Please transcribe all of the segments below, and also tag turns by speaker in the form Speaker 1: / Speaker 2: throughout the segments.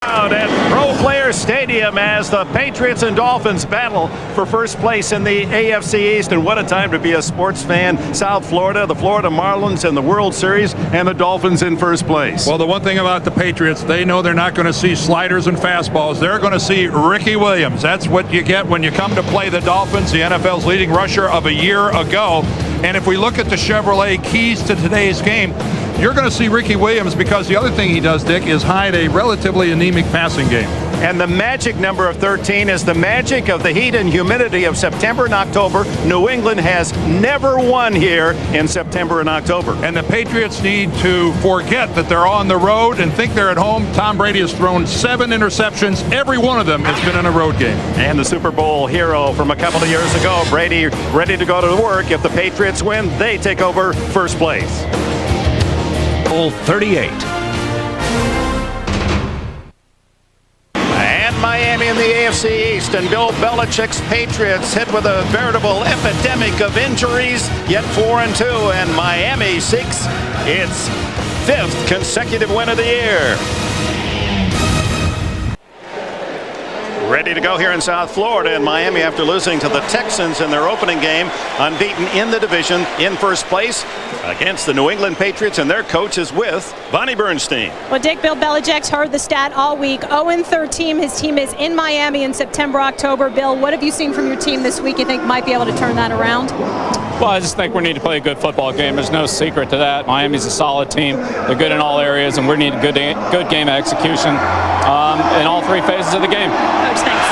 Speaker 1: Out at Pro Player Stadium as the Patriots and Dolphins battle for first place in the AFC East. And what a time to be a sports fan. South Florida, the Florida Marlins in the World Series, and the Dolphins in first place.
Speaker 2: Well, the one thing about the Patriots, they know they're not going to see sliders and fastballs. They're going to see Ricky Williams. That's what you get when you come to play the Dolphins, the NFL's leading rusher of a year ago. And if we look at the Chevrolet keys to today's game, you're going to see Ricky Williams because the other thing he does, Dick, is hide a relatively anemic passing game.
Speaker 1: And the magic number of 13 is the magic of the heat and humidity of September and October. New England has never won here in September and October.
Speaker 2: And the Patriots need to forget that they're on the road and think they're at home. Tom Brady has thrown 7 interceptions. Every one of them has been in a road game.
Speaker 1: And the Super Bowl hero from a couple of years ago, Brady, ready to go to work. If the Patriots win, they take over first place.
Speaker 3: 38.
Speaker 1: Miami in the AFC East, and Bill Belichick's Patriots hit with a veritable epidemic of injuries, yet 4-2, and Miami seeks its 5th consecutive win of the year. Ready to go here in South Florida, and Miami, after losing to the Texans in their opening game, unbeaten in the division, in first place against the New England Patriots, and their coach is with Bonnie Bernstein.
Speaker 4: Well, Dick, Bill Belichick's heard the stat all week. 0-13. His team is in Miami in September, October. Bill, what have you seen from your team this week you think might be able to turn that around?
Speaker 5: Well, I just think we need to play a good football game. There's no secret to that. Miami's a solid team. They're good in all areas, and we need a good game of execution in all 3 phases of the game.
Speaker 4: Coach, thanks.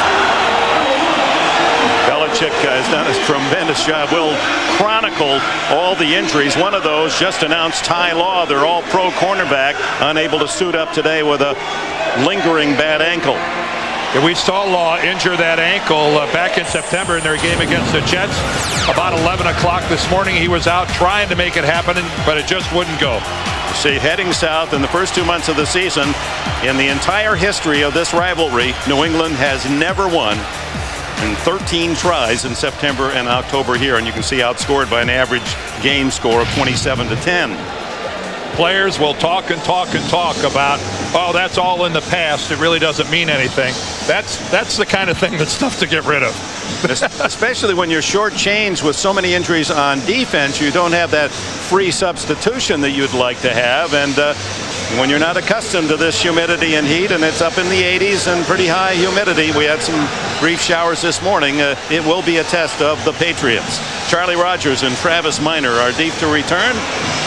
Speaker 1: Belichick has done a tremendous job. We'll chronicle all the injuries. One of those just announced Ty Law, their all-pro cornerback, unable to suit up today with a lingering bad ankle.
Speaker 2: Yeah, we saw Law injure that ankle back in September in their game against the Jets. About 11 o'clock this morning, he was out trying to make it happen, but it just wouldn't go.
Speaker 1: See, heading south in the first 2 months of the season, in the entire history of this rivalry, New England has never won in 13 tries in September and October here, and you can see outscored by an average game score of 27-10.
Speaker 2: Players will talk and talk and talk about, oh, that's all in the past. It really doesn't mean anything. That's the kind of thing that's tough to get rid of.
Speaker 1: Especially when you're shortchanged with so many injuries on defense, you don't have that free substitution that you'd like to have. And when you're not accustomed to this humidity and heat, and it's up in the 80s and pretty high humidity, we had some brief showers this morning. It will be a test of the Patriots. Charlie Rogers and Travis Minor are deep to return.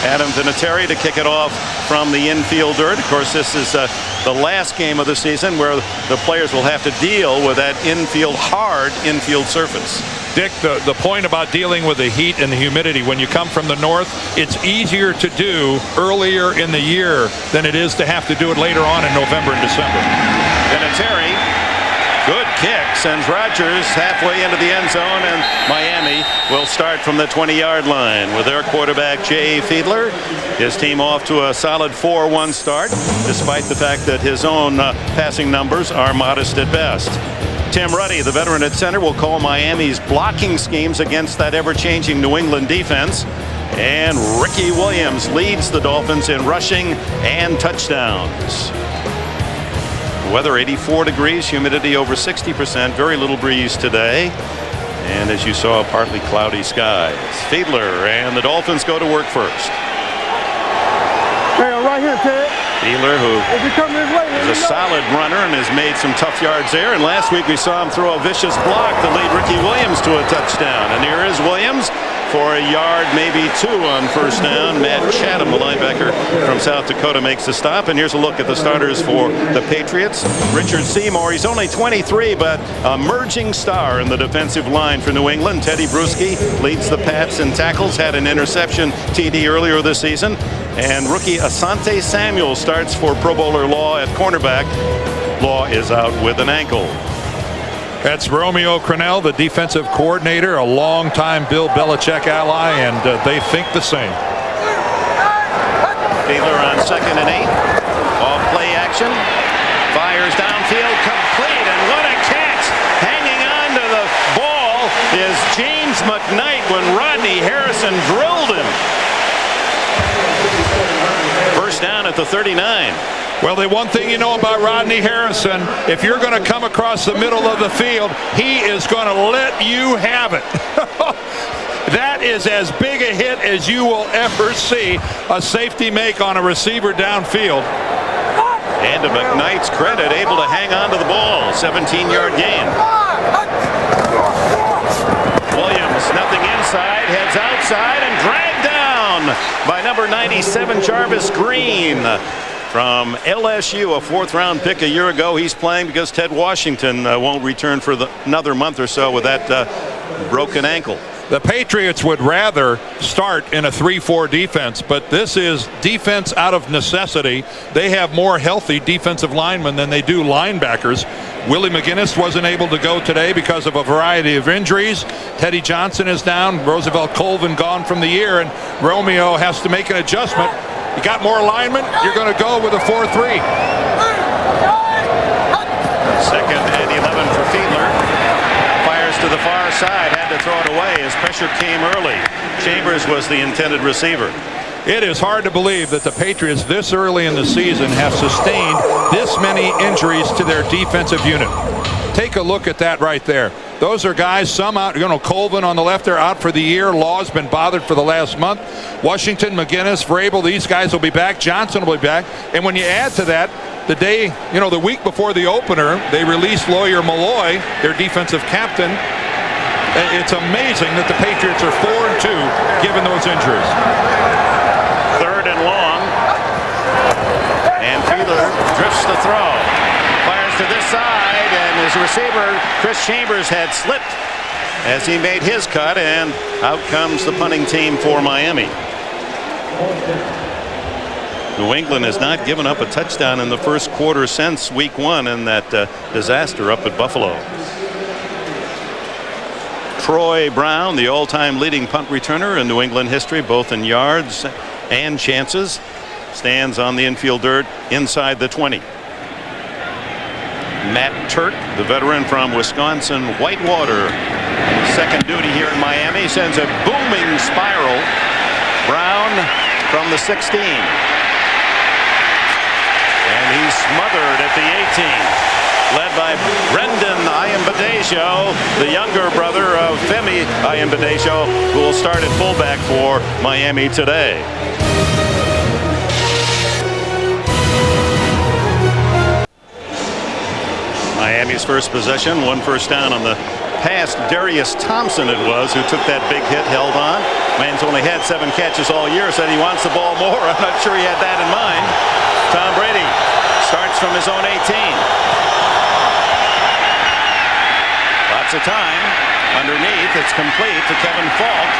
Speaker 1: Adam Vinatieri to kick it off from the infield dirt. Of course, this is the last game of the season where the players will have to deal with that hard infield surface.
Speaker 2: Dick, the point about dealing with the heat and the humidity, when you come from the north, it's easier to do earlier in the year than it is to have to do it later on in November and December.
Speaker 1: Vinatieri, good kick, sends Rodgers halfway into the end zone, and Miami will start from the 20-yard line with their quarterback Jay Fiedler. His team off to a solid 4-1 start, despite the fact that his own passing numbers are modest at best. Tim Ruddy, the veteran at center, will call Miami's blocking schemes against that ever-changing New England defense. And Ricky Williams leads the Dolphins in rushing and touchdowns. Weather 84 degrees, humidity over 60%, very little breeze today. And as you saw, partly cloudy skies. Fiedler and the Dolphins go to work first.
Speaker 6: Hey, right here, Ted.
Speaker 1: Fiedler, who is a solid runner and has made some tough yards there. And last week we saw him throw a vicious block to lead Ricky Williams to a touchdown. And here is Williams for a yard, maybe 2 on first down. Matt Chatham, the linebacker from South Dakota, makes the stop. And here's a look at the starters for the Patriots. Richard Seymour, he's only 23, but a merging star in the defensive line for New England. Teddy Bruschi leads the Pats in tackles, had an interception TD earlier this season. And rookie Asante Samuel starts for Pro Bowler Law at cornerback. Law is out with an ankle.
Speaker 2: That's Romeo Crennel, the defensive coordinator, a longtime Bill Belichick ally, and they think the same.
Speaker 1: Fiedler on 2nd and 8. Off play action. Fires downfield, complete, and what a catch! Hanging on to the ball is James McKnight when Rodney Harrison drilled him. First down at the 39.
Speaker 2: Well, the one thing you know about Rodney Harrison, if you're going to come across the middle of the field, he is going to let you have it. That is as big a hit as you will ever see a safety make on a receiver downfield.
Speaker 1: And to McKnight's credit, able to hang on to the ball. 17-yard gain. Williams, nothing inside, heads outside and dragged down by number 97, Jarvis Green. From LSU, a fourth-round pick a year ago. He's playing because Ted Washington won't return for another month or so with that broken ankle.
Speaker 2: The Patriots would rather start in a 3-4 defense, but this is defense out of necessity. They have more healthy defensive linemen than they do linebackers. Willie McGinnis wasn't able to go today because of a variety of injuries. Teddy Johnson is down. Roosevelt Colvin gone from the year, and Romeo has to make an adjustment. You got more linemen, you're going to go with a 4-3.
Speaker 1: Second and 11 for Fiedler. Fires to the far side, had to throw it away as pressure came early. Chambers was the intended receiver.
Speaker 2: It is hard to believe that the Patriots this early in the season have sustained this many injuries to their defensive unit. Take a look at that right there. Those are guys, some out, Colvin on the left, they're out for the year. Law's been bothered for the last month. Washington, McGinnis, Vrabel, these guys will be back. Johnson will be back. And when you add to that, the week before the opener, they released Lawyer Malloy, their defensive captain. It's amazing that the Patriots are 4-2 given those injuries.
Speaker 1: Third and long. And Fiedler drifts the throw. Fires to this side, and his receiver, Chris Chambers, had slipped as he made his cut, and out comes the punting team for Miami. New England has not given up a touchdown in the first quarter since week 1 in that disaster up at Buffalo. Troy Brown, the all-time leading punt returner in New England history, both in yards and chances, stands on the infield dirt inside the 20. Matt Turk, the veteran from Wisconsin Whitewater, second duty here in Miami, sends a booming spiral. Brown from the 16. And he's smothered at the 18. Led by Brendan Ayanbadejo, the younger brother of Femi Ayanbadejo, who will start at fullback for Miami today. Miami's first possession, 1 first down on the pass. Darius Thompson it was who took that big hit, held on. Man's only had 7 catches all year, said he wants the ball more. I'm not sure he had that in mind. Tom Brady starts from his own 18. Lots of time underneath. It's complete to Kevin Falk,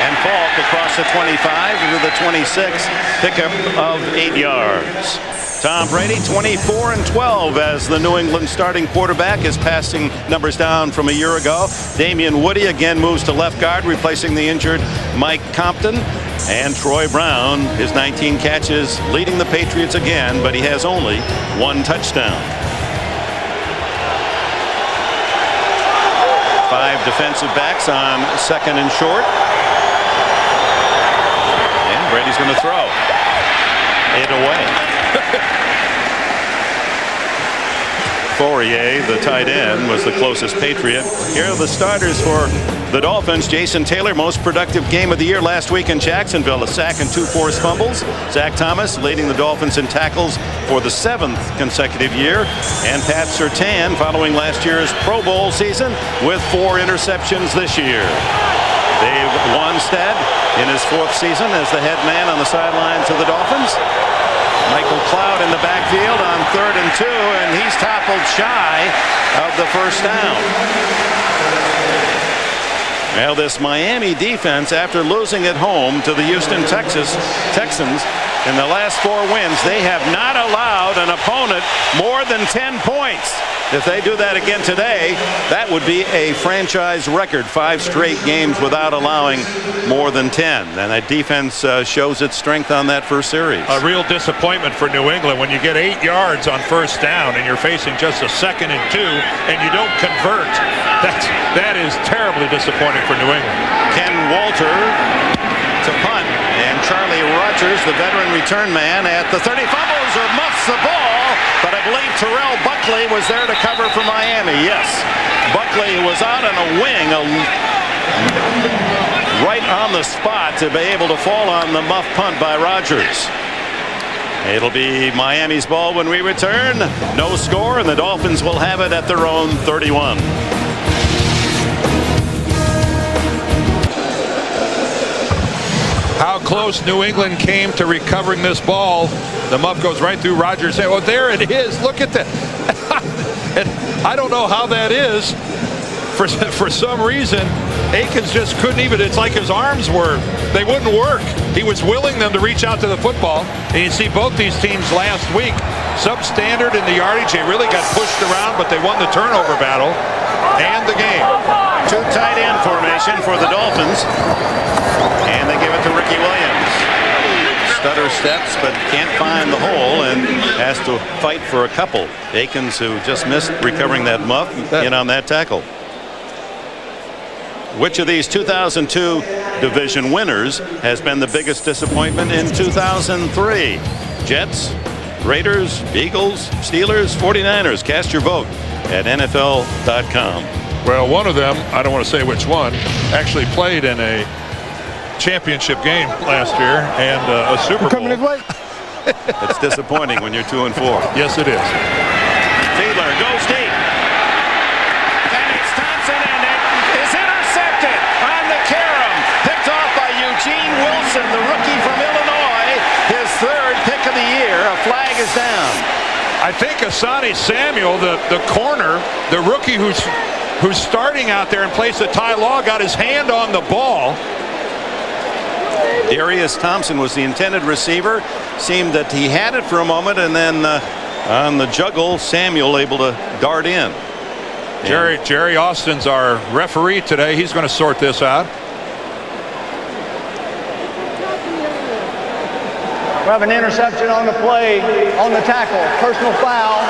Speaker 1: and Falk across the 25 to the 26, pickup of 8 yards. Tom Brady 24-12 as the New England starting quarterback. His passing numbers down from a year ago. Damian Woody again moves to left guard, replacing the injured Mike Compton. And Troy Brown, his 19 catches, leading the Patriots again, but he has only 1 touchdown. 5 defensive backs on second and short. And Brady's going to throw it away. Fourier, the tight end, was the closest Patriot. Here are the starters for the Dolphins. Jason Taylor, most productive game of the year last week in Jacksonville, a sack and 2 forced fumbles. Zach Thomas leading the Dolphins in tackles for the 7th consecutive year. And Pat Surtain following last year's Pro Bowl season with 4 interceptions this year. Dave Wanstead in his 4th season as the head man on the sidelines of the Dolphins. Michael Cloud in the backfield on 3rd and 2, and he's toppled shy of the first down. Well, this Miami defense, after losing at home to the Houston Texans in the last 4 wins, they have not allowed an opponent more than 10 points. If they do that again today, that would be a franchise record. 5 straight games without allowing more than 10. And that defense shows its strength on that first series.
Speaker 2: A real disappointment for New England when you get 8 yards on first down and you're facing just a 2nd and 2 and you don't convert. That is terribly disappointing for New England.
Speaker 1: Ken Walter to punt, and Charlie Rogers, the veteran return man, at the 30, fumbles closer muffs the ball, but I believe Terrell Buckley was there to cover for Miami. Yes, Buckley was out on a wing, right on the spot to be able to fall on the muff punt by Rodgers. It'll be Miami's ball when we return. No score, and the Dolphins will have it at their own 31.
Speaker 2: How close New England came to recovering this ball. The muff goes right through Rodgers' head. Well, there it is. Look at that. And I don't know how that is. For some reason, Akins just couldn't even. It's like his arms they wouldn't work. He was willing them to reach out to the football. And you see both these teams last week, substandard in the yardage. They really got pushed around, but they won the turnover battle and the game.
Speaker 1: Two tight end formation for the Dolphins. And they give it to Ricky Williams. Stutter steps, but can't find the hole and has to fight for a couple. Akins, who just missed recovering that muff, in on that tackle. Which of these 2002 division winners has been the biggest disappointment in 2003? Jets, Raiders, Eagles, Steelers, 49ers. Cast your vote at NFL.com.
Speaker 2: Well, one of them, I don't want to say which one, actually played in a championship game last year and a Super Bowl.
Speaker 1: It's disappointing when you're 2-4.
Speaker 2: Yes, it is.
Speaker 1: Fiedler goes deep. And it's Thompson, and it is intercepted on the carom. Picked off by Eugene Wilson, the rookie from Illinois. His third pick of the year. A flag is down.
Speaker 2: I think Asante Samuel, the corner, the rookie who's starting out there in place of Ty Law, got his hand on the ball.
Speaker 1: Darius Thompson was the intended receiver. Seemed that he had it for a moment, and then on the juggle, Samuel able to dart in.
Speaker 2: Jerry Austin's our referee today. He's going to sort this out.
Speaker 3: We have an interception on the play, on the tackle, personal foul,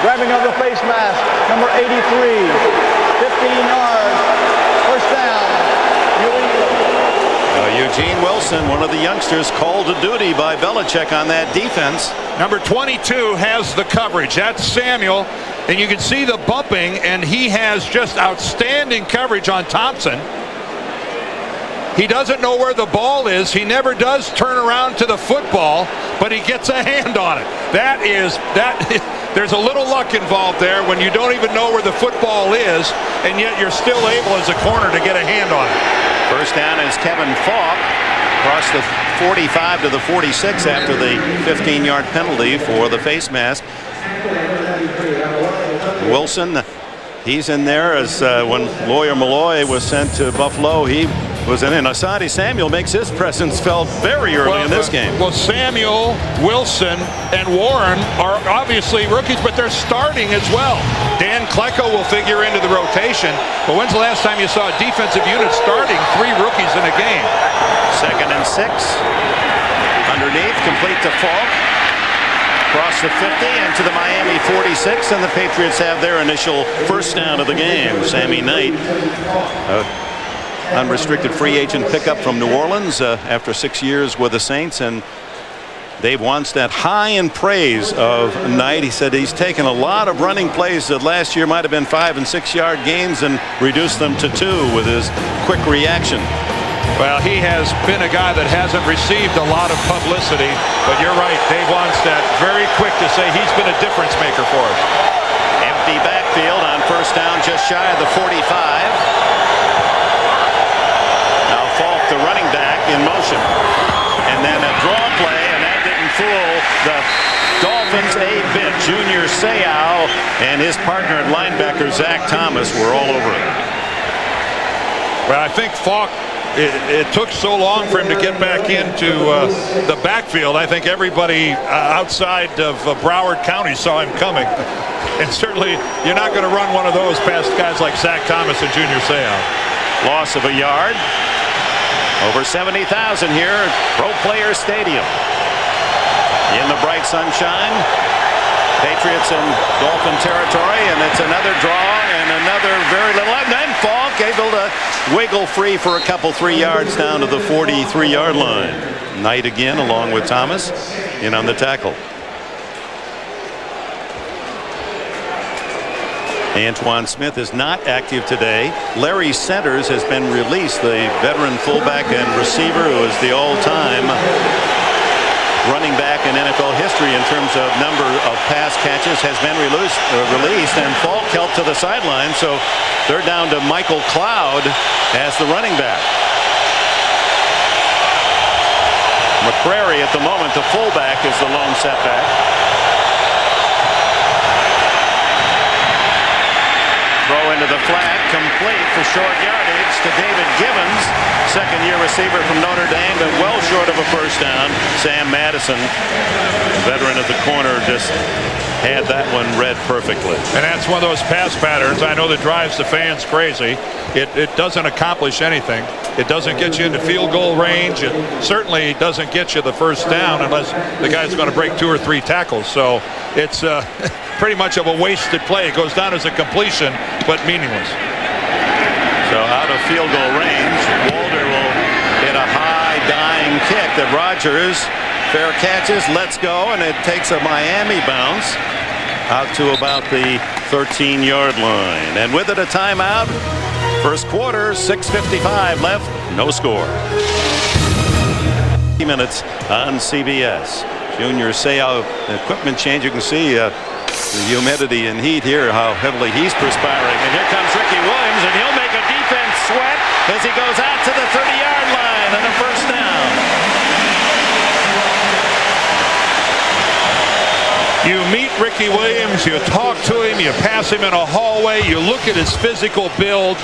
Speaker 3: grabbing of the face mask, number 83, 15 yards, first down, New England.
Speaker 1: Eugene Wilson, one of the youngsters, called to duty by Belichick on that defense.
Speaker 2: Number 22 has the coverage. That's Samuel, and you can see the bumping, and he has just outstanding coverage on Thompson. He doesn't know where the ball is. He never does turn around to the football, but he gets a hand on it. There's a little luck involved there when you don't even know where the football is, and yet you're still able as a corner to get a hand on it.
Speaker 1: First down is Kevin Falk across the 45 to the 46 after the 15-yard penalty for the face mask. Wilson, he's in there as when Lawyer Malloy was sent to Buffalo, he was in. And Asante Samuel makes his presence felt very early in this game.
Speaker 2: Well, Samuel, Wilson, and Warren are obviously rookies, but they're starting as well. Dan Klecko will figure into the rotation. But when's the last time you saw a defensive unit starting three rookies in a game?
Speaker 1: 2nd and 6. Underneath, complete to Falk. Across the 50 and to the Miami 46, and the Patriots have their initial first down of the game. Sammy Knight, unrestricted free agent pickup from New Orleans after 6 years with the Saints, and Dave Wannstedt high in praise of Knight. He said he's taken a lot of running plays that last year might have been 5- and 6-yard gains and reduced them to 2 with his quick reaction.
Speaker 2: Well, he has been a guy that hasn't received a lot of publicity, but you're right, Dave Wannstedt very quick to say he's been a difference maker for us.
Speaker 1: Empty backfield on first down, just shy of the 45. Now Falk, the running back, in motion. And then a draw play, and that didn't fool the Dolphins a bit. Junior Seau and his partner at linebacker, Zach Thomas, were all over it.
Speaker 2: Well, I think Falk, it took so long for him to get back into the backfield. I think everybody outside of Broward County saw him coming. And certainly you're not going to run one of those past guys like Zach Thomas and Junior Seau.
Speaker 1: Loss of a yard. Over 70,000 here at Pro Players Stadium. In the bright sunshine. Patriots in Dolphin territory, and it's another draw and another very little. And then Falk able to wiggle free for a couple 3 yards down to the 43-yard line. Knight again along with Thomas in on the tackle. Antoine Smith is not active today. Larry Centers has been released, the veteran fullback and receiver who is the all-time running back in NFL history in terms of number of pass catches, has been released, and Falk helped to the sideline. So they're down to Michael Cloud as the running back. McCrary at the moment, the fullback, is the lone setback. Throw into the flat, complete for short yardage to David Givens, second-year receiver from Notre Dame, but well short of a first down. Sam Madison, veteran at the corner, just had that one read perfectly.
Speaker 2: And that's one of those pass patterns I know that drives the fans crazy. It doesn't accomplish anything. It doesn't get you into field goal range. It certainly doesn't get you the first down unless the guy's going to break 2 or 3 tackles. So it's pretty much of a wasted play. It goes down as a completion, but meaningless.
Speaker 1: So out of field goal range, Walder will hit a high dying kick that Rodgers fair catches, lets go, and it takes a Miami bounce out to about the 13-yard line. And with it, a timeout. First quarter, 6:55 left, no score. Minutes on CBS. Junior Seau equipment change. You can see the humidity and heat here, how heavily he's perspiring. And here comes Ricky Williams, and he'll make a defense sweat as he goes out to the 30-yard line and a first down.
Speaker 2: You meet Ricky Williams, you talk to him, you pass him in a hallway, you look at his physical build.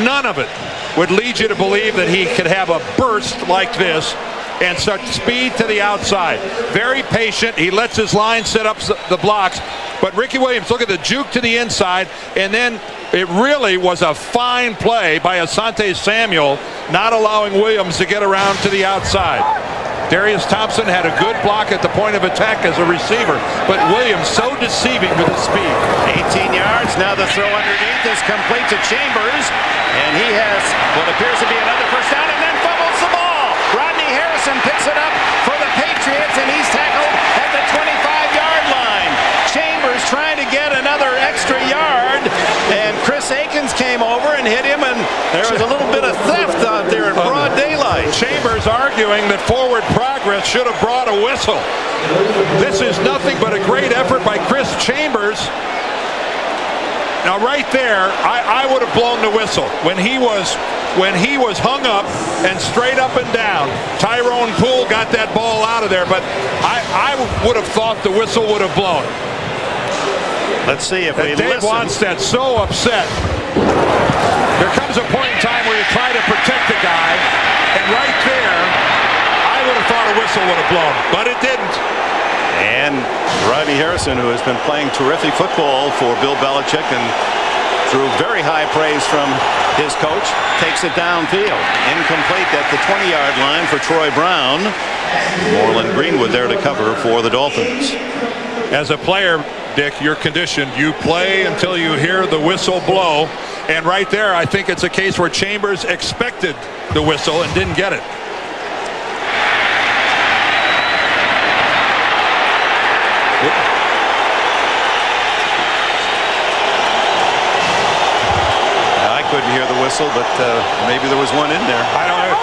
Speaker 2: None of it would lead you to believe that he could have a burst like this and such speed to the outside. Very patient. He lets his line set up the blocks. But Ricky Williams, look at the juke to the inside, and then it really was a fine play by Asante Samuel, not allowing Williams to get around to the outside. Darius Thompson had a good block at the point of attack as a receiver, but Williams so deceiving with his speed.
Speaker 1: 18 yards. Now the throw underneath is complete to Chambers, and he has what appears to be another first down, and then fumbles the ball. Rodney Harrison picks it up for the Patriots, and he's tackled at the 25-yard line. Chambers trying to get another extra yard, and Chris Akins came over and hit him, and there was a little bit of theft out there in broad daylight.
Speaker 2: Chambers arguing that forward progress should have brought a whistle. This is nothing but a great effort by Chris Chambers. Now right there, I would have blown the whistle when he was hung up and straight up and down. Tyrone Poole got that ball out of there, but I would have thought the whistle would have blown.
Speaker 1: Let's see if we
Speaker 2: Dave
Speaker 1: listen.
Speaker 2: Wanstead's so upset. There comes a point in time where you try to protect the guy, and right there, I would have thought a whistle would have blown, but it didn't.
Speaker 1: And Rodney Harrison, who has been playing terrific football for Bill Belichick and through very high praise from his coach, takes it downfield. Incomplete at the 20-yard line for Troy Brown. Moreland Greenwood there to cover for the Dolphins.
Speaker 2: As a player, Dick, you're conditioned. You play until you hear the whistle blow. And right there, I think it's a case where Chambers expected the whistle and didn't get it.
Speaker 1: I couldn't hear the whistle, but maybe there was one in there.
Speaker 2: I don't know.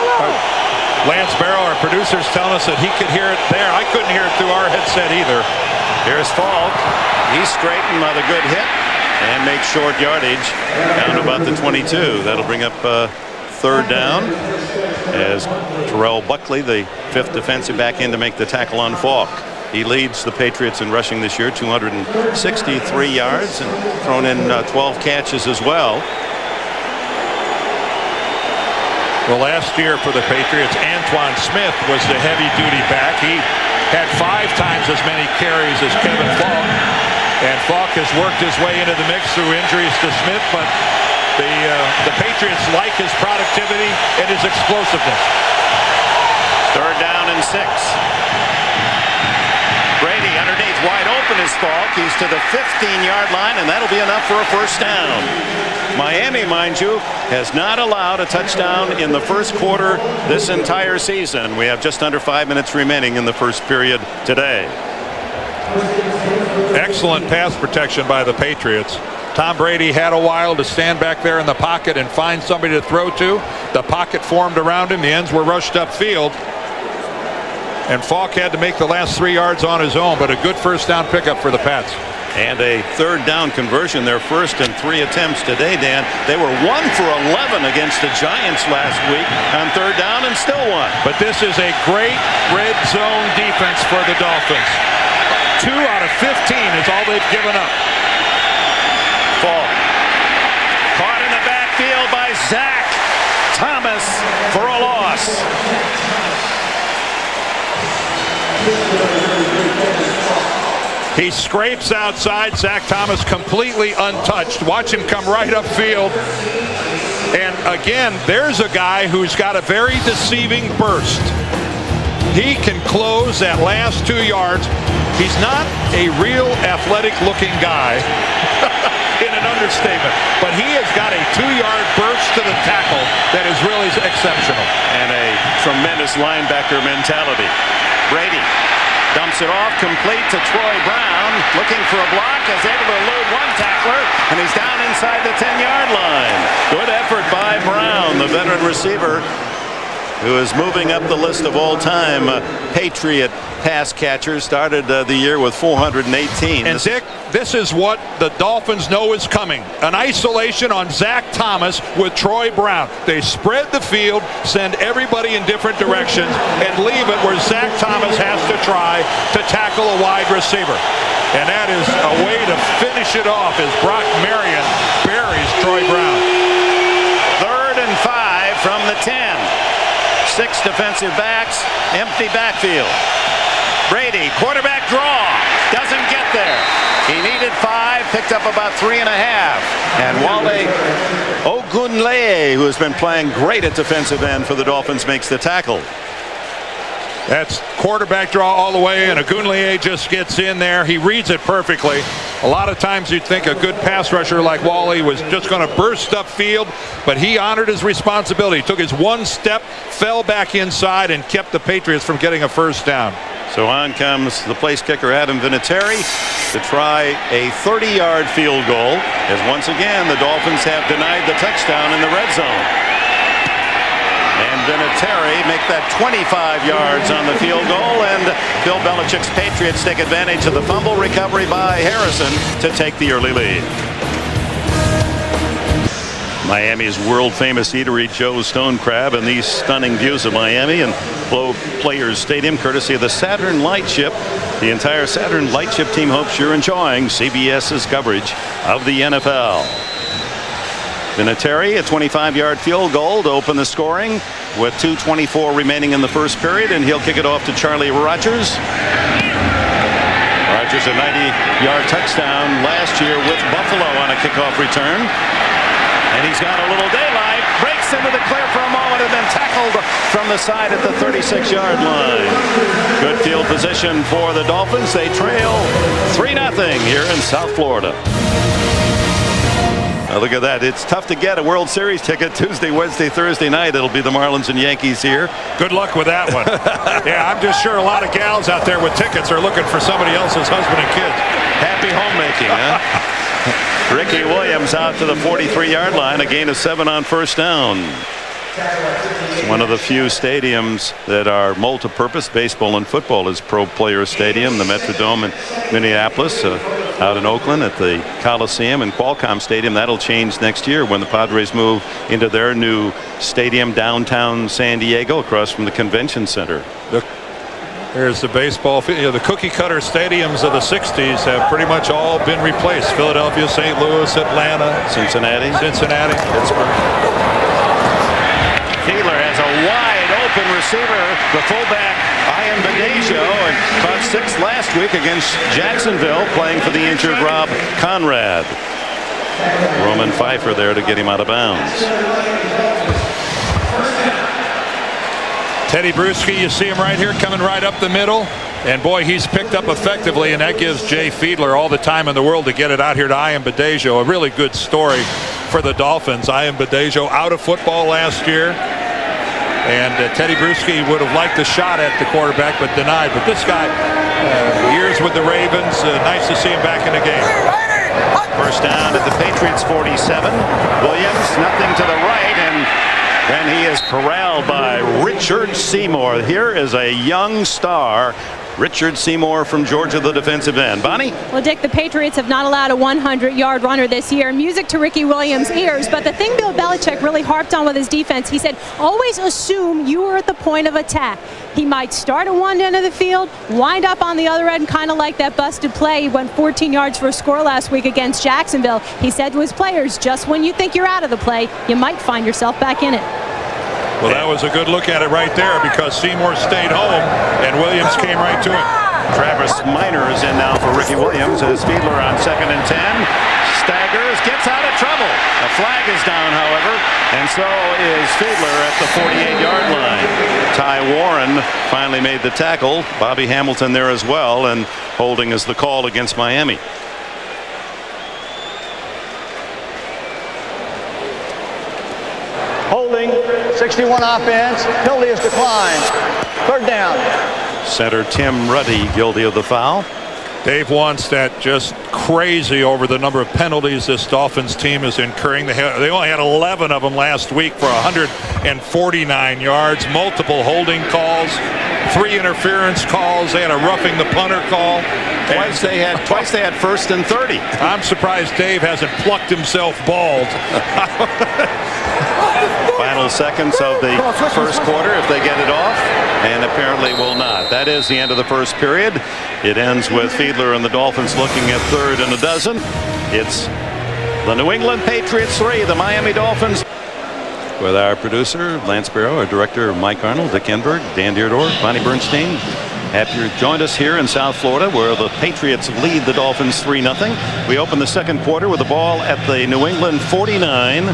Speaker 2: Lance Barrow, our producer's telling us that he could hear it there. I couldn't hear it through our headset either.
Speaker 1: Here's Falk. He's straightened by the good hit and makes short yardage down to about the 22. That'll bring up third down as Terrell Buckley, the fifth defensive back, in to make the tackle on Falk. He leads the Patriots in rushing this year, 263 yards, and thrown in 12 catches as well.
Speaker 2: Well, last year for the Patriots, Antoine Smith was the heavy-duty back. He had 5 times as many carries as Kevin Falk. And Falk has worked his way into the mix through injuries to Smith, but the Patriots like his productivity and his explosiveness.
Speaker 1: Third down and 6. Brady underneath, wide open is Falk. He's to the 15-yard line, and that'll be enough for a first down. Miami, mind you, has not allowed a touchdown in the first quarter this entire season. We have just under 5 minutes remaining in the first period today.
Speaker 2: Excellent pass protection by the Patriots. Tom Brady had a while to stand back there in the pocket and find somebody to throw to. The pocket formed around him. The ends were rushed upfield. And Falk had to make the last 3 yards on his own, but a good first down pickup for the Pats.
Speaker 1: And a third down conversion, their first in 3 attempts today, Dan. They were 1 for 11 against the Giants last week on third down and still won.
Speaker 2: But this is a great red zone defense for the Dolphins. 2 out of 15 is all they've given up.
Speaker 1: Falk caught in the backfield by Zach Thomas for a loss.
Speaker 2: He scrapes outside. Zach Thomas completely untouched. Watch him come right upfield. And again, there's a guy who's got a very deceiving burst. He can close that last 2 yards. He's not a real athletic-looking guy, in an understatement, but he has got a 2-yard burst to the tackle that is really exceptional.
Speaker 1: And a tremendous linebacker mentality. Brady dumps it off complete to Troy Brown, looking for a block, is able to elude one tackler, and he's down inside the 10-yard line. Good effort by Brown, the veteran receiver, who is moving up the list of all-time Patriot pass catchers. Started the year with 418.
Speaker 2: And Dick, this is what the Dolphins know is coming. An isolation on Zach Thomas with Troy Brown. They spread the field, send everybody in different directions, and leave it where Zach Thomas has to try to tackle a wide receiver. And that is a way to finish it off as Brock Marion buries Troy Brown.
Speaker 1: 3rd and 5 from the 10. 6 defensive backs, empty backfield. Brady, quarterback draw, doesn't get there. He needed 5, picked up about 3.5. And Wale Ogunleye, who has been playing great at defensive end for the Dolphins, makes the tackle.
Speaker 2: That's quarterback draw all the way, and Ogunleye just gets in there. He reads it perfectly. A lot of times you'd think a good pass rusher like Wally was just going to burst upfield, but he honored his responsibility. He took his 1 step, fell back inside, and kept the Patriots from getting a first down.
Speaker 1: So on comes the place kicker Adam Vinatieri to try a 30-yard field goal, as once again the Dolphins have denied the touchdown in the red zone. And Vinatieri make that 25 yards on the field goal, and Bill Belichick's Patriots take advantage of the fumble recovery by Harrison to take the early lead. Miami's world-famous eatery Joe's Stone Crab, and these stunning views of Miami and Players Stadium, courtesy of the Saturn Lightship. The entire Saturn Lightship team hopes you're enjoying CBS's coverage of the NFL. Vinatieri, a 25-yard field goal to open the scoring with 2:24 remaining in the first period, and he'll kick it off to Charlie Rogers. Rogers a 90-yard touchdown last year with Buffalo on a kickoff return. And he's got a little daylight, breaks into the clear for a moment, and then tackled from the side at the 36-yard line. Good field position for the Dolphins. They trail 3-0 here in South Florida. Now look at that. It's tough to get a World Series ticket Tuesday, Wednesday, Thursday night. It'll be the Marlins and Yankees here.
Speaker 2: Good luck with that one. Yeah, I'm just sure a lot of gals out there with tickets are looking for somebody else's husband and kids.
Speaker 1: Happy homemaking, huh? Ricky Williams out to the 43-yard line, a gain of 7 on first down. It's one of the few stadiums that are multi-purpose. Baseball and football is Pro Player Stadium, the Metrodome in Minneapolis, out in Oakland at the Coliseum, and Qualcomm Stadium. That'll change next year when the Padres move into their new stadium downtown San Diego across from the convention center.
Speaker 2: There's the baseball field. The cookie cutter stadiums of the 60s have pretty much all been replaced. Philadelphia, St. Louis, Atlanta,
Speaker 1: Cincinnati,
Speaker 2: Pittsburgh.
Speaker 1: Fiedler has a wide open receiver, the fullback Ian Badejo, and caught 6 last week against Jacksonville, playing for the injured Rob Conrad. Roman Pfeiffer there to get him out of bounds.
Speaker 2: Teddy Bruschi, you see him right here coming right up the middle, and boy, he's picked up effectively, and that gives Jay Fiedler all the time in the world to get it out here to Ian Badejo. A really good story for the Dolphins. Ian Badejo out of football last year, and Teddy Bruschi would have liked a shot at the quarterback but denied. But this guy, years with the Ravens, nice to see him back in the game.
Speaker 1: First down at the Patriots. 47. Williams, nothing to the right, and then he is corralled by Richard Seymour. Here is a young star, Richard Seymour from Georgia, the defensive end. Bonnie?
Speaker 4: Well, Dick, the Patriots have not allowed a 100-yard runner this year. Music to Ricky Williams' ears. But the thing Bill Belichick really harped on with his defense, he said, always assume you are at the point of attack. He might start at one end of the field, wind up on the other end, kind of like that busted play. He went 14 yards for a score last week against Jacksonville. He said to his players, just when you think you're out of the play, you might find yourself back in it.
Speaker 2: Well, that was a good look at it right there because Seymour stayed home and Williams came right to him.
Speaker 1: Travis Minor is in now for Ricky Williams as Fiedler on 2nd and 10. Staggers, gets out of trouble. A flag is down, however, and so is Fiedler at the 48-yard line. Ty Warren finally made the tackle. Bobby Hamilton there as well, and holding is the call against Miami.
Speaker 3: Holding, 61 offense. Penalty is declined. 3rd down.
Speaker 1: Center Tim Ruddy guilty of the foul.
Speaker 2: Dave wants that just crazy over the number of penalties this Dolphins team is incurring. They only had 11 of them last week for 149 yards, multiple holding calls, 3 interference calls. They had a roughing the punter call.
Speaker 1: Twice they had 1st and 30.
Speaker 2: I'm surprised Dave hasn't plucked himself bald.
Speaker 1: Final seconds of the first quarter if they get it off, and apparently will not. That is the end of the first period. It ends with Fiedler and the Dolphins looking at 3rd and a dozen. It's the New England Patriots 3, the Miami Dolphins. With our producer Lance Barrow, our director Mike Arnold, Dick Enberg, Dan Deardorff, Bonnie Bernstein. Happy you joined us here in South Florida, where the Patriots lead the Dolphins 3-0. We open the second quarter with the ball at the New England 49.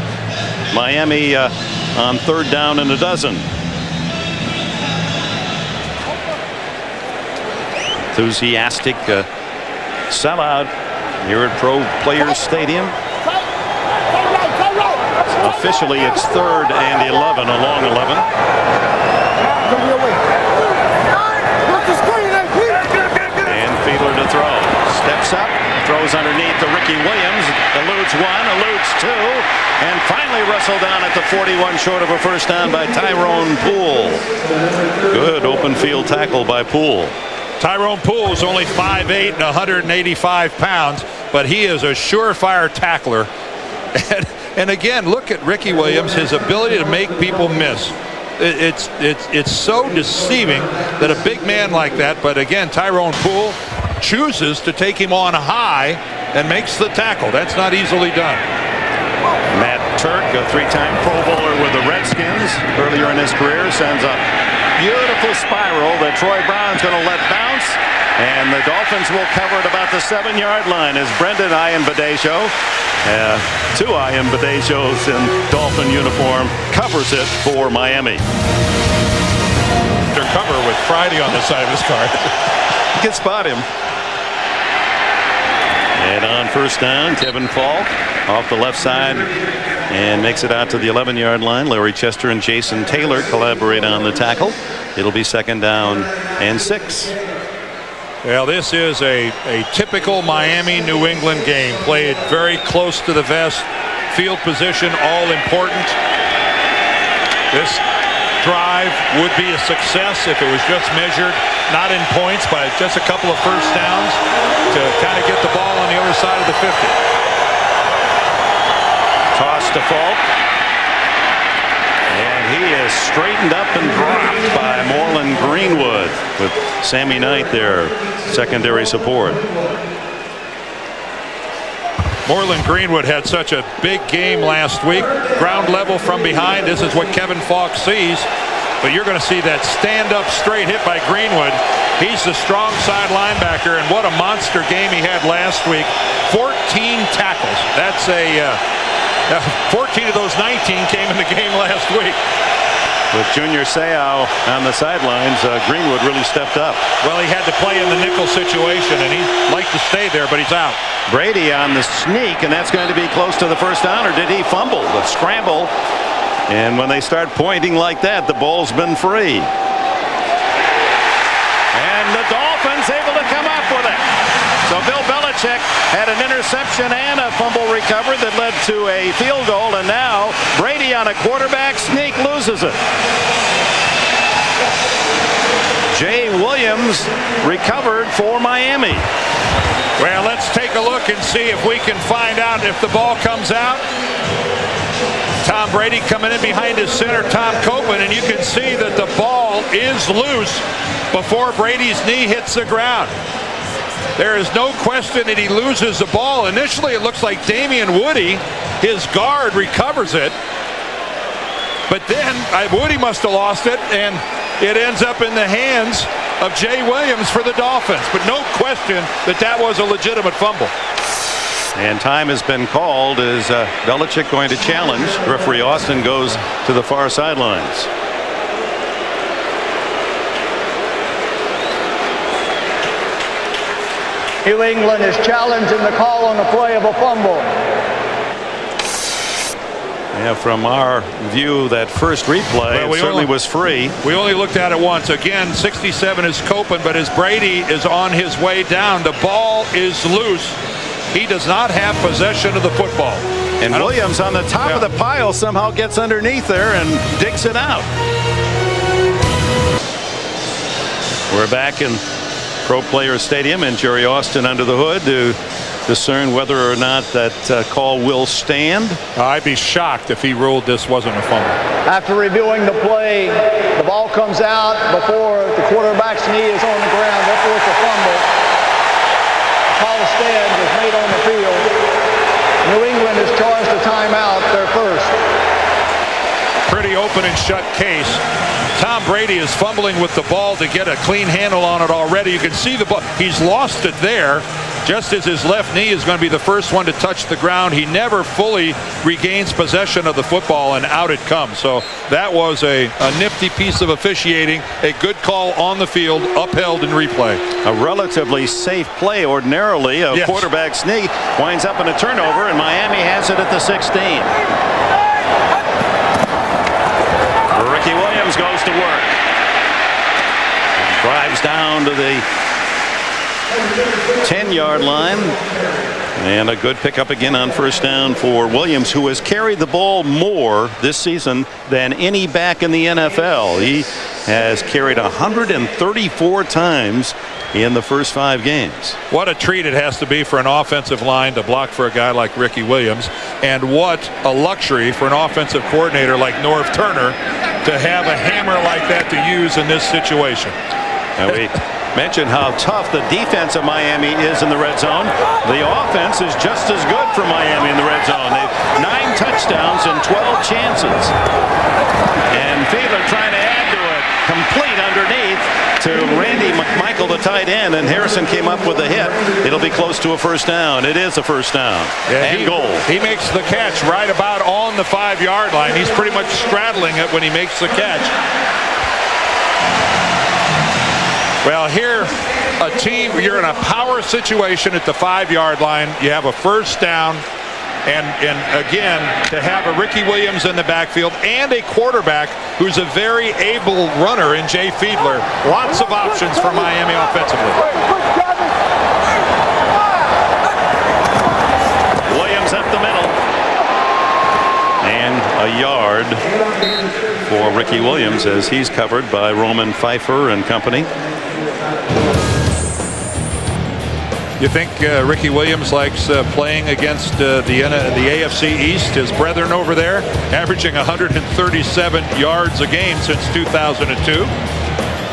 Speaker 1: Miami on 3rd down and a dozen. Enthusiastic sellout here at Pro Players Stadium. Officially, it's 3rd and 11, a long 11. And Fiedler to throw. Steps up, throws underneath to Ricky Williams. Eludes 1, eludes 2, and finally wrestled down at the 41 short of a first down by Tyrone Poole. Good open field tackle by Poole.
Speaker 2: Tyrone Poole is only 5'8" and 185 pounds, but he is a surefire tackler. And again, look at Ricky Williams, his ability to make people miss. It's so deceiving that a big man like that, but again, Tyrone Poole chooses to take him on high and makes the tackle. That's not easily done.
Speaker 1: Matt Turk, a 3-time Pro Bowler with the Redskins earlier in his career, sends a beautiful spiral that Troy Brown's going to let bounce, and the Dolphins will cover at about the 7-yard line as Brendan Ian-Badesho, 2 Ian-Badeshos in Dolphin uniform, covers it for Miami.
Speaker 2: Their cover with Friday on the side of his car.
Speaker 1: You can spot him. And on first down, Kevin Falk off the left side and makes it out to the 11-yard line. Larry Chester and Jason Taylor collaborate on the tackle. It'll be 2nd down and 6.
Speaker 2: Well, this is a typical Miami-New England game, played very close to the vest. Field position all important. This drive would be a success if it was just measured not in points, but just a couple of first downs to kind of get the ball on the other side of the 50.
Speaker 1: Toss to Falk. And he is straightened up and dropped by Moreland Greenwood with Sammy Knight there, secondary support.
Speaker 2: Moreland Greenwood had such a big game last week. Ground level from behind. This is what Kevin Falk sees. But you're going to see that stand-up straight hit by Greenwood. He's the strong side linebacker, and what a monster game he had last week. 14 tackles. That's 14 of those 19 came in the game last week.
Speaker 1: With Junior Seau on the sidelines, Greenwood really stepped up.
Speaker 2: Well, he had to play in the nickel situation, and he'd like to stay there, but he's out.
Speaker 1: Brady on the sneak, and that's going to be close to the first down, or did he fumble? The scramble. And when they start pointing like that, the ball's been free. And the Dolphins able to come up with it. So Bill Belichick had an interception and a fumble recovered that led to a field goal, and now Brady on a quarterback sneak loses it. Jay Williams recovered for Miami.
Speaker 2: Well, let's take a look and see if we can find out if the ball comes out. Tom Brady coming in behind his center, Tom Copeland, and you can see that the ball is loose before Brady's knee hits the ground. There is no question that he loses the ball. Initially, it looks like Damian Woody, his guard, recovers it. But then Woody must have lost it, and it ends up in the hands of Jay Williams for the Dolphins. But no question that that was a legitimate fumble.
Speaker 1: And time has been called. Is Belichick going to challenge? Referee Austin goes to the far sidelines.
Speaker 3: New England is challenging the call on the play of a fumble.
Speaker 1: Yeah, from our view, that first replay certainly was free.
Speaker 2: We only looked at it once. Again, 67 is Copeland, but as Brady is on his way down, the ball is loose. He does not have possession of the football.
Speaker 1: And Williams on the top of the pile somehow gets underneath there and digs it out. We're back in Pro Players Stadium, and Jerry Austin under the hood to discern whether or not that call will stand.
Speaker 2: I'd be shocked if he ruled this wasn't a fumble.
Speaker 3: After reviewing the play, the ball comes out before the quarterback's knee is on the ground. Therefore, it's a fumble. The call stands is made on the field. New England is charged a timeout, their first.
Speaker 2: Pretty open and shut case. Tom Brady is fumbling with the ball to get a clean handle on it already. You can see the ball. He's lost it there. Just as his left knee is going to be the first one to touch the ground, he never fully regains possession of the football, and out it comes. So that was a nifty piece of officiating, a good call on the field, upheld in replay.
Speaker 1: A relatively safe play ordinarily. A quarterback's knee winds up in a turnover, and Miami has it at the 16. Ricky Williams goes to work. Drives down to the 10-yard line, and a good pickup again on first down for Williams, who has carried the ball more this season than any back in the NFL. He has carried 134 times in the first 5 games.
Speaker 2: What a treat it has to be for an offensive line to block for a guy like Ricky Williams, and what a luxury for an offensive coordinator like Norv Turner to have a hammer like that to use in this situation.
Speaker 1: And we mentioned how tough the defense of Miami is in the red zone. The offense is just as good for Miami in the red zone. They've 9 touchdowns and 12 chances. And Fiedler trying to add to it. Complete underneath to Randy McMichael, the tight end, and Harrison came up with a hit. It'll be close to a first down. It is a first down. And goal.
Speaker 2: He makes the catch right about on the 5-yard line. He's pretty much straddling it when he makes the catch. Well, here, a team, you're in a power situation at the 5-yard line. You have a first down, and again, to have a Ricky Williams in the backfield and a quarterback who's a very able runner in Jay Fiedler. Lots of options for Miami offensively.
Speaker 1: Williams up the middle. And a yard for Ricky Williams as he's covered by Roman Pfeiffer and company.
Speaker 2: You think Ricky Williams likes playing against the AFC East? His brethren over there, averaging 137 yards a game since 2002.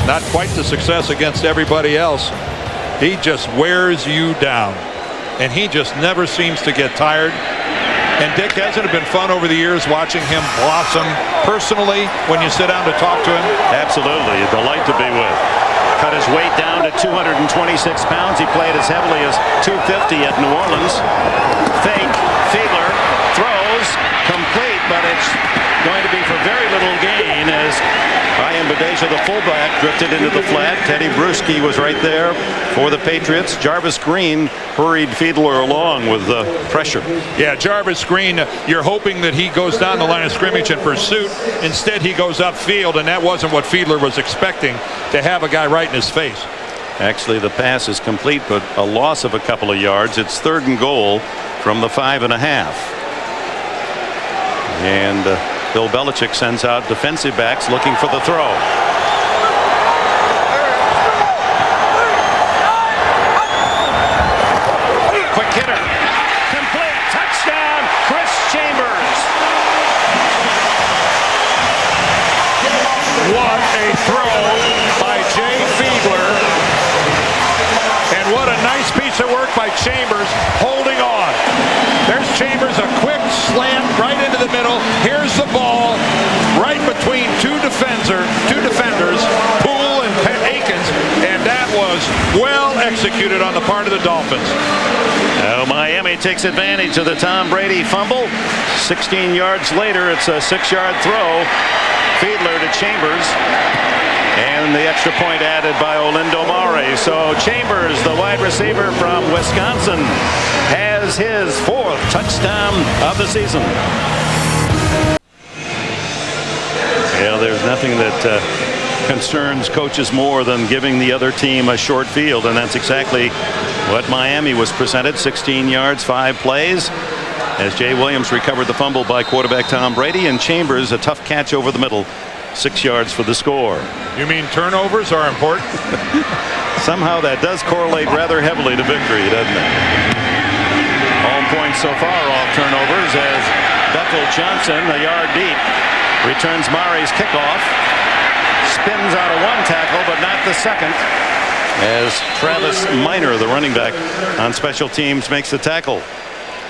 Speaker 2: Not quite the success against everybody else. He just wears you down, and he just never seems to get tired. And Dick, hasn't it been fun over the years watching him blossom personally when you sit down to talk to him?
Speaker 1: Absolutely, a delight to be with. Cut his weight down to 226 pounds. He played as heavily as 250 at New Orleans. Fake, Fiedler throws, complete, but it's going to be for very little gain as Ryan Badeja, the fullback, drifted into the flat. Teddy Bruschi was right there for the Patriots. Jarvis Green hurried Fiedler along with the pressure.
Speaker 2: Yeah, Jarvis Green, you're hoping that he goes down the line of scrimmage in pursuit. Instead, he goes upfield, and that wasn't what Fiedler was expecting, to have a guy right in his face.
Speaker 1: Actually, the pass is complete, but a loss of a couple of yards. It's 3rd and goal from the 5.5. And Bill Belichick sends out defensive backs looking for the throw. Quick hitter. Complete. Touchdown. Chris Chambers.
Speaker 2: What a throw by Jay Fiedler. And what a nice piece of work by Chambers holding on. There's Chambers, a quick slant right into the middle. Here's the ball right between two defenders, Poole and Akins, and that was well executed on the part of the Dolphins.
Speaker 1: Now Miami takes advantage of the Tom Brady fumble. 16 yards later, it's a 6-yard throw. Fiedler to Chambers. And the extra point added by Olindo Mare. So Chambers, the wide receiver from Wisconsin, has his 4th touchdown of the season. Yeah, there's nothing that concerns coaches more than giving the other team a short field, and that's exactly what Miami was presented. 16 yards, 5 plays. As Jay Williams recovered the fumble by quarterback Tom Brady, and Chambers a tough catch over the middle. 6 yards for the score.
Speaker 2: You mean turnovers are important?
Speaker 1: Somehow that does correlate rather heavily to victory, doesn't it? Home points so far off turnovers as Bethel Johnson, a yard deep, returns Mare's kickoff. Spins out of 1 tackle, but not the second, as Travis Minor, the running back on special teams, makes the tackle.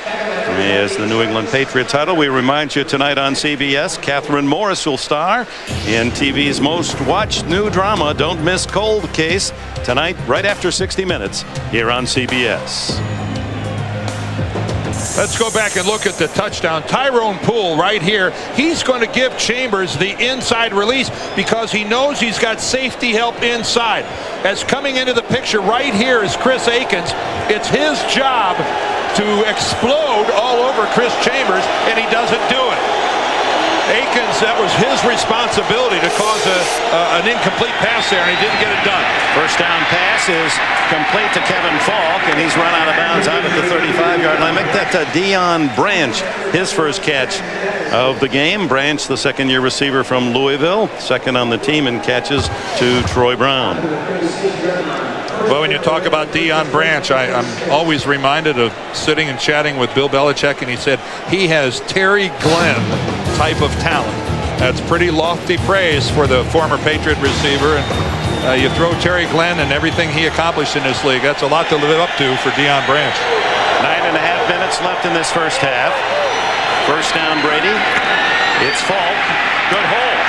Speaker 1: As the New England Patriots huddle, we remind you tonight on CBS, Catherine Morris will star in TV's most watched new drama, Don't Miss Cold Case, tonight right after 60 Minutes here on CBS.
Speaker 2: Let's go back and look at the touchdown. Tyrone Poole right here. He's going to give Chambers the inside release because he knows he's got safety help inside. As coming into the picture right here is Chris Akins. It's his job to explode all over Chris Chambers, and he doesn't do it. Akins, that was his responsibility to cause an incomplete pass there, and he didn't get it done.
Speaker 1: First down pass is complete to Kevin Falk, and he's run out of bounds out at the 35-yard line. Make that to Deion Branch, his first catch of the game. Branch, the second-year receiver from Louisville, second on the team in catches to Troy Brown.
Speaker 2: Well, when you talk about Deion Branch, I'm always reminded of sitting and chatting with Bill Belichick, and he said he has Terry Glenn type of talent. That's pretty lofty praise for the former Patriot receiver. And you throw Terry Glenn and everything he accomplished in this league, that's a lot to live up to for Deion Branch.
Speaker 1: 9.5 minutes left in this first half. First down Brady. It's Falk. Good hole.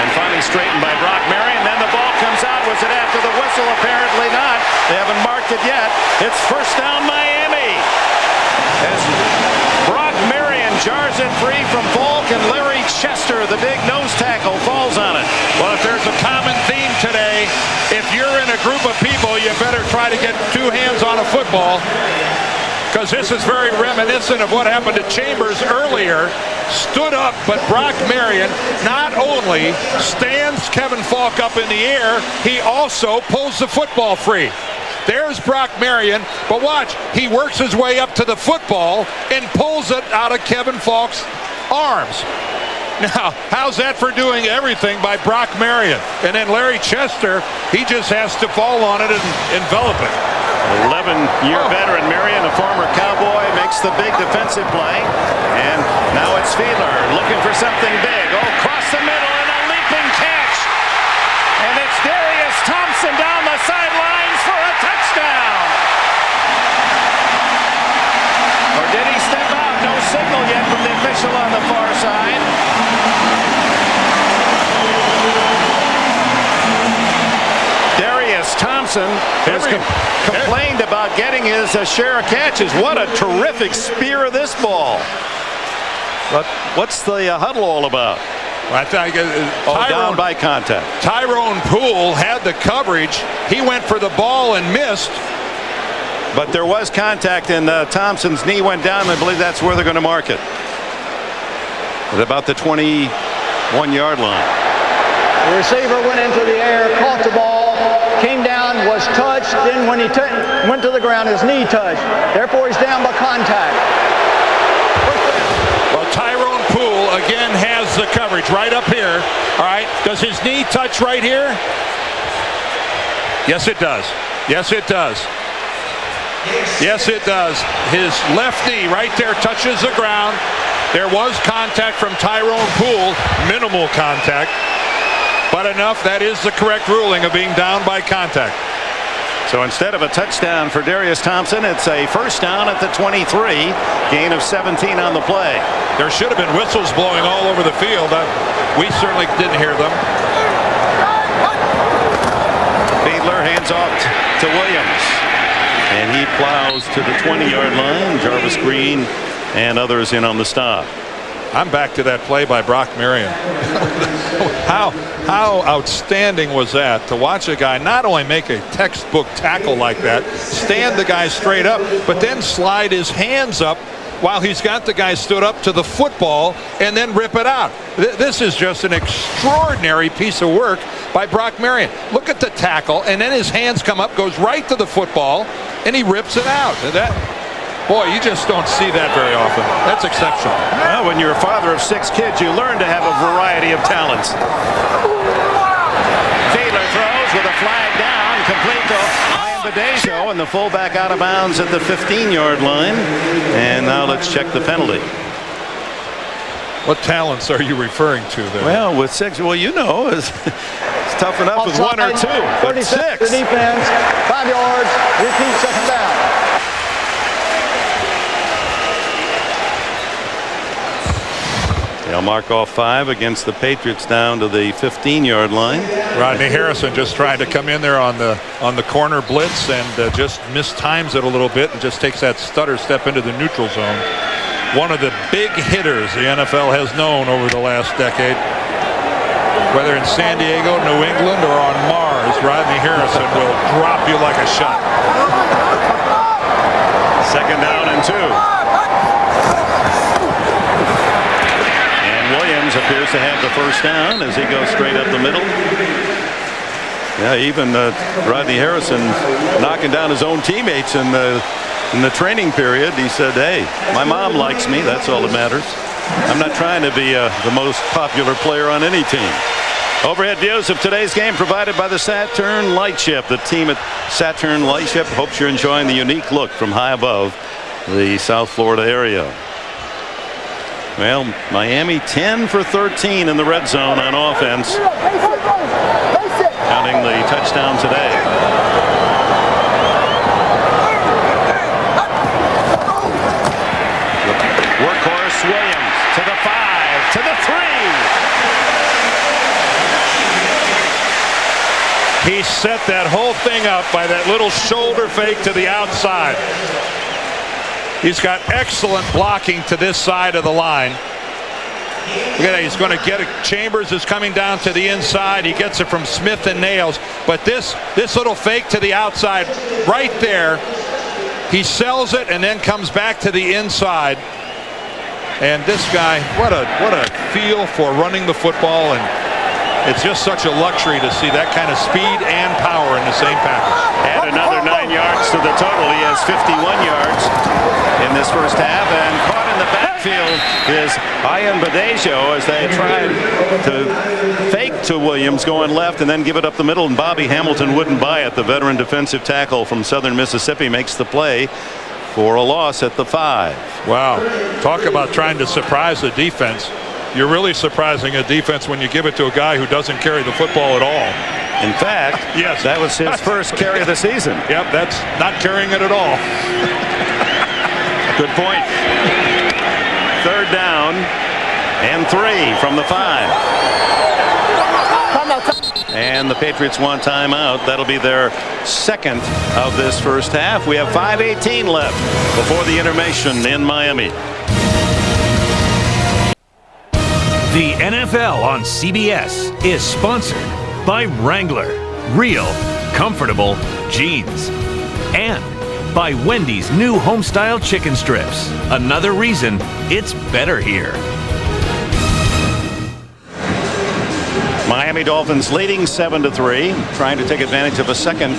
Speaker 1: And finally straightened by Brock Marion. Then the ball comes out. Was it after the whistle? Apparently not. They haven't marked it yet. It's first down Miami. As Brock Marion jars it free from Falk, and Larry Chester, the big nose tackle, falls on it.
Speaker 2: Well, if there's a common theme today, if you're in a group of people, you better try to get 2 hands on a football, because this is very reminiscent of what happened to Chambers earlier. Stood up, but Brock Marion not only stands Kevin Falk up in the air, he also pulls the football free. There's Brock Marion, but watch, he works his way up to the football and pulls it out of Kevin Falk's arms. Now, how's that for doing everything by Brock Marion? And then Larry Chester, he just has to fall on it and envelop it.
Speaker 1: 11-year veteran Marion, a former Cowboy, makes the big defensive play. And now it's Fiedler looking for something big. Oh, across the middle and a leaping catch. And it's Darius Thompson down the sidelines for a touchdown. Or did he step out? No signal yet from the official on the far side. Darius Thompson has complained about getting his share of catches. What a terrific spear of this ball. But what's the huddle all about?
Speaker 2: I think
Speaker 1: down by contact.
Speaker 2: Tyrone Poole had the coverage. He went for the ball and missed.
Speaker 1: But there was contact, and Thompson's knee went down. I believe that's where they're going to mark it. At about the 21-yard line.
Speaker 3: The receiver went into the air, caught the ball, came down, was touched. touched. Then when he went to the ground, his knee touched. Therefore, he's down by contact.
Speaker 2: Well, Tyrone Poole again has the coverage right up here. All right. Does his knee touch right here? Yes, it does. Yes, it does. Yes, it does. His left knee right there touches the ground. There was contact from Tyrone Poole, minimal contact, but enough. That is the correct ruling of being down by contact.
Speaker 1: So instead of a touchdown for Darius Thompson, it's a first down at the 23, gain of 17 on the play.
Speaker 2: There should have been whistles blowing all over the field. We certainly didn't hear them.
Speaker 1: Fiedler hands off to Williams, and he plows to the 20-yard line. Jarvis Green and others in on the stop.
Speaker 2: I'm back to that play by Brock Marion. How outstanding was that to watch a guy not only make a textbook tackle like that, stand the guy straight up, but then slide his hands up while he's got the guy stood up to the football and then rip it out. This is just an extraordinary piece of work by Brock Marion. Look at the tackle, and then his hands come up, goes right to the football, and he rips it out. Boy, you just don't see that very often. That's exceptional.
Speaker 1: Well, when you're a father of 6 kids, you learn to have a variety of talents. Fiedler throws with a flag down, complete to Ian Badejo, and the fullback out of bounds at the 15-yard line. And now let's check the penalty.
Speaker 2: What talents are you referring to there?
Speaker 1: Well, with 6, well, you know, it's tough enough with 1 or 2, but 6.
Speaker 3: The defense, 5 yards, repeat second down.
Speaker 1: They'll mark off 5 against the Patriots down to the 15-yard line.
Speaker 2: Rodney Harrison just trying to come in there on the corner blitz and just mistimes it a little bit and just takes that stutter step into the neutral zone. One of the big hitters the NFL has known over the last decade. Whether in San Diego, New England, or on Mars, Rodney Harrison will drop you like a shot.
Speaker 1: Second down and 2. Williams appears to have the first down as he goes straight up the middle. Yeah, even Rodney Harrison knocking down his own teammates in the training period. He said, hey, my mom likes me. That's all that matters. I'm not trying to be the most popular player on any team. Overhead views of today's game provided by the Saturn Lightship. The team at Saturn Lightship hopes you're enjoying the unique look from high above the South Florida area. Well, Miami 10 for 13 in the red zone on offense, counting the touchdown today. Workhorse Williams to the 5, to the 3.
Speaker 2: He set that whole thing up by that little shoulder fake to the outside. He's got excellent blocking to this side of the line. Look at that. He's going to get it. Chambers is coming down to the inside. He gets it from Smith and Nails. But this little fake to the outside right there, he sells it and then comes back to the inside. And this guy, what a feel for running the football. And it's just such a luxury to see that kind of speed and power in the same package.
Speaker 1: Add another 9 yards to the total. He has 51 yards in this first half, and caught in the backfield is Ian Badejo as they tried to fake to Williams going left and then give it up the middle, and Bobby Hamilton wouldn't buy it. The veteran defensive tackle from Southern Mississippi makes the play for a loss at the 5.
Speaker 2: Wow. Talk about trying to surprise the defense. You're really surprising a defense when you give it to a guy who doesn't carry the football at all.
Speaker 1: In fact,
Speaker 2: yes,
Speaker 1: that was his first carry of the season.
Speaker 2: Yep, that's not carrying it at all.
Speaker 1: Good point. Third down and 3 from the 5. And the Patriots want timeout. That'll be their second of this first half. We have 5:18 left before the intermission in Miami.
Speaker 6: The NFL on CBS is sponsored by Wrangler, real, comfortable jeans. And by Wendy's new homestyle chicken strips. Another reason it's better here.
Speaker 1: Miami Dolphins leading 7-3, trying to take advantage of a second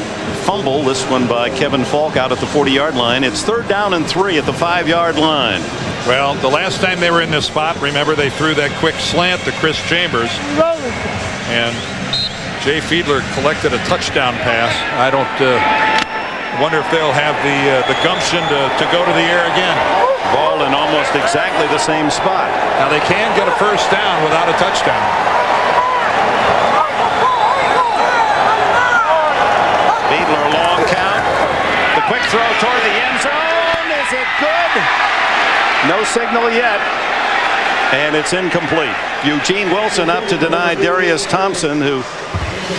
Speaker 1: fumble, this one by Kevin Falk out at the 40-yard line. It's 3rd down and 3 at the 5-yard line.
Speaker 2: Well, the last time they were in this spot, remember they threw that quick slant to Chris Chambers, and Jay Fiedler collected a touchdown pass. I don't wonder if they'll have the gumption to go to the air again.
Speaker 1: Ball in almost exactly the same spot.
Speaker 2: Now they can get a first down without a touchdown.
Speaker 1: Fiedler, long count. The quick throw toward the end zone. Is it good? No signal yet. And it's incomplete. Eugene Wilson up to deny Darius Thompson, who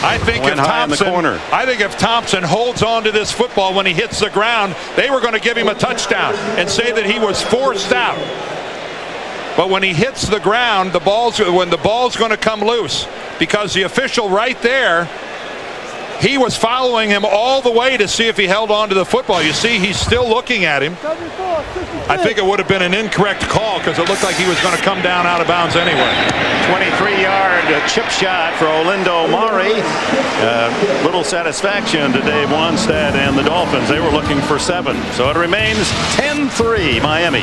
Speaker 2: I think if Thompson holds on to this football when he hits the ground, they were going to give him a touchdown and say that he was forced out. But when he hits the ground, when the ball's going to come loose, because the official right there, he was following him all the way to see if he held on to the football. You see, he's still looking at him. I think it would have been an incorrect call because it looked like he was going to come down out of bounds anyway.
Speaker 1: 23-yard chip shot for Olindo Mare. Little satisfaction to Dave Wanstead and the Dolphins. They were looking for 7. So it remains 10-3 Miami.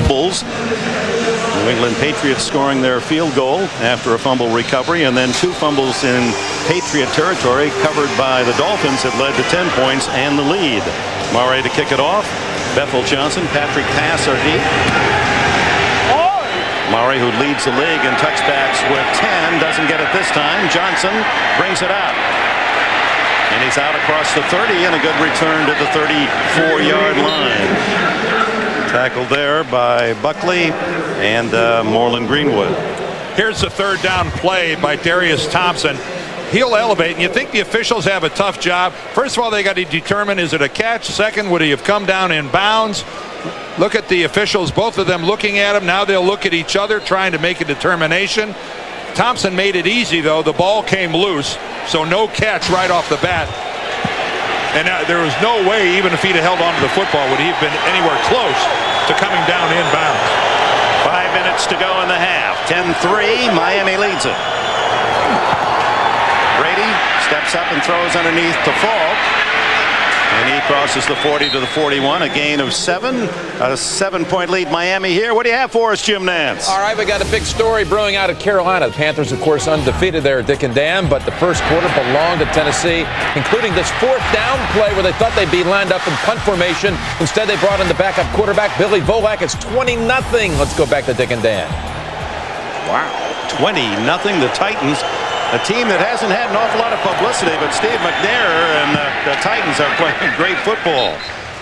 Speaker 1: Bulls. New England Patriots scoring their field goal after a fumble recovery, and then 2 fumbles in Patriot territory covered by the Dolphins that led to 10 points and the lead. Mare to kick it off. Bethel Johnson, Patrick Pass are deep. Mare, who leads the league in touchbacks with 10, doesn't get it this time. Johnson brings it out. And he's out across the 30, and a good return to the 34-yard line. Tackled there by Buckley and Moreland Greenwood.
Speaker 2: Here's the 3rd down play by Darius Thompson. He'll elevate, and you think the officials have a tough job. First of all, they got to determine, is it a catch? Second, would he have come down in bounds? Look at the officials, both of them looking at him. Now they'll look at each other, trying to make a determination. Thompson made it easy, though. The ball came loose, so no catch right off the bat. And there was no way, even if he'd have held on to the football, would he have been anywhere close to coming down inbounds.
Speaker 1: 5 minutes to go in the half. 10-3, Miami leads it. Brady steps up and throws underneath to Falk. And he crosses the 40 to the 41, a gain of 7. A 7-point lead Miami here. What do you have for us, Jim Nance?
Speaker 7: All right, we got a big story brewing out of Carolina. The Panthers, of course, undefeated there at Dick and Dan, but the first quarter belonged to Tennessee, including this 4th down play where they thought they'd be lined up in punt formation. Instead, they brought in the backup quarterback, Billy Volak. It's 20-0. Let's go back to Dick and Dan.
Speaker 1: Wow, 20-0. The Titans. A team that hasn't had an awful lot of publicity, but Steve McNair and the Titans are playing great football.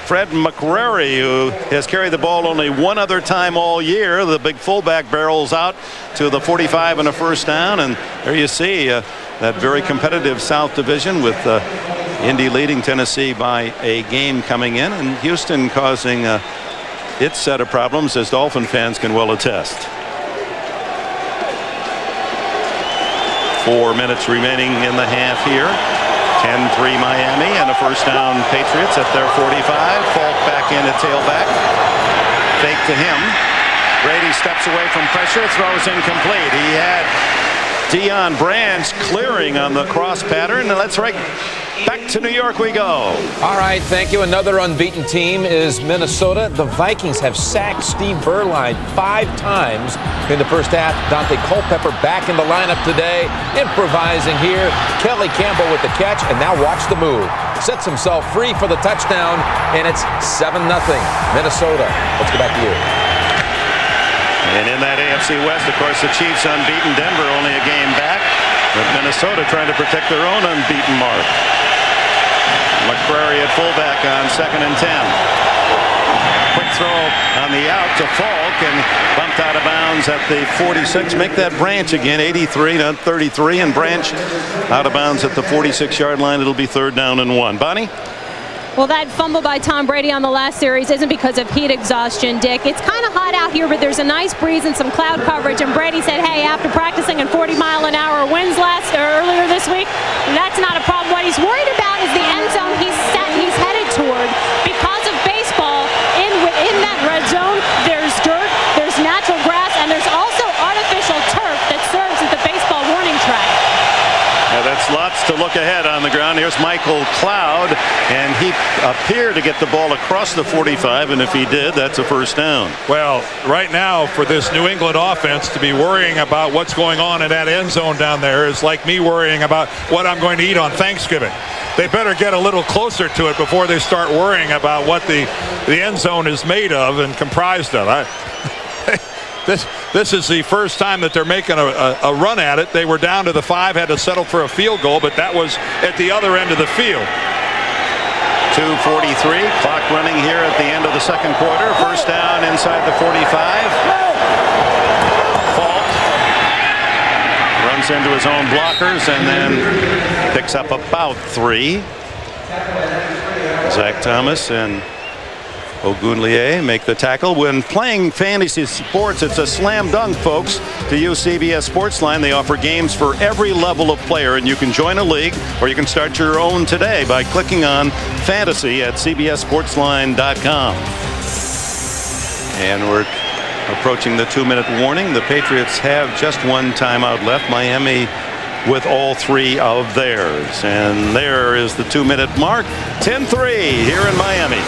Speaker 1: Fred McCrary, who has carried the ball only one other time all year. The big fullback barrels out to the 45 and a first down. And there you see that very competitive South Division with Indy leading Tennessee by a game coming in, and Houston causing its set of problems, as Dolphin fans can well attest. 4 minutes remaining in the half here. 10-3 Miami, and a first down Patriots at their 45. Falk back in at tailback. Fake to him. Brady steps away from pressure, throws incomplete. He had Deion Branch clearing on the cross pattern. And let's right back to New York we go.
Speaker 7: All right, thank you. Another unbeaten team is Minnesota. The Vikings have sacked Steve Berline 5 times in the first half. Dante Culpepper back in the lineup today, improvising here. Kelly Campbell with the catch, and now watch the move. Sets himself free for the touchdown, and it's 7-0 Minnesota. Let's go back to you.
Speaker 1: And in that AFC West, of course, the Chiefs unbeaten. Denver only a game back, with Minnesota trying to protect their own unbeaten mark. McCrary at fullback on 2nd and 10. Quick throw on the out to Falk, and bumped out of bounds at the 46. Make that Branch again, 83 to 33, and Branch out of bounds at the 46-yard line. It'll be 3rd down and 1. Bonnie?
Speaker 4: Well, that fumble by Tom Brady on the last series isn't because of heat exhaustion, Dick. It's kind of hot out here, but there's a nice breeze and some cloud coverage. And Brady said, hey, after practicing in 40-mile-an-hour winds earlier this week, that's not a problem. What he's worried about is the end zone he's headed toward. Because of baseball, in that red zone, there's dirt, there's natural grass, and there's also artificial turf that serves as the
Speaker 1: to look ahead on the ground. Here's Michael Cloud, and he appeared to get the ball across the 45, and if he did, that's a first down.
Speaker 2: Well, right now for this New England offense to be worrying about what's going on in that end zone down there is like me worrying about what I'm going to eat on Thanksgiving. They better get a little closer to it before they start worrying about what the end zone is made of and comprised of. This is the first time that they're making a run at it. They were down to the 5, had to settle for a field goal, but that was at the other end of the field.
Speaker 1: 2:43, clock running here at the end of the second quarter. First down inside the 45. Falk runs into his own blockers and then picks up about 3. Zach Thomas and Ogunleye make the tackle. When playing fantasy sports, it's a slam dunk, folks. To use CBS Sportsline, they offer games for every level of player, and you can join a league or you can start your own today by clicking on Fantasy at CBSSportsline.com. And we're approaching the 2-minute warning. The Patriots have just one timeout left. Miami with all 3 of theirs. And there is the 2-minute mark. 10-3 here in Miami.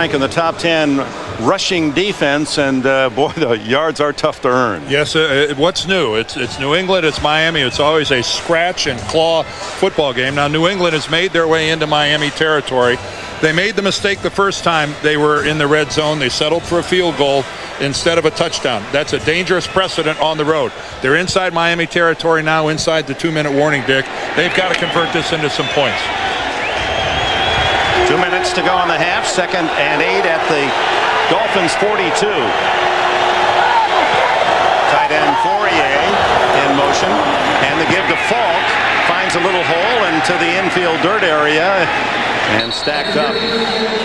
Speaker 1: In the top 10 rushing defense, and boy, the yards are tough to earn.
Speaker 2: Yes, what's new? It's New England, it's Miami. It's always a scratch and claw football game. Now, New England has made their way into Miami territory. They made the mistake the first time they were in the red zone. They settled for a field goal instead of a touchdown. That's a dangerous precedent on the road. They're inside Miami territory now, inside the 2-minute warning, Dick. They've got to convert this into some points.
Speaker 1: 2 minutes to go on the half. 2nd and 8 at the Dolphins 42. Tight end Fourier in motion, and the give to Falk. Finds a little hole into the infield dirt area and stacked up.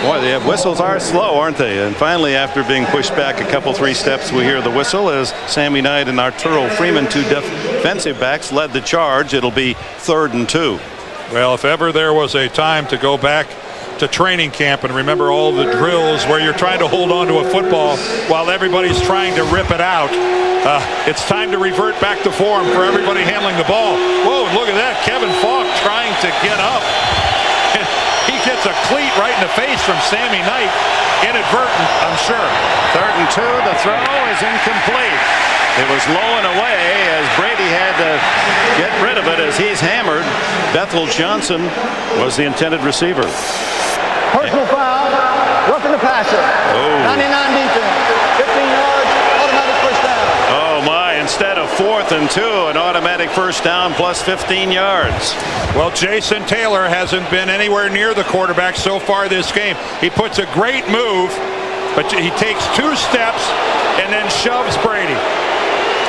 Speaker 1: Boy, the whistles are slow, aren't they? And finally, after being pushed back a couple 3 steps, we hear the whistle as Sammy Knight and Arturo Freeman, 2 defensive backs, led the charge. It'll be 3rd and 2.
Speaker 2: Well, if ever there was a time to go back to training camp and remember all the drills where you're trying to hold on to a football while everybody's trying to rip it out, it's time to revert back to form for everybody handling the ball. Whoa, look at that. Kevin Falk trying to get up. He gets a cleat right in the face from Sammy Knight. Inadvertent, I'm sure.
Speaker 1: 3rd and 2. The throw is incomplete. It was low and away as Brady had to get rid of it as he's hammered. Bethel Johnson was the intended receiver.
Speaker 3: Personal foul, roughing the passer. 99 defense, 15 yards, automatic first down.
Speaker 1: Oh my, instead of 4th and 2, an automatic first down plus 15 yards.
Speaker 2: Well, Jason Taylor hasn't been anywhere near the quarterback so far this game. He puts a great move, but he takes 2 steps and then shoves Brady.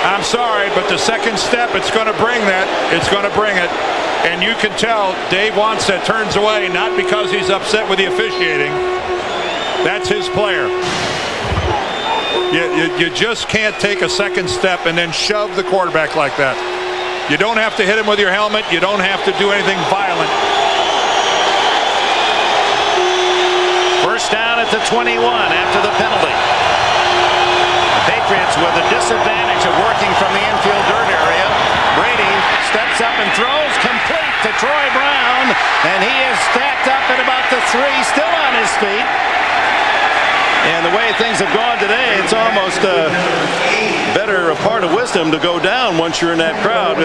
Speaker 2: I'm sorry, but the second step, it's going to bring that. It's going to bring it. And you can tell Dave Wannstedt turns away, not because he's upset with the officiating. That's his player. You just can't take a second step and then shove the quarterback like that. You don't have to hit him with your helmet. You don't have to do anything violent.
Speaker 1: First down at the 21 after the penalty. Patriots with a disadvantage of working from the infield dirt area. Brady steps up and throws complete to Troy Brown, and he is stacked up at about the 3, still on his feet. And the way things have gone today, it's almost better a part of wisdom to go down once you're in that crowd,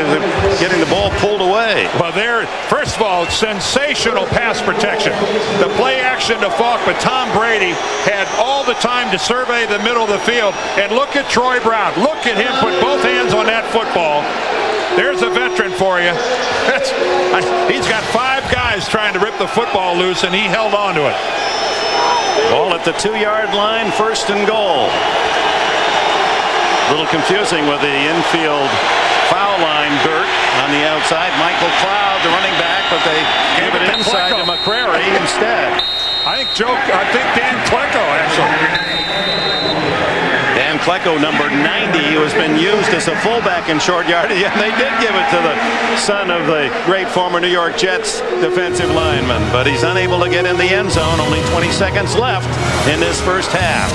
Speaker 1: getting the ball pulled away.
Speaker 2: Well, there, first of all, sensational pass protection. The play action to Falk, but Tom Brady had all the time to survey the middle of the field. And look at Troy Brown. Look at him put both hands on that football. There's a veteran for you. He's got 5 guys trying to rip the football loose, and he held on to it.
Speaker 1: Ball at the 2-yard line, 1st and goal. A little confusing with the infield foul line dirt on the outside. Michael Cloud, the running back, but they gave it inside to McCrary instead.
Speaker 2: I think Dan Klecko, actually.
Speaker 1: Dan Klecko, number 90, who has been used as a fullback in short yardage. Yeah, they did give it to the son of the great former New York Jets defensive lineman, but he's unable to get in the end zone. Only 20 seconds left in this first half.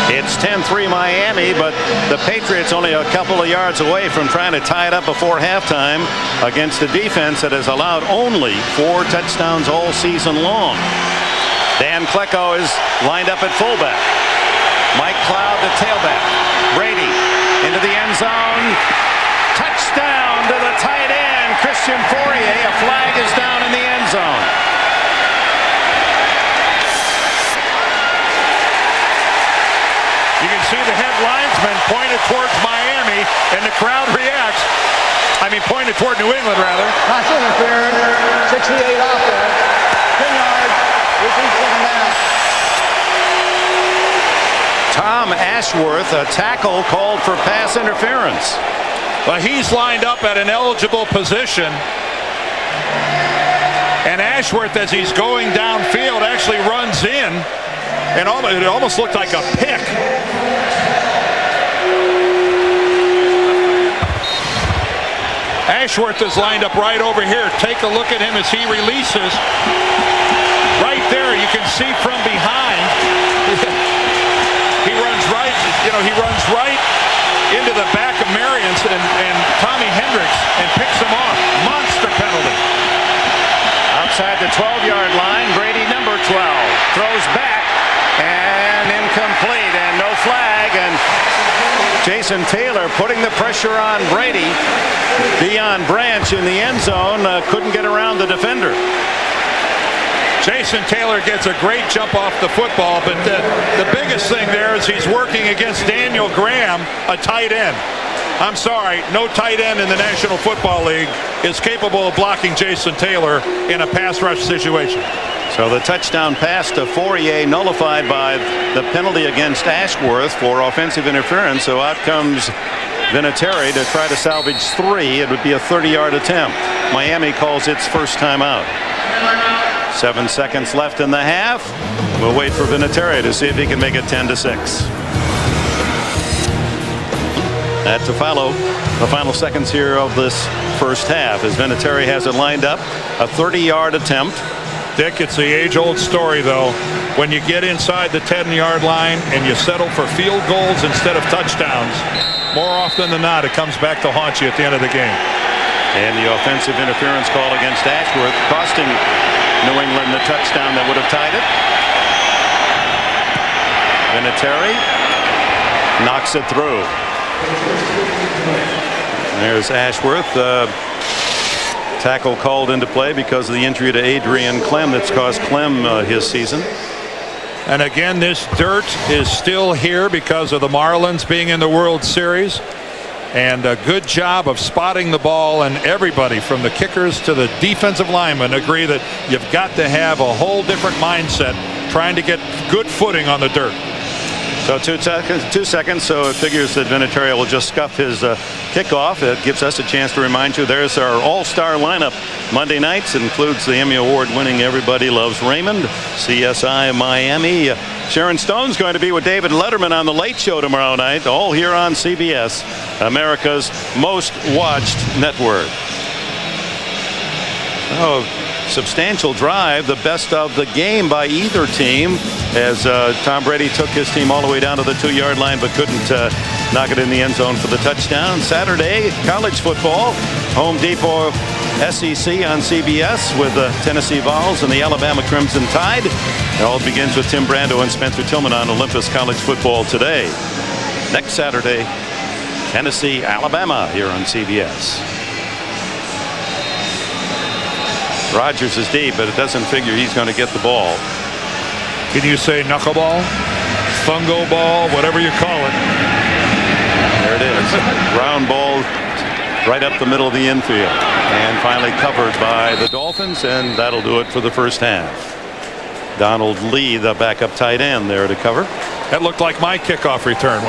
Speaker 1: It's 10-3 Miami, but the Patriots only a couple of yards away from trying to tie it up before halftime against a defense that has allowed only 4 touchdowns all season long. Dan Klecko is lined up at fullback. Mike Cloud, the tailback. Brady into the end zone. Touchdown to the tight end, Christian Fourier. A flag is down in the end zone.
Speaker 2: You can see the head linesman pointed towards Miami, and the crowd reacts. I mean, pointed toward New England, rather.
Speaker 3: Pass interference, 68 offense, 10 yards, 18 down.
Speaker 1: Tom Ashworth, a tackle called for pass interference.
Speaker 2: Well, he's lined up at an eligible position. And Ashworth, as he's going downfield, actually runs in. And it almost looked like a pick. Ashworth is lined up right over here. Take a look at him as he releases. Right there, you can see from behind. He runs right, he runs right into the back of Marions and Tommy Hendricks and picks him off. Monster penalty.
Speaker 1: Outside the 12-yard line, Brady number 12 throws back and incomplete and no flag, and Jason Taylor putting the pressure on Brady. Deion Branch in the end zone couldn't get around the defender.
Speaker 2: Jason Taylor gets a great jump off the football, but the biggest thing there is he's working against Daniel Graham, a tight end. I'm sorry, no tight end in the National Football League is capable of blocking Jason Taylor in a pass rush situation.
Speaker 1: So the touchdown pass to Fourier nullified by the penalty against Ashworth for offensive interference. So out comes Vinatieri to try to salvage 3. It would be a 30-yard attempt. Miami calls its first time out. 7 seconds left in the half. We'll wait for Vinatieri to see if he can make it 10-6. That to follow the final seconds here of this first half as Vinatieri has it lined up. A 30-yard attempt.
Speaker 2: Dick, it's the age-old story, though. When you get inside the 10-yard line and you settle for field goals instead of touchdowns, more often than not, it comes back to haunt you at the end of the game.
Speaker 1: And the offensive interference call against Ashworth costing New England the touchdown that would have tied it. Vinatieri knocks it through. There's Ashworth. Tackle called into play because of the injury to Adrian Clem that's cost Clem his season.
Speaker 2: And again, this dirt is still here because of the Marlins being in the World Series. And a good job of spotting the ball, and everybody from the kickers to the defensive linemen agree that you've got to have a whole different mindset trying to get good footing on the dirt.
Speaker 1: So 2 seconds, so it figures that Vinatieri will just scuff his kickoff. It gives us a chance to remind you there's our all-star lineup. Monday nights includes the Emmy Award-winning Everybody Loves Raymond, CSI Miami. Sharon Stone's going to be with David Letterman on The Late Show tomorrow night, all here on CBS, America's most watched network. Oh, substantial drive, the best of the game by either team, as Tom Brady took his team all the way down to the 2-yard line but couldn't knock it in the end zone for the touchdown. Saturday, college football, Home Depot SEC on CBS with the Tennessee Vols and the Alabama Crimson Tide. It all begins with Tim Brando and Spencer Tillman on Olympus College Football today. Next Saturday, Tennessee, Alabama here on CBS. Rodgers is deep, but it doesn't figure he's going to get the ball.
Speaker 2: Can you say knuckleball, fungo ball, whatever you call it?
Speaker 1: There it is. Round ball right up the middle of the infield. And finally covered by the Dolphins, and that'll do it for the first half. Donald Lee, the backup tight end, there to cover.
Speaker 2: That looked like my kickoff return.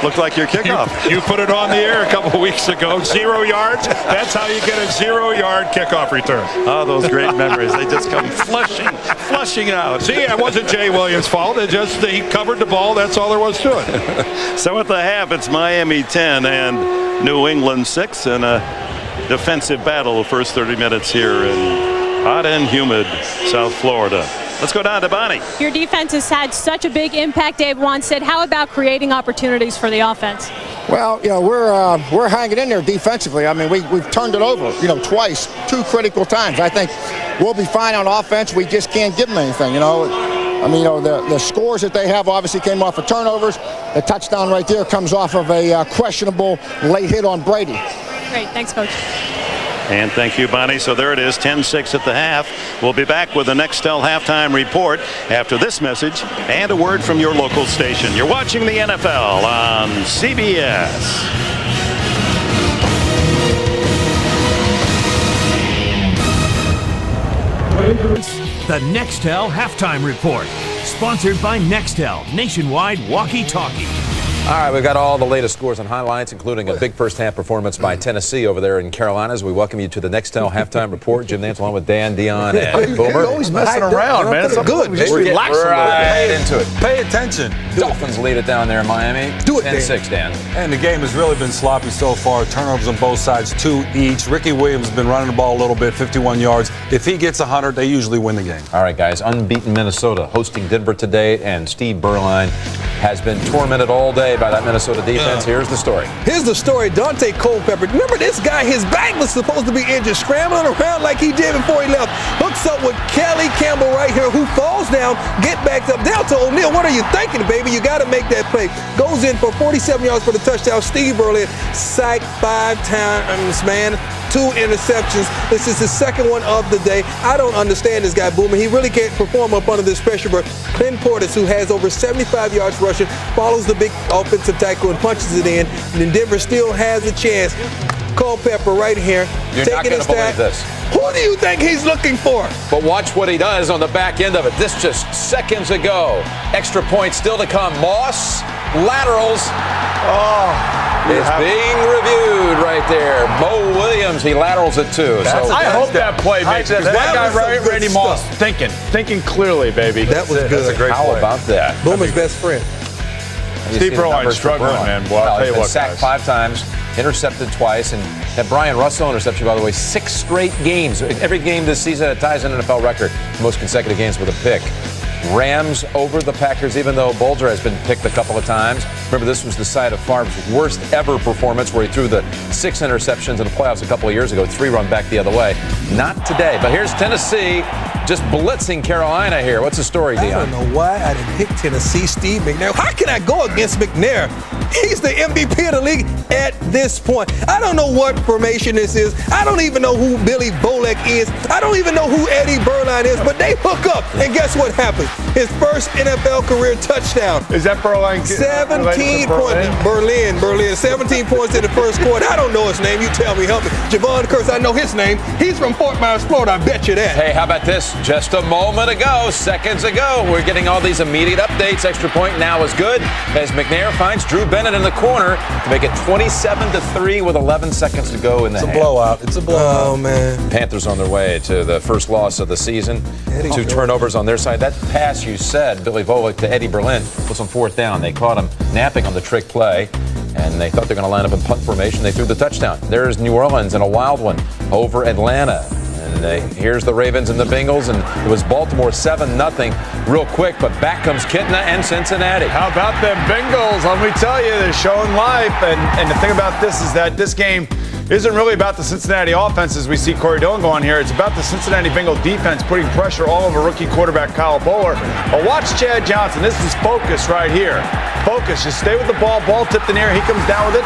Speaker 1: Looked like your kickoff.
Speaker 2: You put it on the air a couple of weeks ago. 0 yards. That's how you get a 0-yard kickoff return.
Speaker 1: Oh, those great memories. They just come flushing out.
Speaker 2: See, it wasn't Jay Williams' fault. He covered the ball. That's all there was to it.
Speaker 1: So at the half, it's Miami 10 and New England 6 in a defensive battle the first 30 minutes here in hot and humid South Florida. Let's go down to Bonnie.
Speaker 4: Your defense has had such a big impact, Dave once said. How about creating opportunities for the offense?
Speaker 8: Well, we're hanging in there defensively. I mean, we've turned it over, twice, 2 critical times. I think we'll be fine on offense. We just can't give them anything, the scores that they have obviously came off of turnovers. The touchdown right there comes off of a questionable late hit on Brady.
Speaker 4: Great. Thanks, Coach.
Speaker 1: And thank you, Bonnie. So there it is, 10-6 at the half. We'll be back with the Nextel halftime report after this message and a word from your local station. You're watching the NFL on CBS.
Speaker 6: The Nextel halftime report, sponsored by Nextel nationwide walkie-talkie.
Speaker 7: All right, we've got all the latest scores and highlights, including a big first-half performance by Tennessee over there in Carolinas. We welcome you to the Nextel halftime report. Jim Nance along with Dan, Dion, and Boomer.
Speaker 9: You're always messing around, man. It's good.
Speaker 7: Just relax a little bit. Right into it.
Speaker 9: Pay attention.
Speaker 7: Dolphins lead it down there in Miami.
Speaker 9: Do it,
Speaker 7: 10-6, Dan.
Speaker 9: And the game has really been sloppy so far. Turnovers on both sides, 2 each. Ricky Williams has been running the ball a little bit, 51 yards. If he gets 100, they usually win the game.
Speaker 7: All right, guys. Unbeaten Minnesota hosting Denver today, and Steve Berline has been tormented all day by that Minnesota defense. Here's the story.
Speaker 10: Here's the story. Dante Culpepper. Remember this guy? His back was supposed to be injured, scrambling around like he did before he left. Hooks up with Kelly Campbell right here, who falls down, get backed up. Down to O'Neal. What are you thinking, baby? You got to make that play. Goes in for 47 yards for the touchdown. Steve Berline sacked 5 times, man. 2 interceptions. This is his second one of the day. I don't understand this guy, Boomer. He really can't perform up under this pressure, but Clint Portis, who has over 75 yards rushing, follows the big offensive tackle and punches it in, and then Denver still has a chance. Culpepper right here.
Speaker 7: You're not going to believe this.
Speaker 10: Who do you think he's looking for?
Speaker 7: But watch what he does on the back end of it. This just seconds ago. Extra point still to come. Moss, laterals. It's being reviewed right there. Mo Williams, he laterals it too.
Speaker 11: I hope that play makes it. That guy, Randy Moss, thinking clearly, baby.
Speaker 10: That was good.
Speaker 9: That's a great
Speaker 7: How
Speaker 9: play.
Speaker 7: about that?
Speaker 10: Boomer's best friend.
Speaker 11: Steve Berline struggling, man. Boy, I'll tell you what,
Speaker 7: sacked
Speaker 11: guys.
Speaker 7: 5 times, intercepted twice, and that Brian Russell interception, by the way, 6 straight games. Every game this season it ties an NFL record, most consecutive games with a pick. Rams over the Packers, even though Bolger has been picked a couple of times. Remember, this was the site of Favre's worst ever performance, where he threw the 6 interceptions in the playoffs a couple of years ago, 3 run back the other way. Not today. But here's Tennessee just blitzing Carolina here. What's the story, Dion?
Speaker 10: I don't know why I didn't pick Tennessee. Steve McNair. How can I go against McNair? He's the MVP of the league at this point. I don't know what formation this is. I don't even know who Billy Bolek is. I don't even know who Eddie Berline is. But they hook up, and guess what happens? His first NFL career touchdown.
Speaker 11: Is that Berline?
Speaker 10: 17 points. Berlin. 17 points in the first quarter. I don't know his name. You tell me. Help me. Javon Curse, I know his name. He's from Fort Myers, Florida. I bet you that.
Speaker 7: Hey, how about this? Just a moment ago, seconds ago, we're getting all these immediate updates. Extra point now is good as McNair finds Drew Bennett in the corner to make it 27-3 with 11 seconds to go in the half.
Speaker 10: It's a blowout. It's a blowout. Oh, man.
Speaker 7: Panthers on their way to the first loss of the season. 2 turnovers on their side. That pass you said, Billy Volek to Eddie Berlin, was on 4th down. They caught him napping on the trick play, and they thought they were going to line up in punt formation. They threw the touchdown. There's New Orleans in a wild one over Atlanta. And here's the Ravens and the Bengals, and it was Baltimore 7-0 real quick, but back comes Kitna and Cincinnati.
Speaker 11: How about them Bengals? Let me tell you, they're showing life. And the thing about this is that this game isn't really about the Cincinnati offense as we see Corey Dillon going here. It's about the Cincinnati Bengal defense putting pressure all over rookie quarterback Kyle Bowler. But watch Chad Johnson. This is focus right here. Focus. Just stay with the ball. Ball tipped in the air. He comes down with it.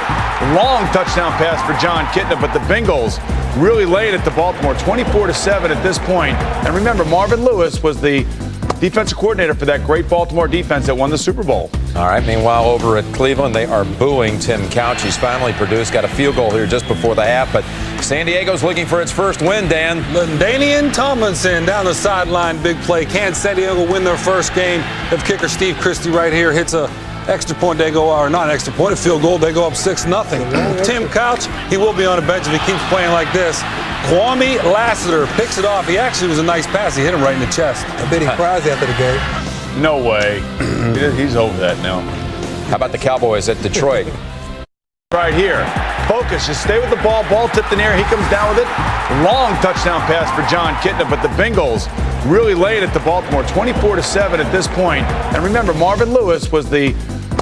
Speaker 11: Long touchdown pass for John Kitna. But the Bengals really laying it to Baltimore, 24-7 at this point. And remember, Marvin Lewis was the defensive coordinator for that great Baltimore defense that won the Super Bowl.
Speaker 7: All right, meanwhile, over at Cleveland, they are booing Tim Couch. He's finally produced, got a field goal here just before the half, but San Diego's looking for its first win, Dan.
Speaker 9: LaDainian Tomlinson down the sideline, big play. Can San Diego win their first game? If kicker Steve Christie right here hits a extra point, they go, or not extra point, a field goal, they go up 6-0. Tim Couch, he will be on the bench if he keeps playing like this. Kwame Lassiter picks it off. He actually was a nice pass. He hit him right in the chest.
Speaker 10: I bet he cries after the game.
Speaker 11: No way. He's over that now.
Speaker 7: How about the Cowboys at Detroit?
Speaker 11: right here. Focus, just stay with the ball. Ball tipped in the air. He comes down with it. Long touchdown pass for John Kitna, but the Bengals really laid it to Baltimore, 24-7 at this point. And remember, Marvin Lewis was the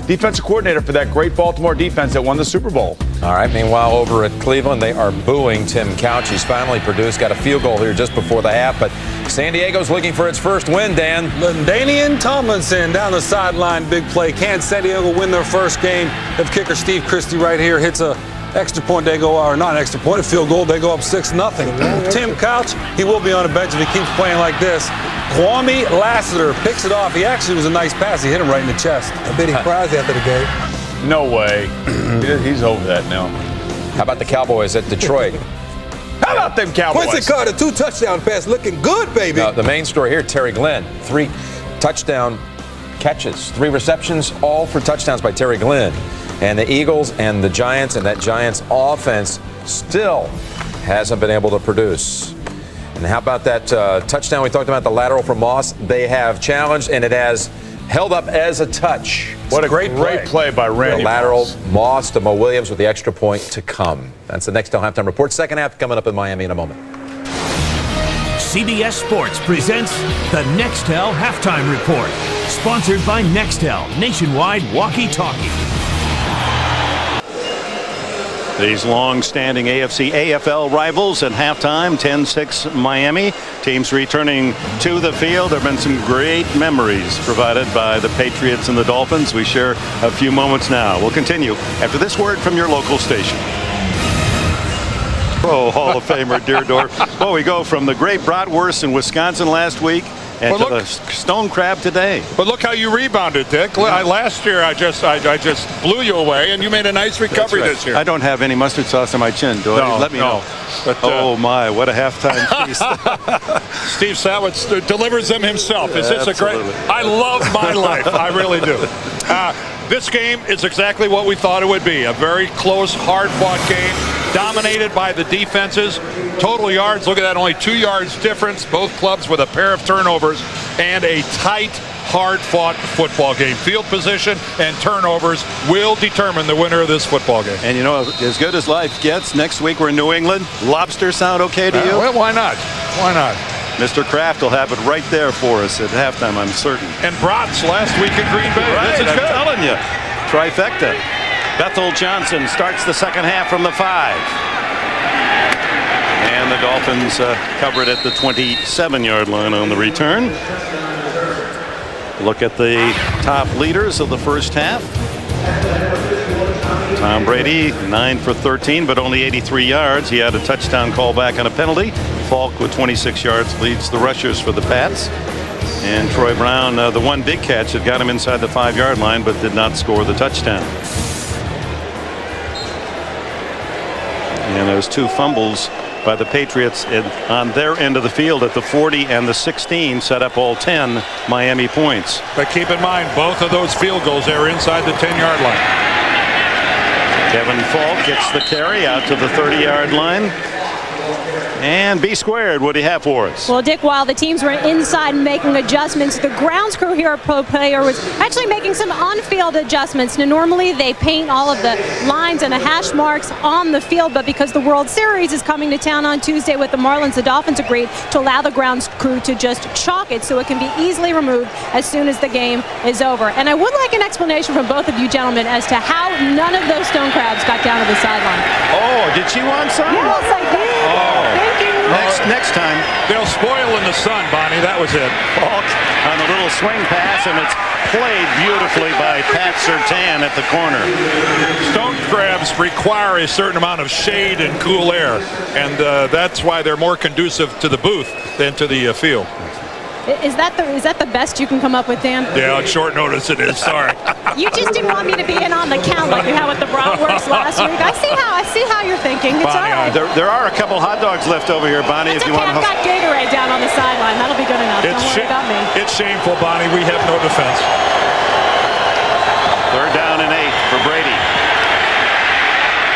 Speaker 11: defensive coordinator for that great Baltimore defense that won the Super Bowl.
Speaker 7: All right, meanwhile, over at Cleveland, they are booing Tim Couch. He's finally produced, got a field goal here just before the half, but San Diego's looking for its first win, Dan.
Speaker 9: LaDainian Tomlinson down the sideline, big play. Can San Diego win their first game if kicker Steve Christie right here hits a extra point, they go, or not an extra point, a field goal, they go up 6-0. Tim Couch, he will be on the bench if he keeps playing like this. Kwame Lassiter picks it off. He actually was a nice pass. He hit him right in the chest.
Speaker 10: I bet he cries after the game.
Speaker 11: No way. He's over that now.
Speaker 7: How about the Cowboys at Detroit?
Speaker 11: How about them Cowboys?
Speaker 10: Quincy Carter, 2 touchdown pass, looking good, baby.
Speaker 7: The main story here, Terry Glenn, 3 touchdown catches, 3 receptions, all for touchdowns by Terry Glenn. And the Eagles and the Giants, and that Giants offense still hasn't been able to produce. And how about that touchdown we talked about, the lateral from Moss? They have challenged, and it has held up as a touch.
Speaker 11: What a great play by Randy.
Speaker 7: The lateral Moss to Mo Williams with the extra point to come. That's the Nextel halftime report. Second half coming up in Miami in a moment.
Speaker 6: CBS Sports presents the Nextel halftime report. Sponsored by Nextel, nationwide walkie-talkie.
Speaker 1: These long-standing AFC AFL rivals at halftime, 10-6 Miami. Teams returning to the field. There have been some great memories provided by the Patriots and the Dolphins. We share a few moments now. We'll continue after this word from your local station. Oh, Hall of Famer Deerdorf. Well, we go from the great bratwurst in Wisconsin last week and to the stone crab today.
Speaker 2: But look how you rebounded, Dick. Last year I just blew you away, and you made a nice recovery this year.
Speaker 1: I don't have any mustard sauce on my chin, do I? Let me know. But, oh my, what a halftime feast.
Speaker 2: Steve Sawitz delivers them himself. Is this
Speaker 1: Absolutely.
Speaker 2: a great? I love my life. I really do. This game is exactly what we thought it would be. A very close, hard-fought game, dominated by the defenses. Total yards, look at that, only 2 yards difference. Both clubs with a pair of turnovers, and a tight, hard-fought football game. Field position and turnovers will determine the winner of this football game.
Speaker 1: And you know, as good as life gets, next week we're in New England. Lobster sound okay to you?
Speaker 2: Well, why not? Why not?
Speaker 1: Mr. Kraft will have it right there for us at halftime, I'm certain.
Speaker 2: And brats last week in Green Bay.
Speaker 1: Right,
Speaker 2: this is
Speaker 1: I'm
Speaker 2: good.
Speaker 1: telling you. Trifecta. Bethel Johnson starts the second half from the 5. And the Dolphins cover it at the 27-yard line on the return. Look at the top leaders of the first half. Tom Brady, 9 for 13, but only 83 yards. He had a touchdown call back and a penalty. Falk with 26 yards leads the rushers for the Pats. And Troy Brown, the one big catch that got him inside the 5-yard line, but did not score the touchdown. And those 2 fumbles by the Patriots on their end of the field at the 40 and the 16 set up all 10 Miami points.
Speaker 2: But keep in mind, both of those field goals, they were inside the 10-yard line.
Speaker 1: Kevin Falk gets the carry out to the 30-yard line. And B squared, what do you have for us?
Speaker 4: Well, Dick, while the teams were inside making adjustments, the grounds crew here at Pro Player was actually making some on-field adjustments. Now, normally they paint all of the lines and the hash marks on the field, but because the World Series is coming to town on Tuesday with the Marlins, the Dolphins agreed to allow the grounds crew to just chalk it so it can be easily removed as soon as the game is over. And I would like an explanation from both of you gentlemen as to how none of those stone crabs got down to the sideline.
Speaker 1: Oh, did she want some?
Speaker 4: Yes, I did.
Speaker 1: Oh.
Speaker 4: Thank you.
Speaker 1: Next time.
Speaker 2: They'll spoil in the sun, Bonnie. That was it.
Speaker 1: Falk on the little swing pass, and it's played beautifully by Pat Surtain at the corner.
Speaker 2: Stone crabs require a certain amount of shade and cool air, and that's why they're more conducive to the booth than to the field.
Speaker 4: Is that the best you can come up with, Dan?
Speaker 2: Yeah, on short notice it is. Sorry.
Speaker 4: You just didn't want me to be in on the count like you had with the bratwurst last week. I see how you're thinking. It's
Speaker 2: Bonnie,
Speaker 4: all right.
Speaker 1: There are a couple hot dogs left over here, Bonnie.
Speaker 4: It's
Speaker 1: if you
Speaker 4: okay,
Speaker 1: want
Speaker 4: I've got Gatorade down on the sideline. That'll be good enough. Don't worry about me.
Speaker 2: It's shameful, Bonnie. We have no defense.
Speaker 1: 3rd down and 8 for Brady.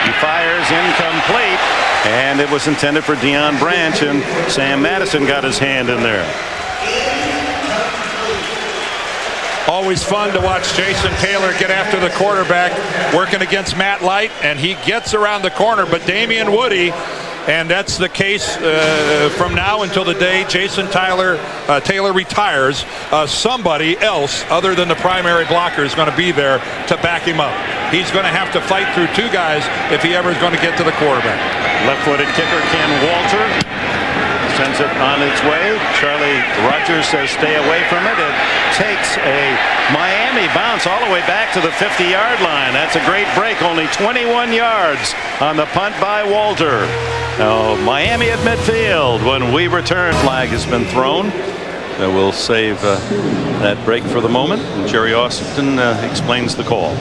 Speaker 1: He fires incomplete, and it was intended for Deion Branch, and Sam Madison got his hand in there.
Speaker 2: Always fun to watch Jason Taylor get after the quarterback, working against Matt Light, and he gets around the corner, but Damian Woody, and that's the case from now until the day Jason Taylor retires, somebody else other than the primary blocker is going to be there to back him up. He's going to have to fight through two guys if he ever is going to get to the quarterback.
Speaker 1: Left-footed kicker Ken Walter sends it on its way. Charlie Rogers says stay away from it. It takes a Miami bounce all the way back to the 50-yard line. That's a great break. Only 21 yards on the punt by Walter. Now Miami at midfield when we return. Flag has been thrown. So we'll save that break for the moment. And Jerry Austin explains the call.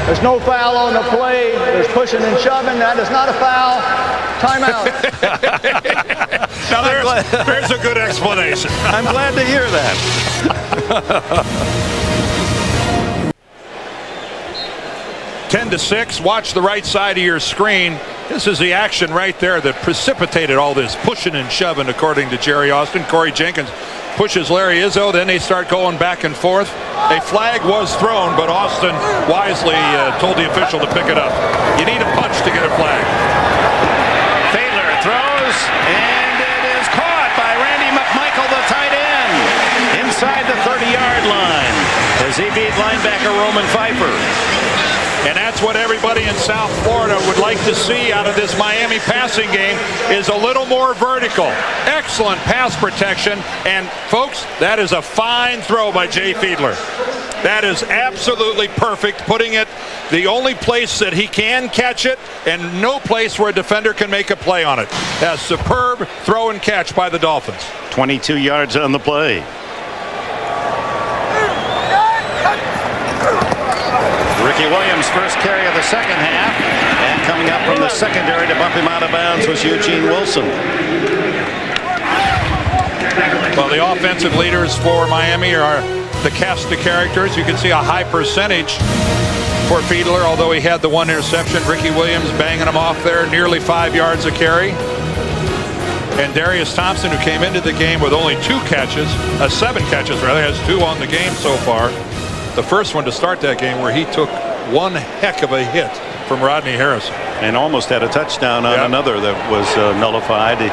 Speaker 3: There's no foul on the play. There's pushing and shoving. That is not a foul. Timeout.
Speaker 2: Now there's a good explanation.
Speaker 1: I'm glad to hear that.
Speaker 2: 10-6. Watch the right side of your screen. This is the action right there that precipitated all this pushing and shoving, according to Jerry Austin. Corey Jenkins pushes Larry Izzo. Then they start going back and forth. A flag was thrown, but Austin wisely told the official to pick it up. You need a punch to get a flag.
Speaker 1: Failer throws, and it is caught by Randy McMichael, the tight end, inside the 30-yard line as he beat linebacker Roman Pfeiffer.
Speaker 2: And that's what everybody in South Florida would like to see out of this Miami passing game, is a little more vertical. Excellent pass protection. And folks, that is a fine throw by Jay Fiedler. That is absolutely perfect, putting it the only place that he can catch it and no place where a defender can make a play on it. A superb throw and catch by the Dolphins.
Speaker 1: 22 yards on the play. Ricky Williams' first carry of the second half, and coming up from the secondary to bump him out of bounds was Eugene Wilson.
Speaker 2: Well, the offensive leaders for Miami are the cast of characters. You can see a high percentage for Fiedler, although he had the one interception. Ricky Williams banging him off there, nearly 5 yards a carry. And Darius Thompson, who came into the game with only 7 catches, has 2 on the game so far. The first one to start that game, where he took one heck of a hit from Rodney Harrison.
Speaker 1: And almost had a touchdown on another that was nullified. He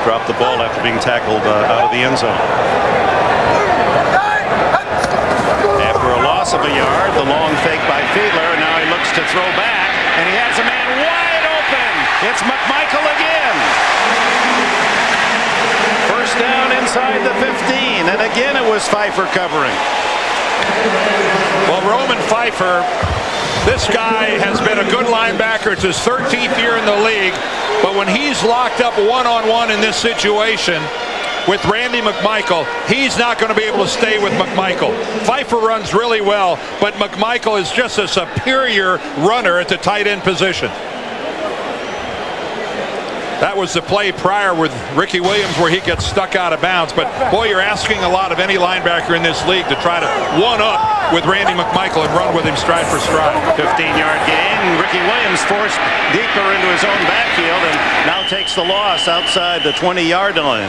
Speaker 1: dropped the ball after being tackled out of the end zone. After a loss of a yard, the long fake by Fiedler. Now he looks to throw back, and he has a man wide open. It's McMichael again. First down inside the 15, and again it was Pfeiffer covering.
Speaker 2: Well, Roman Pfeiffer, this guy has been a good linebacker. It's his 13th year in the league. But when he's locked up one-on-one in this situation with Randy McMichael, he's not going to be able to stay with McMichael. Pfeiffer runs really well, but McMichael is just a superior runner at the tight end position. That was the play prior with Ricky Williams where he gets stuck out of bounds. But, boy, you're asking a lot of any linebacker in this league to try to one-up with Randy McMichael and run with him stride for stride.
Speaker 1: 15-yard gain. Ricky Williams forced deeper into his own backfield and now takes the loss outside the 20-yard line.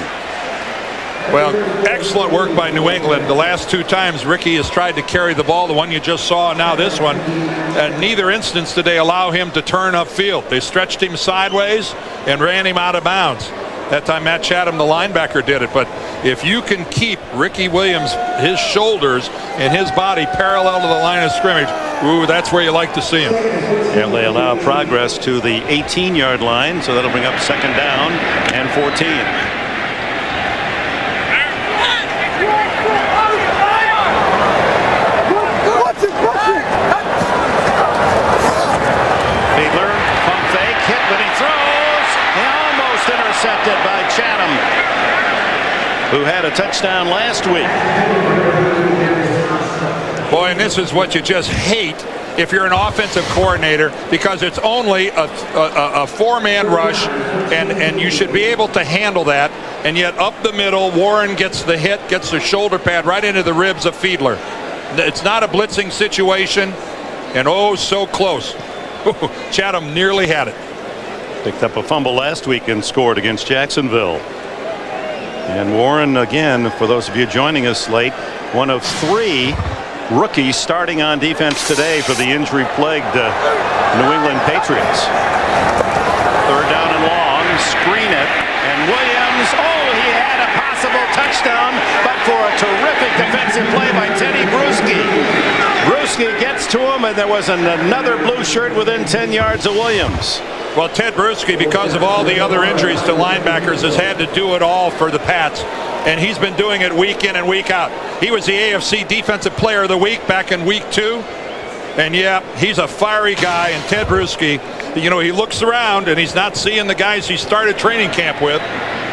Speaker 2: Well, excellent work by New England. The last 2 times Ricky has tried to carry the ball, the one you just saw and now this one, neither instance did they allow him to turn upfield. They stretched him sideways and ran him out of bounds. That time Matt Chatham, the linebacker, did it. But if you can keep Ricky Williams, his shoulders and his body parallel to the line of scrimmage, ooh, that's where you like to see him.
Speaker 1: And they allow progress to the 18-yard line, so that'll bring up second down and 14. Intercepted by Chatham, who had a touchdown last week.
Speaker 2: Boy, and this is what you just hate if you're an offensive coordinator, because it's only a 4-man rush, and you should be able to handle that. And yet up the middle, Warren gets the hit, gets the shoulder pad right into the ribs of Fiedler. It's not a blitzing situation, and oh, so close. Chatham nearly had it.
Speaker 1: Picked up a fumble last week and scored against Jacksonville. And Warren, again, for those of you joining us late, one of 3 rookies starting on defense today for the injury-plagued New England Patriots. Third down and long, screen it, and Williams, he had a possible touchdown, but for a terrific defensive play by Teddy Bruschi. Bruschi gets to him, and there was another blue shirt within 10 yards of Williams.
Speaker 2: Well, Ted Bruschi, because of all the other injuries to linebackers, has had to do it all for the Pats, and he's been doing it week in and week out. He was the AFC Defensive Player of the Week back in week 2, and yeah, he's a fiery guy. And Ted Bruschi, he looks around and he's not seeing the guys he started training camp with.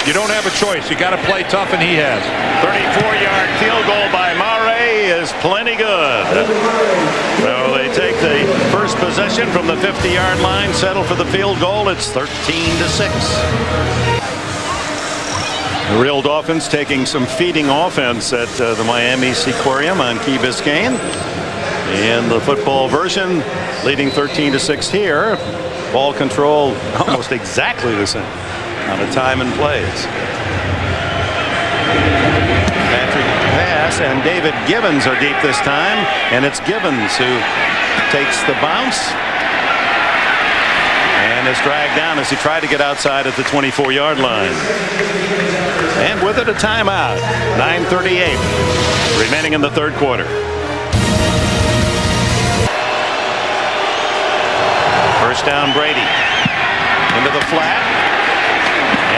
Speaker 2: You don't have a choice. You got to play tough, and he has.
Speaker 1: 34-yard field goal by Mare is plenty good. So they take the first possession from the 50-yard line, settle for the field goal. It's 13-6. The real Dolphins taking some feeding offense at the Miami Seaquarium on Key Biscayne. In the football version, leading 13-6 here. Ball control almost exactly the same on the time and plays. Patrick pass, and David Gibbons are deep this time, and it's Gibbons who takes the bounce and is dragged down as he tried to get outside at the 24-yard line. And with it, a timeout. 9:38 remaining in the third quarter. First down, Brady into the flat,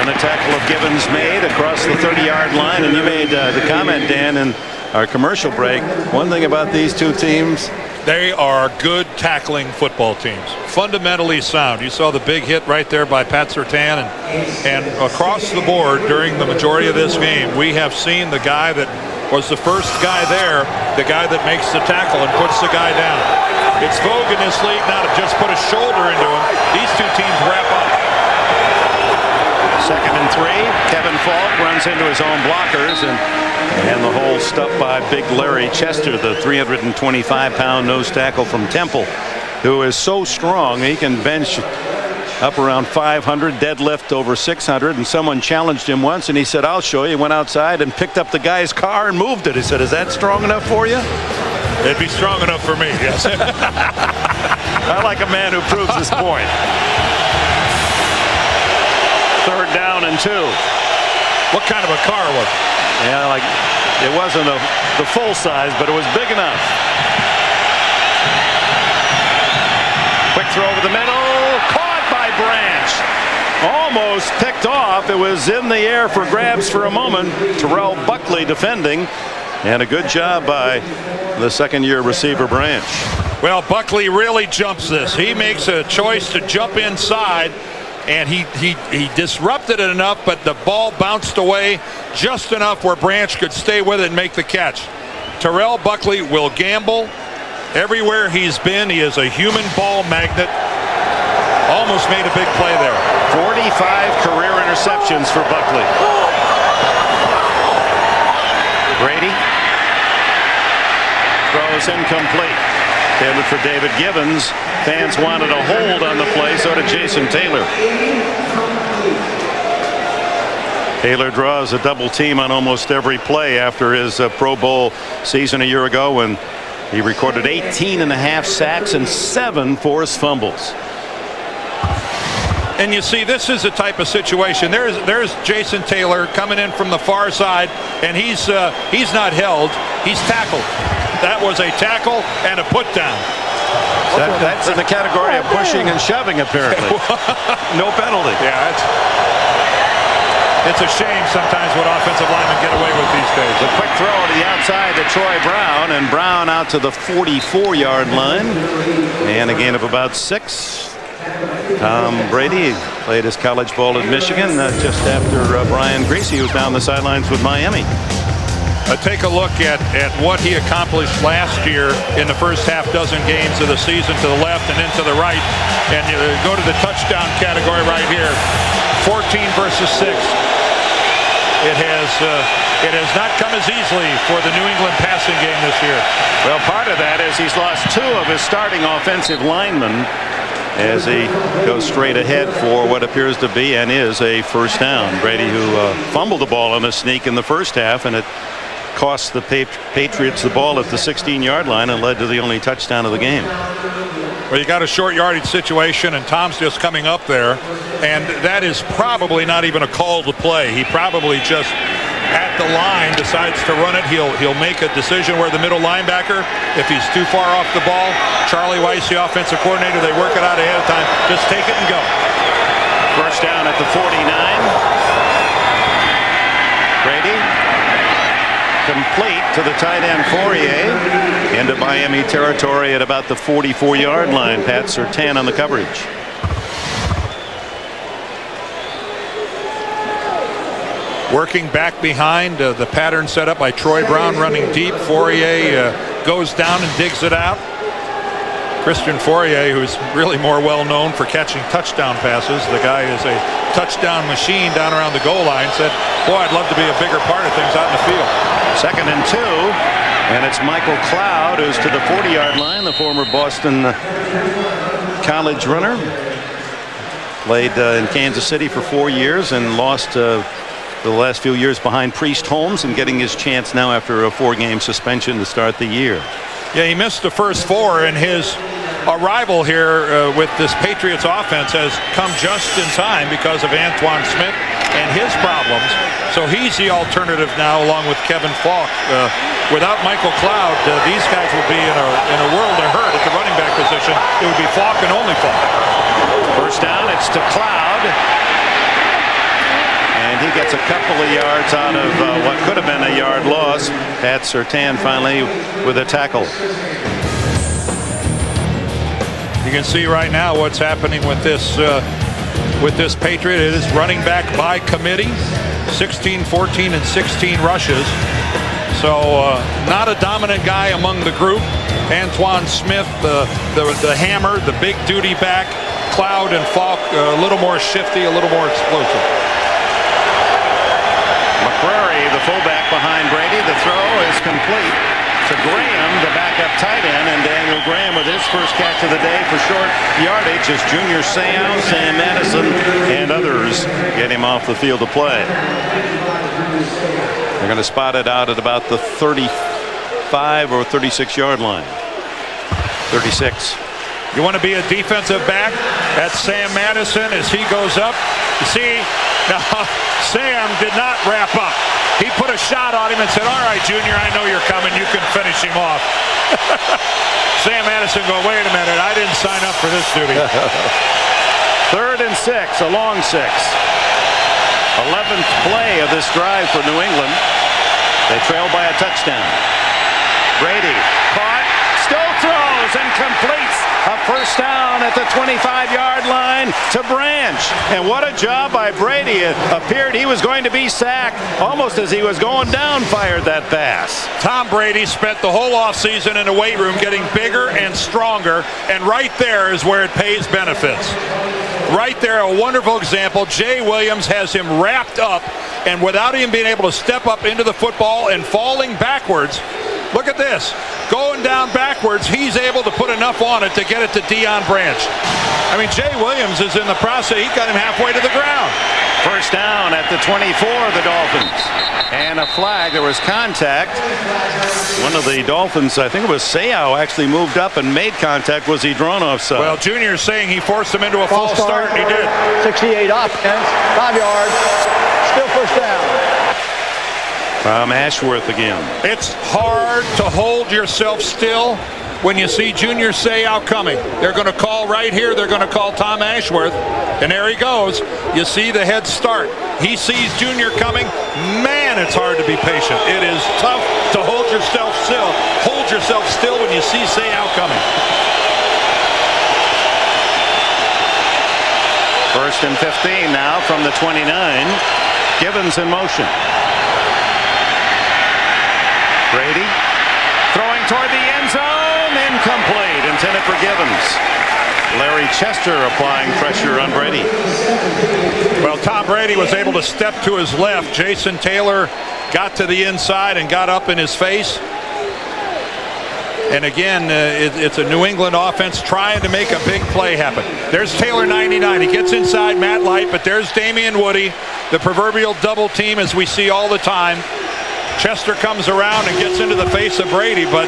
Speaker 1: and the tackle of Gibbons made across the 30-yard line. And you made the comment, Dan, in our commercial break. One thing about these two teams,
Speaker 2: they are good tackling football teams, fundamentally sound. You saw the big hit right there by Pat Surtain, and across the board during the majority of this game, we have seen the guy that was the first guy there, the guy that makes the tackle and puts the guy down. It's vogue in this league now to just put a shoulder into him. These two teams wrap up.
Speaker 1: 2nd and 3. Kevin Falk runs into his own blockers, and the hole stuffed by big Larry Chester, the 325-pound nose tackle from Temple, who is so strong he can bench up around 500, deadlift over 600. And someone challenged him once, and he said, "I'll show you." He went outside and picked up the guy's car and moved it. He said, "Is that strong enough for you?"
Speaker 2: It'd be strong enough for me, yes.
Speaker 1: I like a man who proves his point. 3rd down and 2.
Speaker 2: What kind of a car was it?
Speaker 1: Yeah, like it wasn't the full size, but it was big enough. Quick throw over the middle, caught by Branch. Almost picked off. It was in the air for grabs for a moment. Terrell Buckley defending, and a good job by the second-year receiver Branch.
Speaker 2: Well, Buckley really jumps this. He makes a choice to jump inside, and he disrupted it enough, but the ball bounced away just enough where Branch could stay with it and make the catch. Terrell Buckley will gamble everywhere he's been. He is a human ball magnet. Almost made a big play there.
Speaker 1: 45 career interceptions for Buckley. Brady throws incomplete. Intended for David Gibbons. Fans wanted a hold on the play, so did Jason Taylor. Taylor draws a double team on almost every play after his Pro Bowl season a year ago, when he recorded 18.5 sacks and 7 forced fumbles.
Speaker 2: And you see, this is the type of situation. There's Jason Taylor coming in from the far side, and he's not held. He's tackled. That was a tackle and a put down.
Speaker 1: That's in the category of pushing and shoving, apparently. No penalty.
Speaker 2: Yeah, it's a shame sometimes what offensive linemen get away with these days.
Speaker 1: A quick throw to the outside to Troy Brown, and Brown out to the 44-yard line, and a gain of about 6. Tom Brady played his college ball at Michigan just after Brian Griese, who was down the sidelines with Miami.
Speaker 2: Take a look at what he accomplished last year in the first half dozen games of the season, to the left and into the right. And you go to the touchdown category right here, 14 versus 6. It has not come as easily for the New England passing game this year.
Speaker 1: Well, part of that is he's lost 2 of his starting offensive linemen, as he goes straight ahead for what appears to be and is a first down. Brady, who fumbled the ball on a sneak in the first half, and it cost the Patriots the ball at the 16-yard line and led to the only touchdown of the game.
Speaker 2: Well, you got a short yardage situation, and Tom's just coming up there, and that is probably not even a call to play. He probably just at the line decides to run it. He'll make a decision where the middle linebacker, if he's too far off the ball, Charlie Weiss, the offensive coordinator, they work it out ahead of time. Just take it and go.
Speaker 1: First down at the 49. Brady complete to the tight end Fourier into Miami territory at about the 44-yard line. Pat Surtain on the coverage.
Speaker 2: Working back behind, the pattern set up by Troy Brown running deep. Fourier goes down and digs it out. Christian Fourier, who's really more well known for catching touchdown passes. The guy is a touchdown machine down around the goal line. Said, boy, I'd love to be a bigger part of things out in the field.
Speaker 1: 2nd and 2, and it's Michael Cloud who's to the 40-yard line, the former Boston College runner. Played in Kansas City for 4 years and lost the last few years behind Priest Holmes, and getting his chance now after a 4-game suspension to start the year.
Speaker 2: Yeah, he missed the first 4, and his arrival here with this Patriots offense has come just in time because of Antoine Smith and his problems. So he's the alternative now, along with Kevin Falk. Without Michael Cloud, these guys will be in a world of hurt at the running back position. It would be Falk and only Falk.
Speaker 1: First down, it's to Cloud. And he gets a couple of yards out of what could have been a yard loss. Pat Surtain finally with a tackle.
Speaker 2: You can see right now what's happening with this Patriot. It is running back by committee. 16, 14, and 16 rushes. So not a dominant guy among the group. Antoine Smith, the hammer, the big duty back. Cloud and Falk a little more shifty, a little more explosive.
Speaker 1: McCrary, the fullback behind Brady. The throw is complete to Graham, the backup tight end, and Daniel Graham with his first catch of the day for short yardage as Junior Seau, Sam Madison, and others get him off the field to play. They're going to spot it out at about the 35 or 36-yard line. 36.
Speaker 2: You want to be a defensive back? That's Sam Madison as he goes up. You see, now Sam did not wrap up. He put a shot on him and said, all right, Junior, I know you're coming. You can finish him off. Sam Madison going, wait a minute, I didn't sign up for this duty.
Speaker 1: 3rd and 6, a long 6. 11th play of this drive for New England. They trail by a touchdown. Brady caught, still throws and completes a first down at the 25-yard line to Branch. And what a job by Brady. It appeared he was going to be sacked almost as he was going down, fired that pass.
Speaker 2: Tom Brady spent the whole offseason in the weight room getting bigger and stronger, and right there is where it pays benefits. Right there, a wonderful example. Jay Williams has him wrapped up, and without him being able to step up into the football and falling backwards, look at this. Going down backwards, he's able to put enough on it to get it to Deion Branch. I mean, Jay Williams is in the process. He got him halfway to the ground.
Speaker 1: First down at the 24 of the Dolphins. And a flag. There was contact. One of the Dolphins, I think it was Seau, actually moved up and made contact. Was he drawn offside?
Speaker 2: Well, Junior's saying he forced him into a false start, and he did.
Speaker 3: 68 offense, 5 yards, still first down.
Speaker 1: Tom Ashworth again.
Speaker 2: It's hard to hold yourself still when you see Junior Seau coming. They're going to call right here. They're going to call Tom Ashworth. And there he goes. You see the head start. He sees Junior coming. Man, it's hard to be patient. It is tough to hold yourself still. Hold yourself still when you see Seau coming.
Speaker 1: 1st and 15 now from the 29. Givens in motion. Brady throwing toward the end zone, incomplete, intended for Givens. Larry Chester applying pressure on Brady.
Speaker 2: Well, Tom Brady was able to step to his left. Jason Taylor got to the inside and got up in his face. And again, it's a New England offense trying to make a big play happen. There's Taylor 99. He gets inside Matt Light, but there's Damian Woody, the proverbial double team as we see all the time. Chester comes around and gets into the face of Brady, but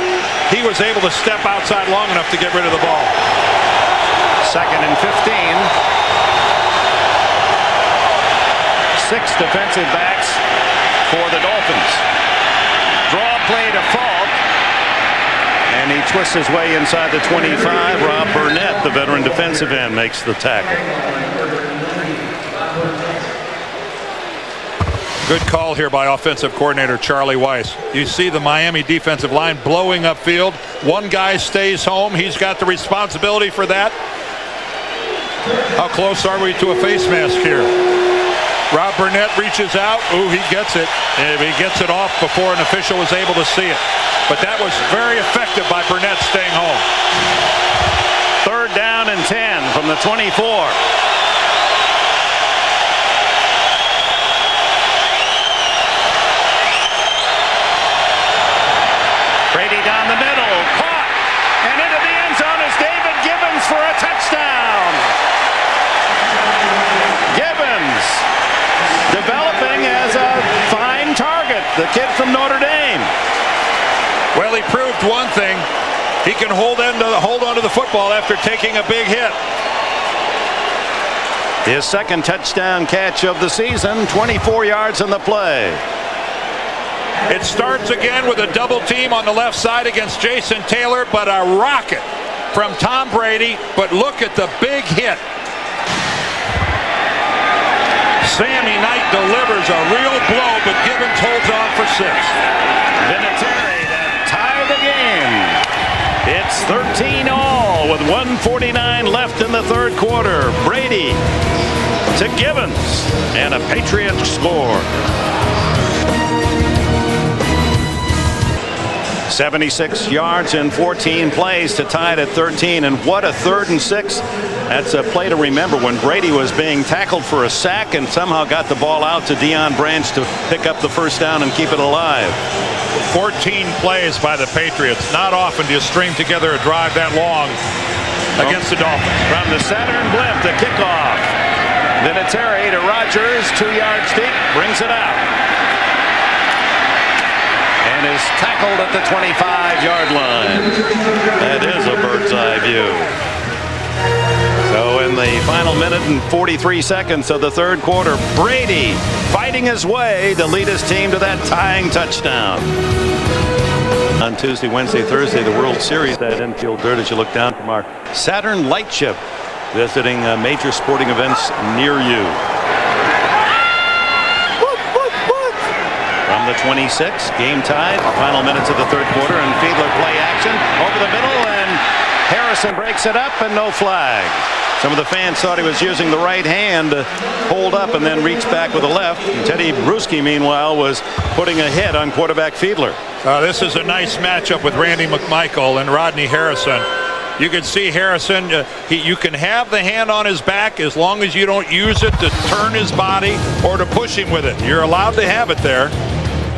Speaker 2: he was able to step outside long enough to get rid of the ball.
Speaker 1: 2nd and 15. 6 defensive backs for the Dolphins. Draw play to Falk. And he twists his way inside the 25. Rob Burnett, the veteran defensive end, makes the tackle.
Speaker 2: Good call here by offensive coordinator Charlie Weiss. You see the Miami defensive line blowing upfield. One guy stays home. He's got the responsibility for that. How close are we to a face mask here? Rob Burnett reaches out. Ooh, he gets it. And he gets it off before an official was able to see it. But that was very effective by Burnett staying home.
Speaker 1: 3rd down and 10 from the 24. Brady down the middle, caught, and into the end zone is David Gibbons for a touchdown. Gibbons developing as a fine target, the kid from Notre Dame.
Speaker 2: Well, he proved one thing. He can hold on to the football after taking a big hit.
Speaker 1: His 2nd touchdown catch of the season, 24 yards on the play.
Speaker 2: It starts again with a double team on the left side against Jason Taylor, but a rocket from Tom Brady. But look at the big hit. Sammy Knight delivers a real blow, but Gibbons holds on for 6.
Speaker 1: Vinatieri to tie the game. It's 13-all with 1:49 left in the 3rd quarter. Brady to Gibbons, and a Patriots score. 76 yards in 14 plays to tie it at 13, and what a 3rd and 6. That's a play to remember when Brady was being tackled for a sack and somehow got the ball out to Deion Branch to pick up the 1st down and keep it alive.
Speaker 2: 14 plays by the Patriots. Not often do you string together a drive that long against the Dolphins.
Speaker 1: From the Saturn blimp, the kickoff. Vinatieri to Rodgers, 2 yards deep, brings it out. And is tackled at the 25-yard line. That is a bird's eye view. So in the final minute and 43 seconds of the 3rd quarter, Brady fighting his way to lead his team to that tying touchdown. On Tuesday, Wednesday, Thursday, the World Series, that infield dirt as you look down from our Saturn light ship, visiting major sporting events near you. From the 26, game tied, final minutes of the 3rd quarter, and Fiedler play action over the middle, and Harrison breaks it up, and no flag. Some of the fans thought he was using the right hand to hold up and then reach back with the left. And Teddy Bruschi, meanwhile, was putting a hit on quarterback Fiedler.
Speaker 2: This is a nice matchup with Randy McMichael and Rodney Harrison. You can see Harrison, you can have the hand on his back as long as you don't use it to turn his body or to push him with it. You're allowed to have it there.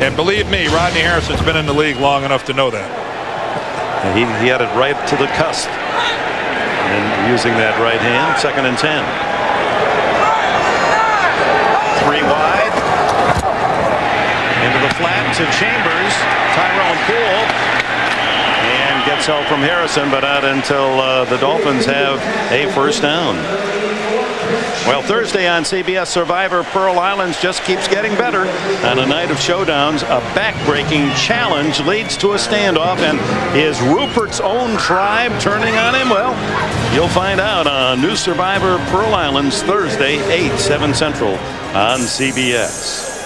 Speaker 2: And believe me, Rodney Harrison's been in the league long enough to know that.
Speaker 1: He had it right to the cusp. And using that right hand, 2nd and 10. 3 wide. Into the flat to Chambers. Tyrone Poole. And gets help from Harrison, but not until the Dolphins have a 1st down. Well, Thursday on CBS, Survivor Pearl Islands just keeps getting better. On a night of showdowns, a back-breaking challenge leads to a standoff, and is Rupert's own tribe turning on him? Well, you'll find out on new Survivor Pearl Islands Thursday, 8, 7 Central on CBS.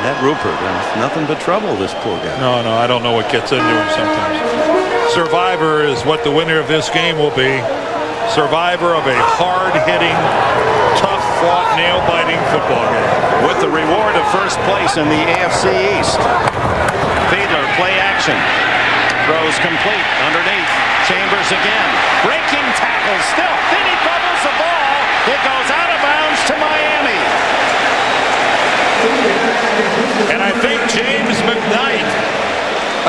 Speaker 1: That Rupert, nothing but trouble, this poor guy.
Speaker 2: No, I don't know what gets into him sometimes. Survivor is what the winner of this game will be. Survivor of a hard-hitting, tough-fought, nail-biting football game.
Speaker 1: With the reward of 1st place in the AFC East. Fiedler, play action. Throws complete underneath. Chambers again. Breaking tackle still. Then he bubbles the ball. It goes out of bounds to Miami.
Speaker 2: And I think James McKnight,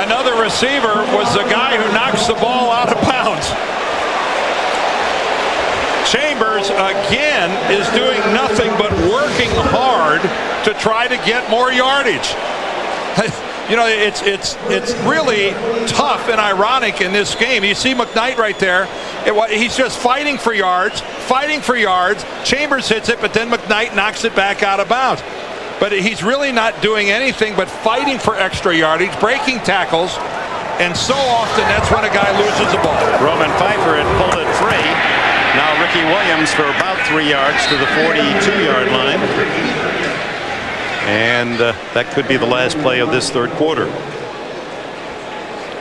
Speaker 2: another receiver was the guy who knocks the ball out of bounds. Chambers, again, is doing nothing but working hard to try to get more yardage. You know, it's really tough and ironic in this game. You see McKnight right there. He's just fighting for yards. Chambers hits it, but then McKnight knocks it back out of bounds. But he's really not doing anything but fighting for extra yardage, breaking tackles, and so often that's when a guy loses the ball.
Speaker 1: Roman Pfeiffer had pulled it free. Now Ricky Williams for about 3 yards to the 42-yard line. And that could be the last play of this third quarter.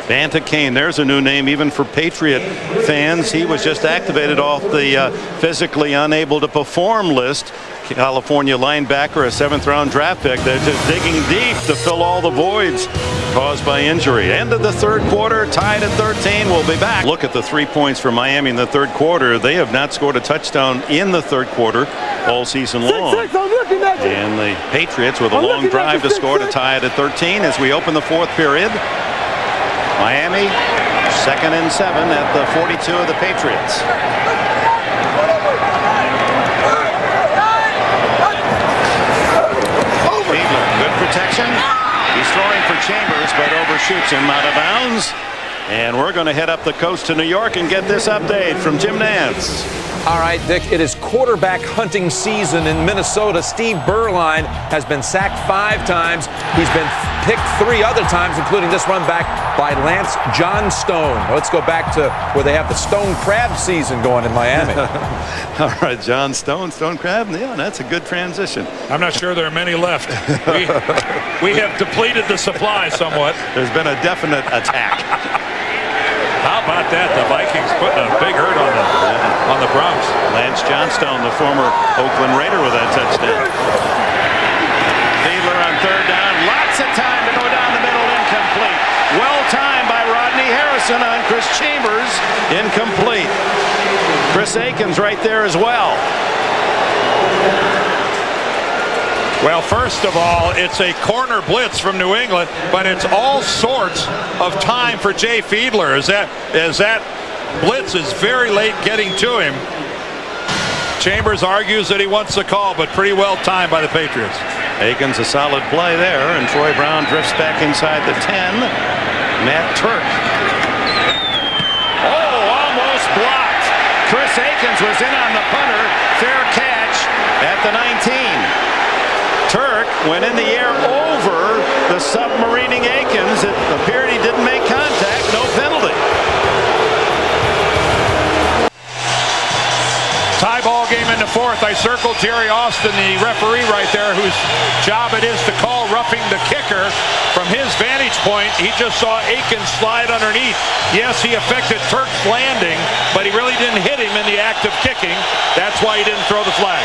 Speaker 1: Vanta Kane, there's a new name even for Patriot fans. He was just activated off the physically unable to perform list. California linebacker, a 7th-round draft pick. They're just digging deep to fill all the voids caused by injury. End of the third quarter, tied at 13. We'll be back. Look at the 3 points for Miami in the third quarter. They have not scored a touchdown in the third quarter all season long. And the Patriots with a long drive to score to tie it at 13 as we open the fourth period. Miami, 2nd and 7 at the 42 of the Patriots. Protection. He's throwing for Chambers, but overshoots him out of bounds. And we're going to head up the coast to New York and get this update from Jim Nantz.
Speaker 7: All right, Dick, it is quarterback hunting season in Minnesota. Steve Berline has been sacked 5 times. He's been picked 3 other times, including this run back by Lance Johnstone. Let's go back to where they have the Stone Crab season going in Miami.
Speaker 1: All right, John Stone Crab. Yeah, that's a good transition.
Speaker 2: I'm not sure there are many left. We have depleted the supply somewhat.
Speaker 1: There's been a definite attack.
Speaker 2: How about that? The Vikings putting a big hurt on the Bronx.
Speaker 1: Lance Johnstone, the former Oakland Raider, with that touchdown. Fiedler on 3rd down. Lots of time to go down the middle. Incomplete. Well timed by Rodney Harrison on Chris Chambers. Incomplete. Chris Akins right there as well.
Speaker 2: Well, first of all, it's a corner blitz from New England, but it's all sorts of time for Jay Fiedler as that blitz is very late getting to him. Chambers argues that he wants the call, but pretty well timed by the Patriots.
Speaker 1: Akins a solid play there, and Troy Brown drifts back inside the 10. Matt Turk. Oh, almost blocked. Chris Akins was in on the punter. Fair catch at the 19. Turk went in the air over the submarining Akins. It appeared he didn't make contact. No penalty.
Speaker 2: Tie ball game in the fourth. I circled Jerry Austin, the referee right there, whose job it is to call roughing the kicker. From his vantage point, he just saw Akins slide underneath. Yes, he affected Turk's landing, but he really didn't hit him in the act of kicking. That's why he didn't throw the flag.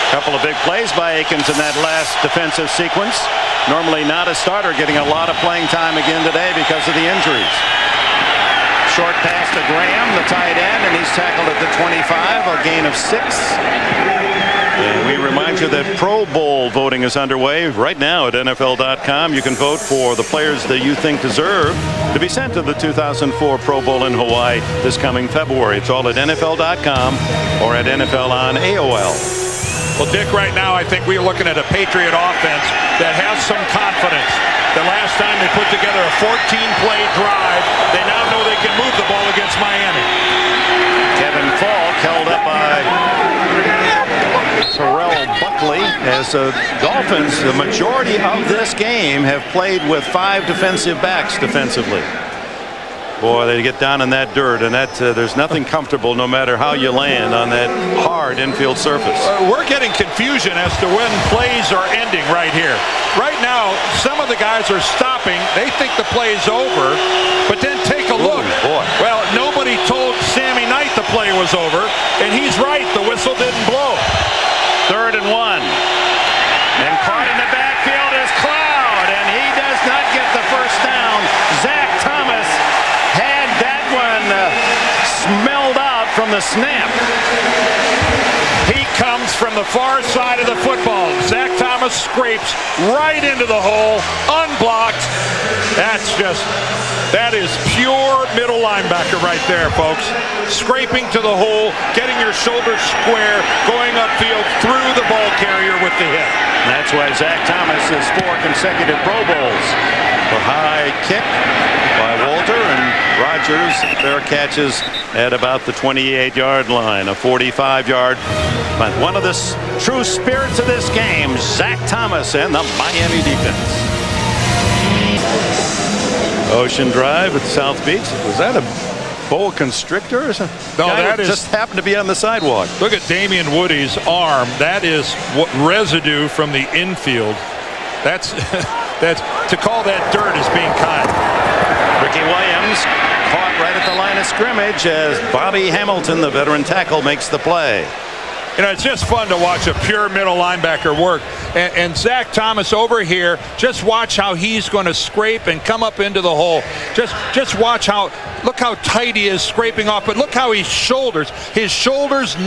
Speaker 1: Couple of big plays by Akins in that last defensive sequence. Normally not a starter, getting a lot of playing time again today because of the injuries. Short pass to Graham, the tight end, and he's tackled at the 25, a gain of 6. And we remind you that Pro Bowl voting is underway right now at NFL.com. You can vote for the players that you think deserve to be sent to the 2004 Pro Bowl in Hawaii this coming February. It's all at NFL.com or at NFL on AOL.
Speaker 2: Well, Dick, right now I think we're looking at a Patriot offense that has some confidence. The last time they put together a 14-play drive, they now know they can move the ball against Miami.
Speaker 1: Kevin Falk held up by Terrell Buckley as the Dolphins, the majority of this game, have played with 5 defensive backs defensively. Boy, they get down in that dirt, and there's nothing comfortable no matter how you land on that hard infield surface.
Speaker 2: We're getting confusion as to when plays are ending right here. Right now, some of the guys are stopping. They think the play is over, but then take a look.
Speaker 1: Boy.
Speaker 2: Well, nobody told Sammy Knight the play was over, and he's right. The whistle didn't blow.
Speaker 1: 3rd and 1. And caught in the backfield is Cloud, and he does not get the first down. Zach Thomas had that one smelled out from the snap.
Speaker 2: He comes Williams from the far side of the football. Zach Thomas scrapes right into the hole, unblocked. That is pure middle linebacker right there, folks. Scraping to the hole, getting your shoulders square, going upfield through the ball carrier with the hit.
Speaker 1: And that's why Zach Thomas is 4 consecutive Pro Bowls. The high kick by Walter, and Rodgers, their catches at about the 28-yard line, a 45-yard. But one of the true spirits of this game, Zach Thomas and the Miami defense. Ocean Drive at South Beach. Was that a boa constrictor or something?
Speaker 2: No, that is
Speaker 1: just happened to be on the sidewalk.
Speaker 2: Look at Damian Woody's arm. That is what residue from the infield. That's to call that dirt is being kind.
Speaker 1: Ricky Williams caught right at the line of scrimmage as Bobby Hamilton, the veteran tackle, makes the play.
Speaker 2: You know, it's just fun to watch a pure middle linebacker work. And Zach Thomas over here, just watch how he's going to scrape and come up into the hole. Just watch look how tight he is scraping off, but look how his shoulders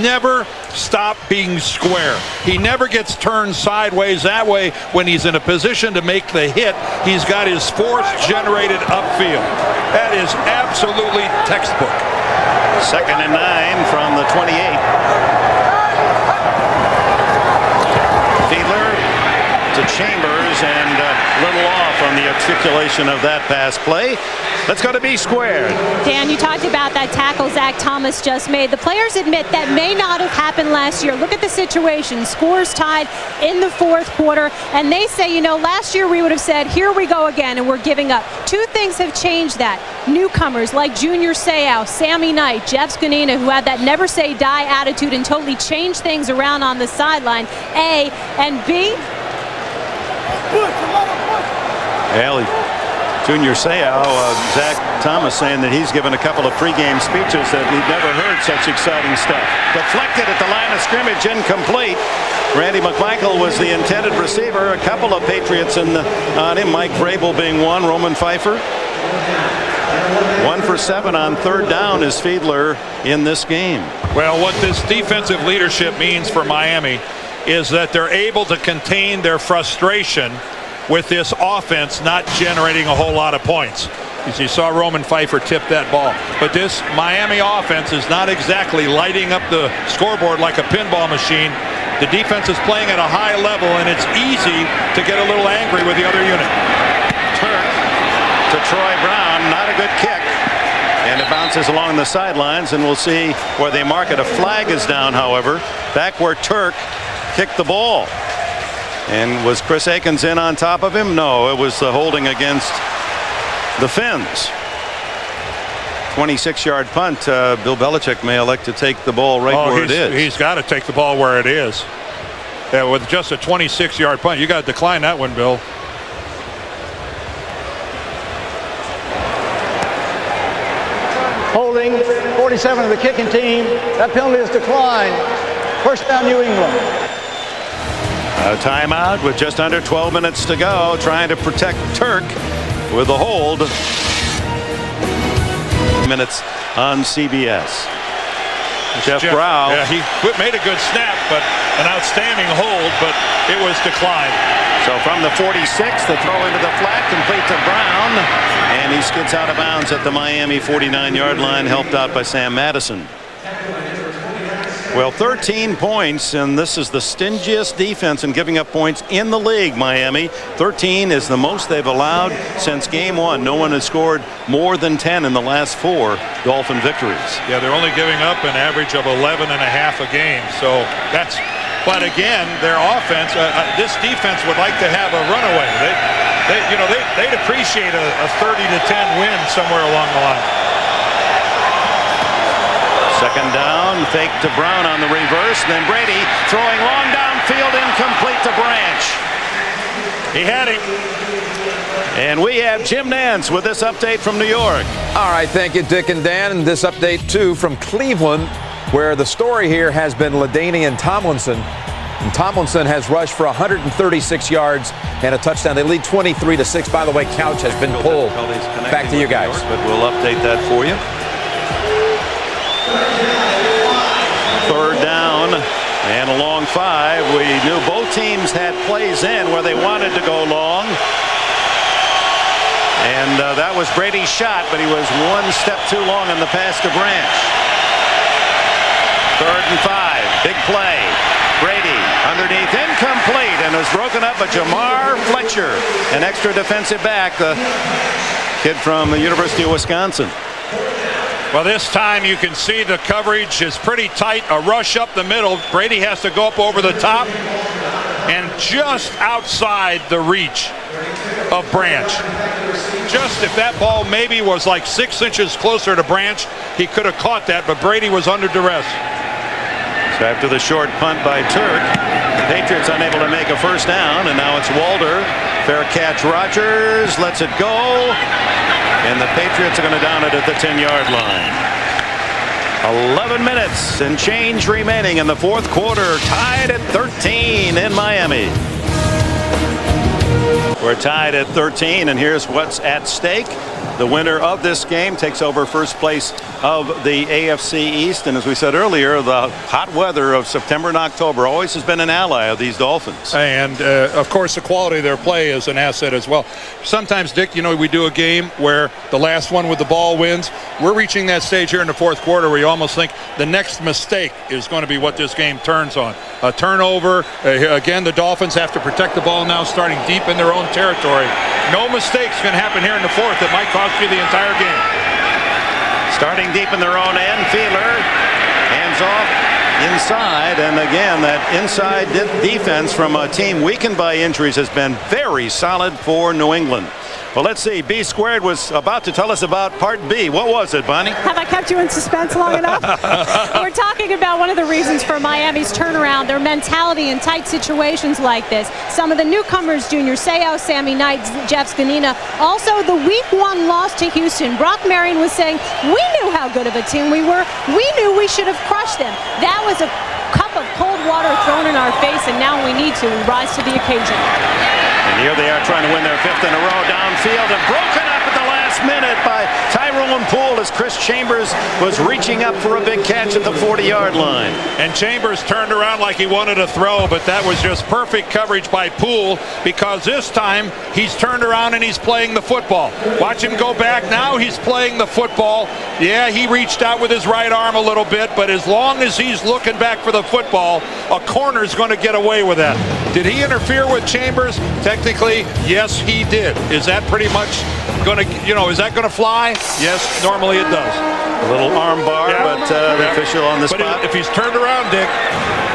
Speaker 2: never stop being square. He never gets turned sideways. That way, when he's in a position to make the hit, he's got his force generated upfield. That is absolutely textbook.
Speaker 1: 2nd and 9 from the 28. Fiedler to Chambers, and a little off on the articulation of that pass play. Let's go to B squared.
Speaker 4: Dan, you talked about that tackle Zach Thomas just made. The players admit that may not have happened last year. Look at the situation. Scores tied in the 4th quarter, and they say, you know, last year we would have said, here we go again, and we're giving up. 2 things have changed that. Newcomers like Junior Seau, Sammy Knight, Jeff Scanina, who had that never say die attitude and totally changed things around on the sideline. A, and B.
Speaker 1: Junior Seau, Zach Thomas saying that he's given a couple of pregame speeches that he'd never heard such exciting stuff. Deflected at the line of scrimmage, incomplete. Randy McMichael was the intended receiver. A couple of Patriots on him, Mike Vrabel being one, Roman Pfeiffer. 1 for 7 on 3rd down is Fiedler in this game.
Speaker 2: Well, what this defensive leadership means for Miami is that they're able to contain their frustration with this offense not generating a whole lot of points. As you saw Roman Pfeiffer tip that ball. But this Miami offense is not exactly lighting up the scoreboard like a pinball machine. The defense is playing at a high level, and it's easy to get a little angry with the other unit.
Speaker 1: Turk to Troy Brown, not a good kick. And it bounces along the sidelines, and we'll see where they mark it. A flag is down, however, back where Turk kicked the ball. And was Chris Akins in on top of him? No, it was the holding against the Fins. 26-yard punt. Bill Belichick may elect to take the ball where it is.
Speaker 2: He's got to take the ball where it is. Yeah, with just a 26-yard punt, you got to decline that one, Bill.
Speaker 3: Holding 47 of the kicking team. That penalty is declined. 1st down, New England.
Speaker 1: A timeout with just under 12 minutes to go, trying to protect Turk with a hold. Minutes on CBS. Jeff Brow.
Speaker 2: Yeah, he made a good snap, but an outstanding hold, but it was declined.
Speaker 1: So from the 46, the throw into the flat, complete to Brown, and he skids out of bounds at the Miami 49-yard line, helped out by Sam Madison. Well, 13 points, and this is the stingiest defense in giving up points in the league, Miami. 13 is the most they've allowed since game 1. No one has scored more than 10 in the last 4 Dolphin victories.
Speaker 2: Yeah, they're only giving up an average of 11.5 a game. So that's, but again, their offense, this defense would like to have a runaway. They'd appreciate a 30-10 win somewhere along the line.
Speaker 1: 2nd down, fake to Brown on the reverse, then Brady throwing long downfield, incomplete to Branch.
Speaker 2: He had him.
Speaker 1: And we have Jim Nance with this update from New York.
Speaker 7: All right, thank you, Dick and Dan. And this update, too, from Cleveland, where the story here has been LaDainian Tomlinson. And Tomlinson has rushed for 136 yards and a touchdown. They lead 23-6. By the way, Couch has been pulled. Back to you guys.
Speaker 1: But we'll update that for you. 3rd down And a long 5. We knew both teams had plays in where they wanted to go long. And that was Brady's shot, but he was one step too long on the pass to Branch. 3rd and 5. Big play. Brady underneath, incomplete, and was broken up by Jamar Fletcher, an extra defensive back, the kid from the University of Wisconsin.
Speaker 2: Well, this time you can see the coverage is pretty tight. A rush up the middle. Brady has to go up over the top and just outside the reach of Branch. Just if that ball maybe was like 6 inches closer to Branch, he could have caught that, but Brady was under duress.
Speaker 1: So after the short punt by Turk, the Patriots unable to make a first down, and now it's Walder. Fair catch, Rodgers lets it go, and the Patriots are going to down it at the 10-yard line. 11 minutes and change remaining in the fourth quarter, tied at 13 in Miami. We're tied at 13, and here's what's at stake. The winner of this game takes over first place of the AFC East. And as we said earlier, the hot weather of September and October always has been an ally of these Dolphins.
Speaker 2: And, of course, the quality of their play is an asset as well. Sometimes, Dick, you know, we do a game where the last one with the ball wins. We're reaching that stage here in the fourth quarter where you almost think the next mistake is going to be what this game turns on. A turnover. Again, the Dolphins have to protect the ball now, starting deep in their own territory. No mistakes can happen here in the fourth that might cost you the entire game.
Speaker 1: Starting deep in their own end, Fiedler hands off inside, and again that inside defense from a team weakened by injuries has been very solid for New England. Well, let's see. B Squared was about to tell us about Part B. What was it, Bonnie?
Speaker 4: Have I kept you in suspense long enough? We're talking about one of the reasons for Miami's turnaround, their mentality in tight situations like this. Some of the newcomers, Junior Seau, Sammy Knight, Jeff Scanina. Also, the Week 1 loss to Houston. Brock Marion was saying, we knew how good of a team we were. We knew we should have crushed them. That was a cup of cold water thrown in our face, and now we need to rise to the occasion.
Speaker 1: And here they are trying to win their 5th in a row downfield and broken up at the last minute by Tyrone Poole as Chris Chambers was reaching up for a big catch at the 40-yard line.
Speaker 2: And Chambers turned around like he wanted to throw, but that was just perfect coverage by Poole because this time he's turned around and he's playing the football. Watch him go back. Now he's playing the football. Yeah, he reached out with his right arm a little bit, but as long as he's looking back for the football, a corner's going to get away with that. Did he interfere with Chambers? Technically, yes, he did. Is that pretty much going to, is that going to fly? Yes, normally it does.
Speaker 1: A little arm bar, yeah, but the official on the spot.
Speaker 2: If he's turned around, Dick,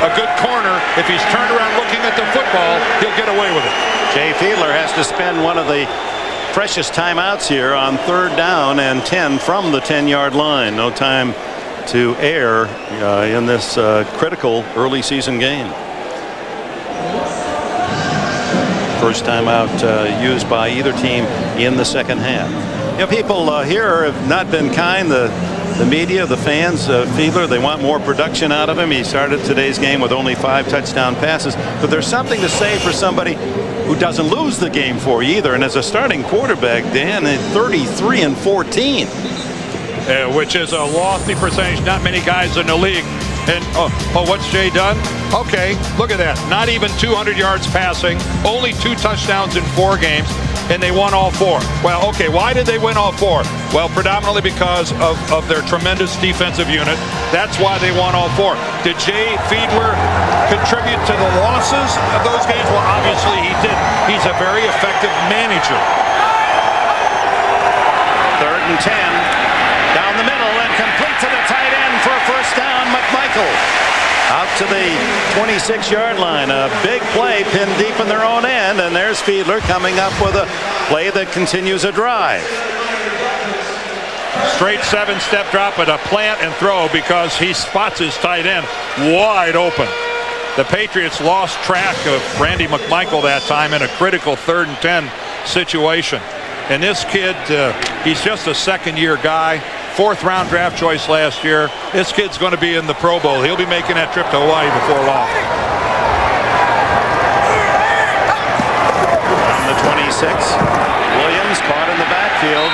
Speaker 2: a good corner, if he's turned around looking at the football, he'll get away with it.
Speaker 1: Jay Fiedler has to spend one of the precious timeouts here on 3rd down and 10 from the 10-yard line. No time to air in this critical early season game. First timeout used by either team in the second half. People here have not been kind. The media, the fans, Fiedler, they want more production out of him. He started today's game with only 5 touchdown passes. But there's something to say for somebody who doesn't lose the game for you either. And as a starting quarterback, Dan, at 33 and 14.
Speaker 2: Which is a lofty percentage. Not many guys in the league. And what's Jay done? Okay, look at that. Not even 200 yards passing. Only 2 touchdowns in 4 games. And they won all 4. Well, okay, why did they win all 4? Well, predominantly because of their tremendous defensive unit. That's why they won all 4. Did Jay Fiedler contribute to the losses of those games? Well, obviously he did. He's a very effective manager.
Speaker 1: 3rd and 10. Down the middle and complete to the tight end for a first down. McMichael out to the 26-yard line. A big play pinned deep in their own end, and there's Fiedler coming up with a play that continues a drive.
Speaker 2: Straight 7-step drop at a plant and throw because he spots his tight end wide open. The Patriots lost track of Randy McMichael that time in a critical 3rd and 10 situation. And this kid, he's just a second-year guy. 4th-round draft choice last year. This kid's going to be in the Pro Bowl. He'll be making that trip to Hawaii before long.
Speaker 1: On the 26, Williams caught in the backfield.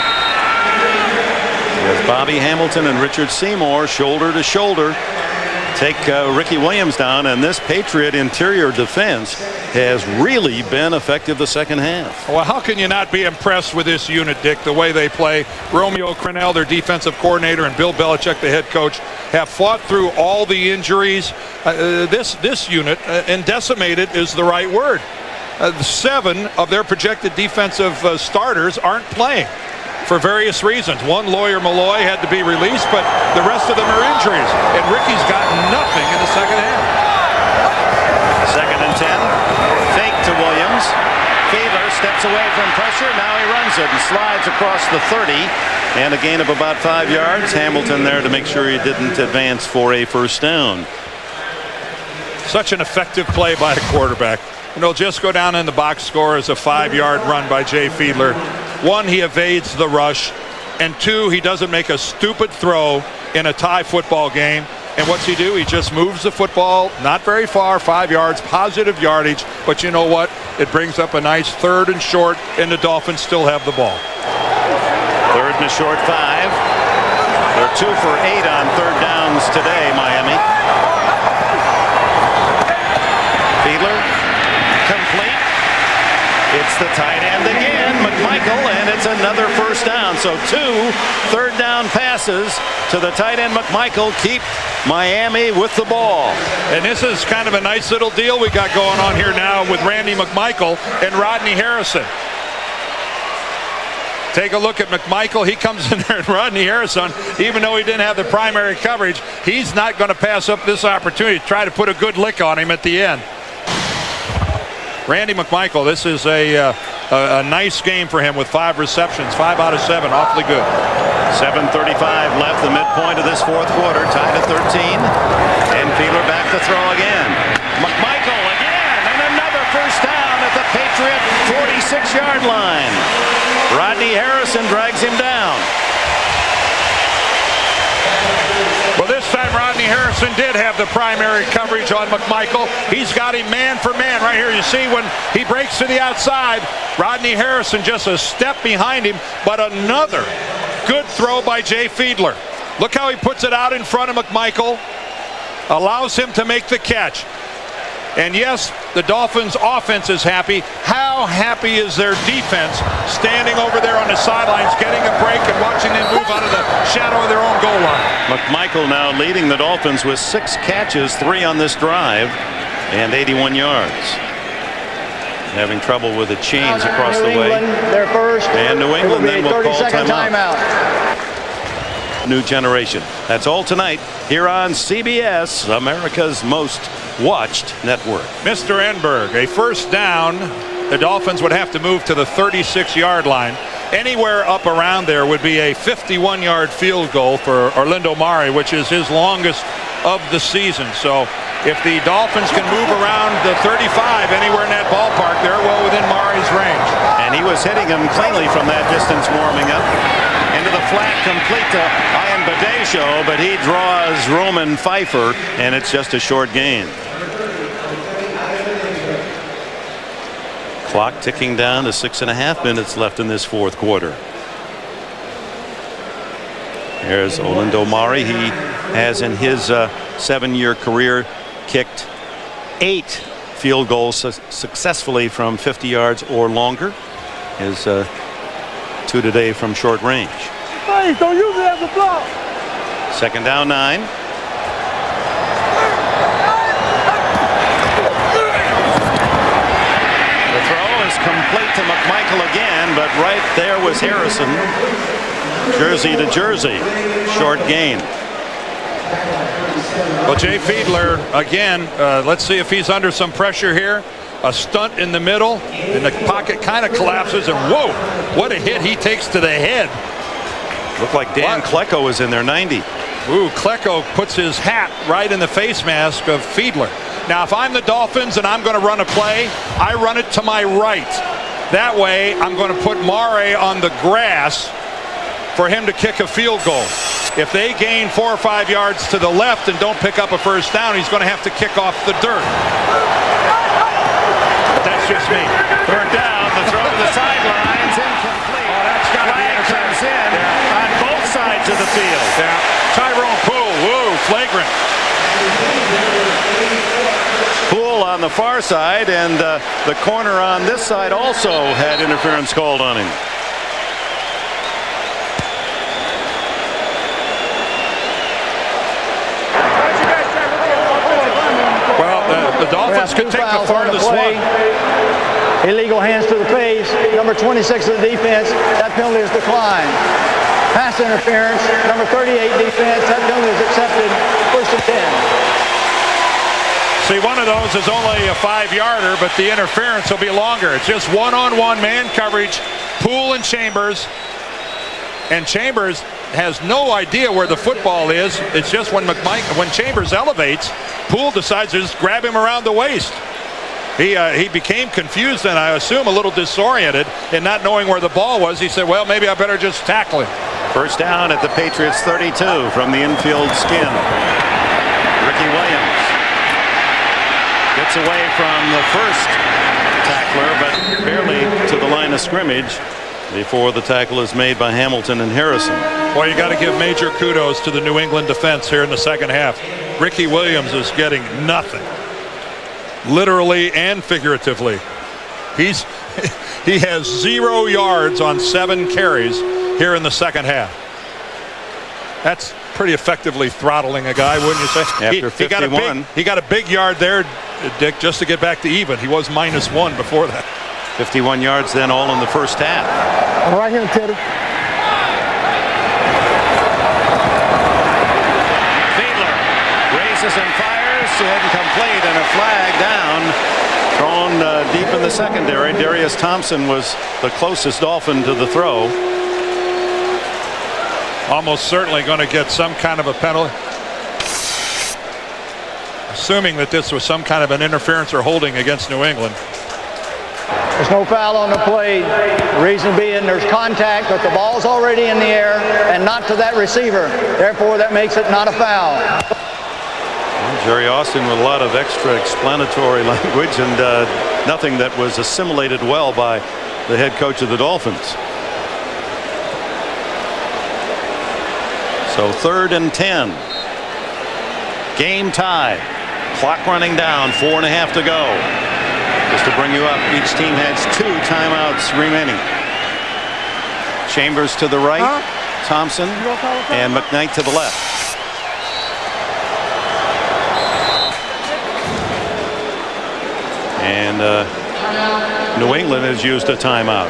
Speaker 1: There's Bobby Hamilton and Richard Seymour shoulder to shoulder. take Ricky Williams down, and this Patriot interior defense has really been effective the second half.
Speaker 2: Well, how can you not be impressed with this unit, Dick, the way they play? Romeo Crennel, their defensive coordinator, and Bill Belichick, the head coach, have fought through all the injuries. This unit, and decimated is the right word. 7 of their projected defensive starters aren't playing for various reasons. One, Lawyer Malloy, had to be released, but the rest of them are injuries. And Ricky's got nothing in the second half.
Speaker 1: 2nd and 10. Fake to Williams. Fiedler steps away from pressure. Now he runs it and slides across the 30. And a gain of about 5 yards. Hamilton there to make sure he didn't advance for a first down.
Speaker 2: Such an effective play by a quarterback. Just go down in the box score as a 5-yard run by Jay Fiedler. 1, he evades the rush, and 2, he doesn't make a stupid throw in a tie football game. And what's he do? He just moves the football not very far, 5 yards, positive yardage. But you know what? It brings up a nice 3rd and short, and the Dolphins still have the ball.
Speaker 1: 3rd and a short 5. They're 2 for 8 on 3rd downs today, Miami. Fiedler, complete. It's the tight end again, McMichael, and it's another first down. So 2 3rd down passes to the tight end McMichael keep Miami with the ball.
Speaker 2: And this is kind of a nice little deal we got going on here now with Randy McMichael and Rodney Harrison. Take a look at McMichael. He comes in there, and Rodney Harrison, even though he didn't have the primary coverage, he's not going to pass up this opportunity to try to put a good lick on him at the end. Randy McMichael, this is a nice game for him with 5 receptions, 5 out of 7, awfully good.
Speaker 1: 7:35 left, the midpoint of this 4th quarter, tied at 13. And Fiedler back to throw again. McMichael again, and another first down at the Patriot 46-yard line. Rodney Harrison drags him down.
Speaker 2: Well, this time Rodney Harrison did have the primary coverage on McMichael. He's got him man for man right here. You see when he breaks to the outside, Rodney Harrison just a step behind him, but another good throw by Jay Fiedler. Look how he puts it out in front of McMichael, allows him to make the catch. And yes, the Dolphins offense is happy. How happy is their defense standing over there on the sidelines, getting a break and watching them move out of the shadow of their own goal line?
Speaker 1: McMichael now leading the Dolphins with 6 catches, 3 on this drive, and 81 yards. Having trouble with the chains across the way.
Speaker 3: They're first.
Speaker 1: And New England then will call
Speaker 3: 30-second
Speaker 1: timeout. New generation. That's all tonight here on CBS, America's most watched network.
Speaker 2: Mr. Enberg, a first down. The Dolphins would have to move to the 36-yard line. Anywhere up around there would be a 51-yard field goal for Orlando Mari, which is his longest of the season. So if the Dolphins can move around the 35 anywhere in that ballpark, they're well within Mari's range.
Speaker 1: And he was hitting him cleanly from that distance warming up. Into the flat, complete to Ian Badesho, but he draws Roman Pfeiffer, and it's just a short gain. Clock ticking down to 6.5 minutes left in this 4th quarter. Here's Orlando Mari. He has in his 7-year career kicked 8 field goals successfully from 50 yards or longer. His 2 today from short range.
Speaker 3: Hey, don't use it as a block.
Speaker 1: 2nd down 9. The throw is complete to McMichael again, but right there was Harrison. Jersey to jersey. Short gain.
Speaker 2: Well, Jay Fiedler, again, let's see if he's under some pressure here. A stunt in the middle, and the pocket kind of collapses, and whoa, what a hit he takes to the head.
Speaker 1: Looked like Dan Klecko was in there, 90.
Speaker 2: Ooh, Klecko puts his hat right in the face mask of Fiedler. Now, if I'm the Dolphins and I'm going to run a play, I run it to my right. That way, I'm going to put Mare on the grass for him to kick a field goal. If they gain 4 or 5 yards to the left and don't pick up a first down, he's going to have to kick off the dirt. That's just me.
Speaker 1: 3rd down, the throw to the sidelines, incomplete.
Speaker 2: Oh, that's got to be
Speaker 1: comes in on both sides of the field.
Speaker 2: Yeah. Tyrone Poole, whoa, flagrant.
Speaker 1: on the far side, and the corner on this side also had interference called on him.
Speaker 2: Well, the Dolphins could take the farthest one.
Speaker 3: Illegal hands to the face. Number 26 of the defense. That penalty is declined. Pass interference. Number 38 defense. That penalty is accepted. First and 10.
Speaker 2: See, one of those is only a 5-yarder, but the interference will be longer. It's just one-on-one man coverage. Poole and Chambers. And Chambers has no idea where the football is. It's just when Chambers elevates, Poole decides to just grab him around the waist. He became confused and I assume a little disoriented in not knowing where the ball was. He said, well, maybe I better just tackle him.
Speaker 1: First down at the Patriots 32 from the infield skin. Ricky Williams gets away from the first tackler, but barely to the line of scrimmage before the tackle is made by Hamilton and Harrison.
Speaker 2: Well, you got to give major kudos to the New England defense here in the second half. Ricky Williams is getting nothing, literally and figuratively. He has 0 yards on 7 carries here in the second half. That's pretty effectively throttling a guy, wouldn't you say?
Speaker 1: After 51.
Speaker 2: He got a big yard there, Dick, just to get back to even. He was -1 before that.
Speaker 1: 51 yards then all in the first half.
Speaker 8: All right here, Teddy.
Speaker 1: Fiedler raises and fires. Incomplete, and a flag down. Thrown deep in the secondary. Darius Thompson was the closest Dolphin to the throw.
Speaker 2: Almost certainly going to get some kind of a penalty. Assuming that this was some kind of an interference or holding against New England.
Speaker 3: There's no foul on the play. The reason being there's contact, but the ball's already in the air and not to that receiver. Therefore, that makes it not a foul.
Speaker 1: Well, Jerry Austin with a lot of extra explanatory language and nothing that was assimilated well by the head coach of the Dolphins. So 3rd and 10. Game tie. Clock running down. 4.5 to go. Just to bring you up, each team has 2 timeouts remaining. Chambers to the right, Thompson, and McKnight to the left. And New England has used a timeout.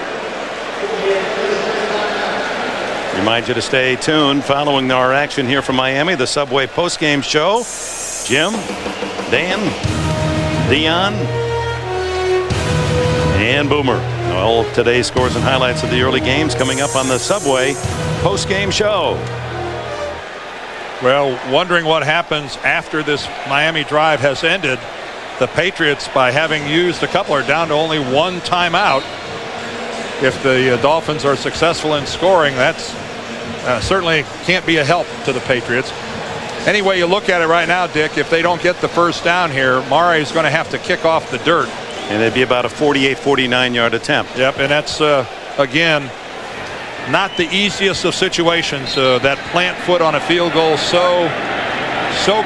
Speaker 1: Remind you to stay tuned following our action here from Miami, the Subway postgame show. Jim, Dan, Dion, and Boomer. All of today's scores and highlights of the early games coming up on the Subway post-game show.
Speaker 2: Well, wondering what happens after this Miami drive has ended. The Patriots, by having used a couple, are down to only 1 timeout. If the Dolphins are successful in scoring, that's certainly can't be a help to the Patriots. Anyway, you look at it right now, Dick, if they don't get the first down here, Murray is going to have to kick off the dirt.
Speaker 1: And it'd be about a 48-49 yard attempt.
Speaker 2: Yep, and that's, again, not the easiest of situations. That plant foot on a field goal so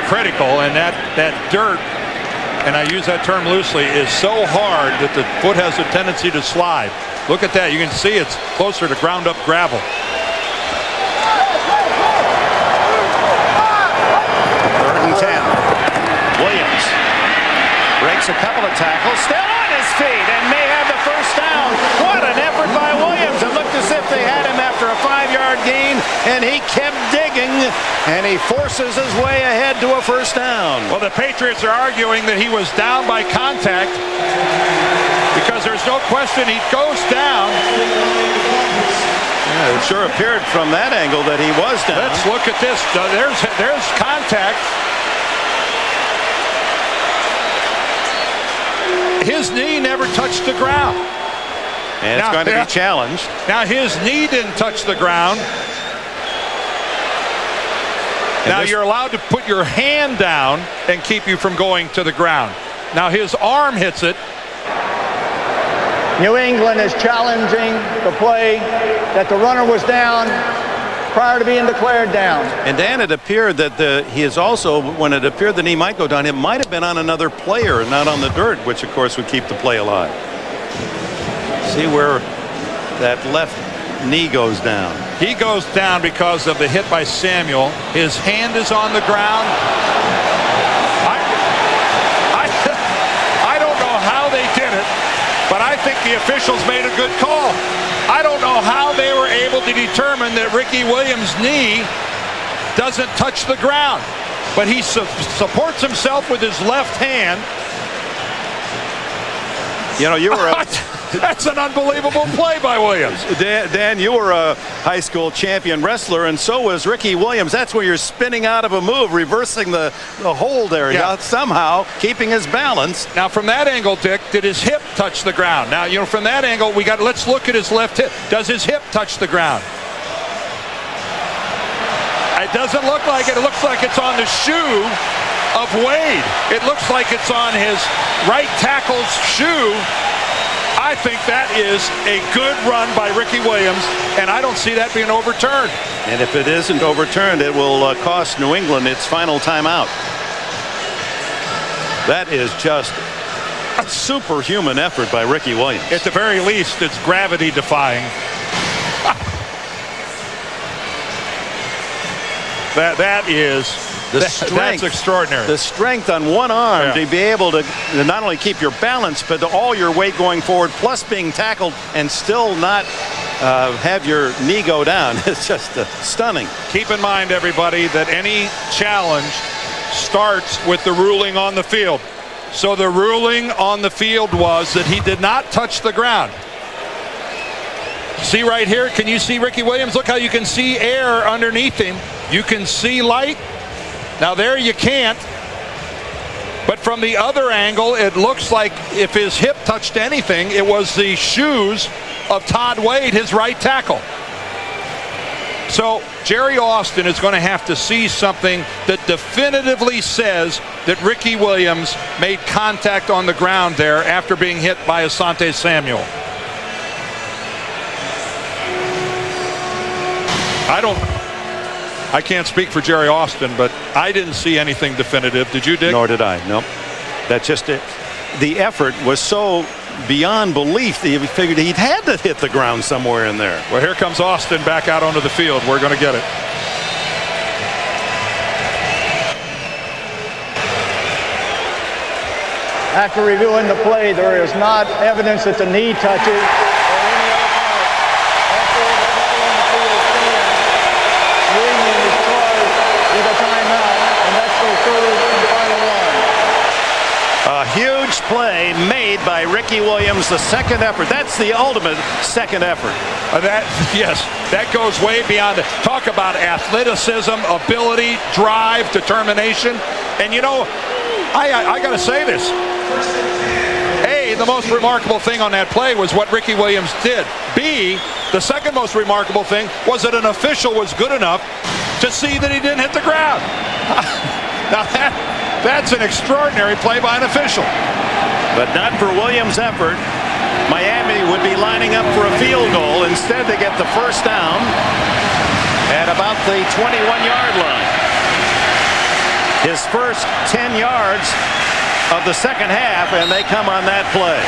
Speaker 2: critical, and that dirt, and I use that term loosely, is so hard that the foot has a tendency to slide. Look at that. You can see it's closer to ground up gravel.
Speaker 1: 3rd and 10. Williams breaks a couple of tackles, still on his feet, and may have the first down. What an effort by Williams. It looked as if they had him after a 5-yard gain, and he kept digging, and he forces his way ahead to a first down.
Speaker 2: Well, the Patriots are arguing that he was down by contact because there's no question he goes down.
Speaker 1: Yeah, it sure appeared from that angle that he was down.
Speaker 2: Let's look at this. There's contact. His knee never touched the ground.
Speaker 1: And it's going to be challenged.
Speaker 2: Now his knee didn't touch the ground. Now you're allowed to put your hand down and keep you from going to the ground. Now his arm hits it.
Speaker 3: New England is challenging the play that the runner was down prior to being declared down.
Speaker 1: And Dan, it appeared that he is also, when it appeared the knee might go down, it might have been on another player and not on the dirt, which of course would keep the play alive. See where that left knee goes down.
Speaker 2: He goes down because of the hit by Samuel. His hand is on the ground. I don't know how they did it, but I think the officials made a good call. I don't know how they were able to determine that Ricky Williams' knee doesn't touch the ground, but he supports himself with his left hand.
Speaker 1: You know, you were
Speaker 2: that's an unbelievable play by Williams.
Speaker 1: Dan, you were a high school champion wrestler, and so was Ricky Williams. That's where you're spinning out of a move, reversing the hold there, somehow keeping his balance.
Speaker 2: Now, from that angle, Dick, did his hip touch the ground? Now, you know, from that angle, let's look at his left hip. Does his hip touch the ground? It doesn't look like it. It looks like it's on the shoe of Wade. It looks like it's on his right tackle's shoe. I think that is a good run by Ricky Williams, and I don't see that being overturned.
Speaker 1: And if it isn't overturned, it will cost New England its final timeout. That is just a superhuman effort by Ricky Williams.
Speaker 2: At the very least, it's gravity defying. That's extraordinary.
Speaker 1: The strength on one arm to be able to not only keep your balance, but all your weight going forward, plus being tackled and still not have your knee go down. It's just stunning.
Speaker 2: Keep in mind, everybody, that any challenge starts with the ruling on the field. So the ruling on the field was that he did not touch the ground. See right here, can you see Ricky Williams? Look how you can see air underneath him. You can see light. Now there you can't. But from the other angle, it looks like if his hip touched anything, it was the shoes of Todd Wade, his right tackle. So Jerry Austin is going to have to see something that definitively says that Ricky Williams made contact on the ground there after being hit by Asante Samuel. I can't speak for Jerry Austin, but I didn't see anything definitive. Did you, Dick?
Speaker 1: Nor did I. Nope. That's just it. The effort was so beyond belief that you figured he'd had to hit the ground somewhere in there.
Speaker 2: Well, here comes Austin back out onto the field. We're going to get it.
Speaker 3: After reviewing the play, there is not evidence that the knee touches.
Speaker 1: A huge play made by Ricky Williams, the second effort. That's the ultimate second effort.
Speaker 2: That goes way beyond it. Talk about athleticism, ability, drive, determination. And you know, I got to say this. A, the most remarkable thing on that play was what Ricky Williams did. B, the second most remarkable thing was that an official was good enough to see that he didn't hit the ground. Now that's an extraordinary play by an official.
Speaker 1: But not for Williams' effort. Miami would be lining up for a field goal. Instead, they get the first down at about the 21-yard line. His first 10 yards of the second half, and they come on that play.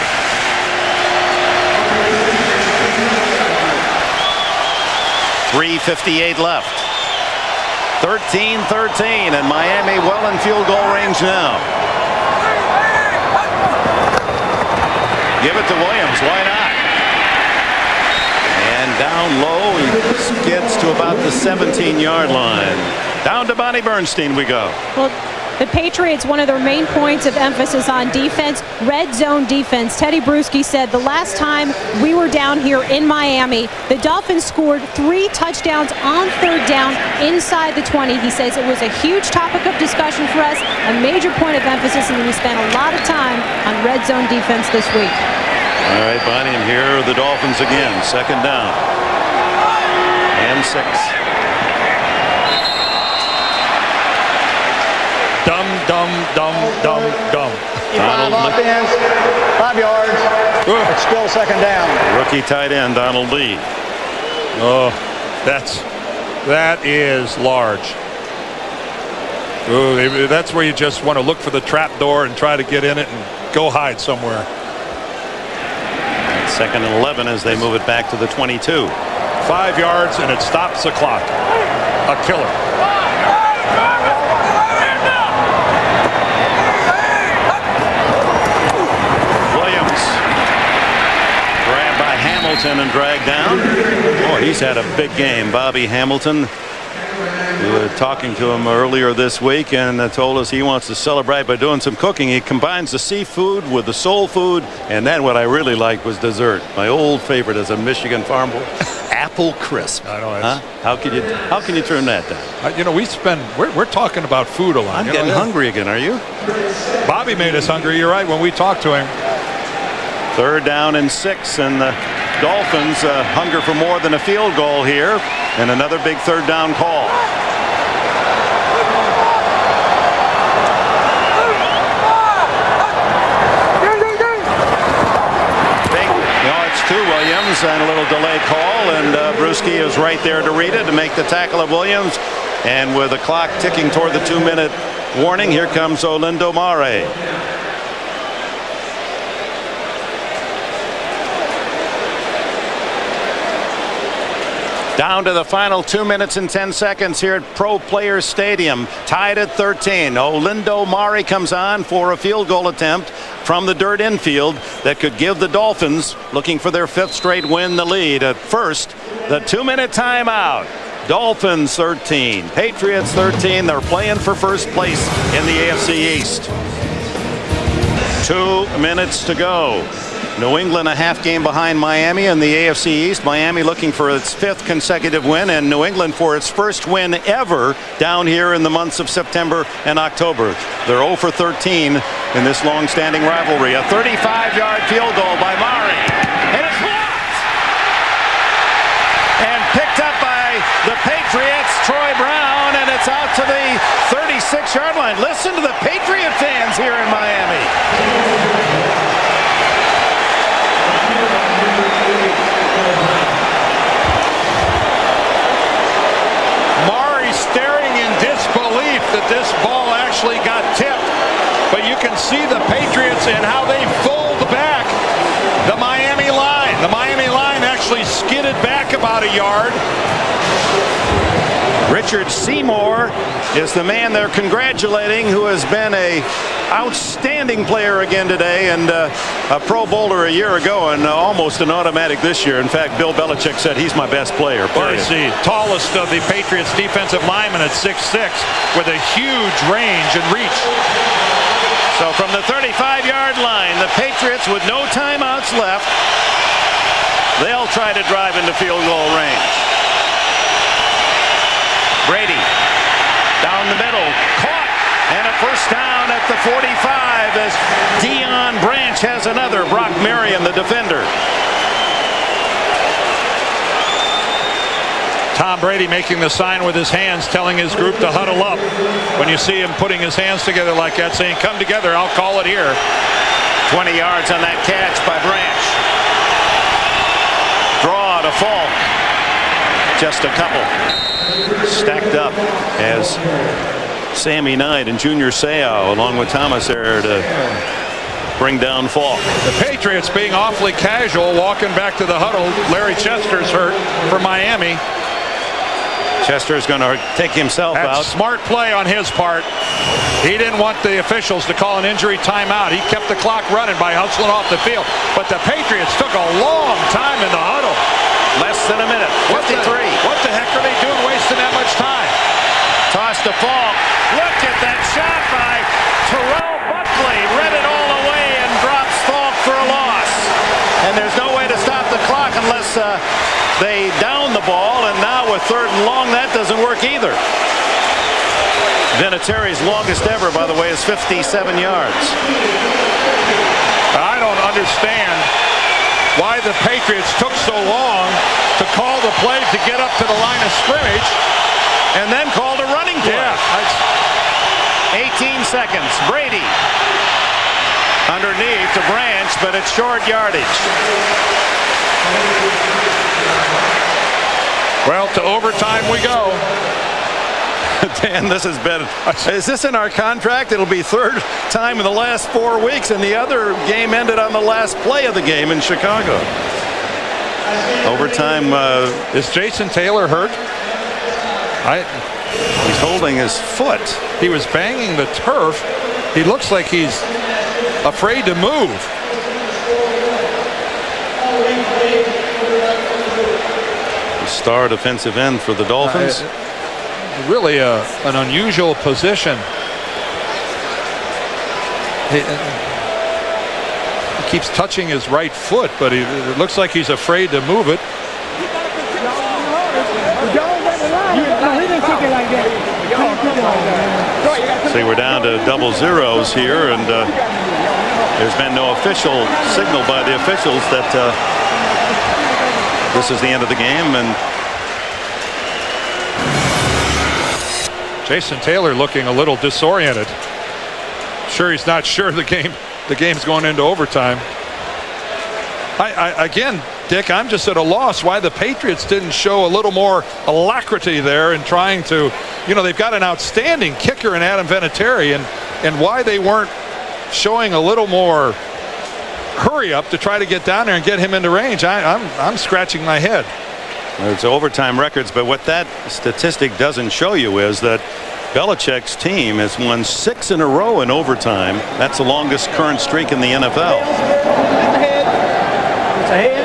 Speaker 1: .358 left. 13-13, and Miami well in field goal range now. Give it to Williams. Why not? And down low, he skids to about the 17-yard line. Down to Bonnie Bernstein we go.
Speaker 4: Well, the Patriots, one of their main points of emphasis on defense, red zone defense. Teddy Bruschi said the last time we were down here in Miami, the Dolphins scored 3 touchdowns on third down inside the 20. He says it was a huge topic of discussion for us, a major point of emphasis, and we spent a lot of time on red zone defense this week.
Speaker 1: All right, Bonnie, and here are the Dolphins again. Second down. And 6.
Speaker 2: Dumb.
Speaker 3: 5 offense, 5 yards. It's still second down.
Speaker 1: Rookie tight end Donald Lee.
Speaker 2: Oh, That is large. Ooh, that's where you just want to look for the trap door and try to get in it and go hide somewhere.
Speaker 1: 2nd and 11 as they move it back to the 22.
Speaker 2: 5 yards and it stops the clock. A killer.
Speaker 1: Williams grabbed by Hamilton and dragged down. Boy, he's had a big game. Bobby Hamilton. We were talking to him earlier this week and told us he wants to celebrate by doing some cooking. He combines the seafood with the soul food, and then what I really liked was dessert. My old favorite as a Michigan farm boy, apple crisp.
Speaker 2: I know.
Speaker 1: Huh? How can you turn that down?
Speaker 2: You know, we're talking about food a lot.
Speaker 1: I'm getting hungry again. Are you?
Speaker 2: Bobby made us hungry. You're right. When we talked to him.
Speaker 1: 3rd down and 6, and the Dolphins hunger for more than a field goal here, and another big 3rd down call. To Williams, and a little delay call, and Bruschi is right there to read it to make the tackle of Williams. And with the clock ticking toward the 2-minute warning, here comes Olindo Mare. Down to the final 2 minutes and 10 seconds here at Pro Players Stadium, tied at 13. Olindo Mare comes on for a field goal attempt from the dirt infield that could give the Dolphins, looking for their 5th straight win, the lead. At first, the 2-minute timeout. Dolphins 13, Patriots 13. They're playing for first place in the AFC East. 2 minutes to go. New England a half game behind Miami in the AFC East. Miami looking for its 5th consecutive win, and New England for its first win ever down here in the months of September and October. They're 0 for 13 in this long-standing rivalry. A 35-yard field goal by Mare, and it's blocked and picked up by the Patriots, Troy Brown, and it's out to the 36-yard line. Listen to the Patriot fans here in Miami.
Speaker 2: Staring in disbelief that this ball actually got tipped, but you can see the Patriots and how they fold back the Miami line. The Miami line actually skidded back about a yard.
Speaker 1: Richard Seymour is the man they're congratulating, who has been a outstanding player again today, and a Pro Bowler a year ago, and almost an automatic this year. In fact, Bill Belichick said he's my best player.
Speaker 2: The tallest of the Patriots defensive linemen at 6'6", with a huge range and reach.
Speaker 1: So from the 35-yard line, the Patriots with no timeouts left, they'll try to drive into field goal range. Brady down the middle, caught, and a first down at the 45 as Deion Branch has another. Brock Marion, the defender.
Speaker 2: Tom Brady making the sign with his hands, telling his group to huddle up. When you see him putting his hands together like that, saying, come together, I'll call it here.
Speaker 1: 20 yards on that catch by Branch. Draw to Falk. Just a couple. Stacked up as Sammy Knight and Junior Seau along with Thomas there to bring down Falk.
Speaker 2: The Patriots being awfully casual, walking back to the huddle. Larry Chester's hurt for Miami.
Speaker 1: Chester's going to take himself out.
Speaker 2: Smart play on his part. He didn't want the officials to call an injury timeout. He kept the clock running by hustling off the field. But the Patriots took a long time in the huddle.
Speaker 1: Less than a minute. 53.
Speaker 2: What the heck are they doing wasting that much time?
Speaker 1: Toss to Falk. Look at that shot by Terrell Buckley. Read it all away and drops Falk for a loss. And there's no way to stop the clock unless they down the ball. And now with 3rd and long, that doesn't work either. Vinatieri's longest ever, by the way, is 57 yards.
Speaker 2: I don't understand why the Patriots took so long to call the play to get up to the line of scrimmage
Speaker 1: and then called a running play.
Speaker 2: Yeah,
Speaker 1: 18 seconds. Brady underneath to Branch, but it's short yardage.
Speaker 2: Well, to overtime we go.
Speaker 1: Dan, this has been, is this in our contract? It'll be third time in the last 4 weeks, and the other game ended on the last play of the game in Chicago. Overtime.
Speaker 2: Is Jason Taylor hurt?
Speaker 1: He's holding his foot.
Speaker 2: He was banging the turf. He looks like he's afraid to move.
Speaker 1: Star defensive end for the Dolphins.
Speaker 2: Really an unusual position. He keeps touching his right foot, but it looks like he's afraid to move it.
Speaker 1: See, we're down to double zeros here, and there's been no official signal by the officials that this is the end of the game. And
Speaker 2: Jason Taylor looking a little disoriented. Sure, he's not sure the game's going into overtime. Again, Dick, I'm just at a loss why the Patriots didn't show a little more alacrity there in trying to, they've got an outstanding kicker in Adam Vinatieri, and why they weren't showing a little more hurry up to try to get down there and get him into range. I'm scratching my head.
Speaker 1: It's overtime records, but what that statistic doesn't show you is that Belichick's team has won 6 in a row in overtime. That's the longest current streak in the NFL.
Speaker 3: It's a head.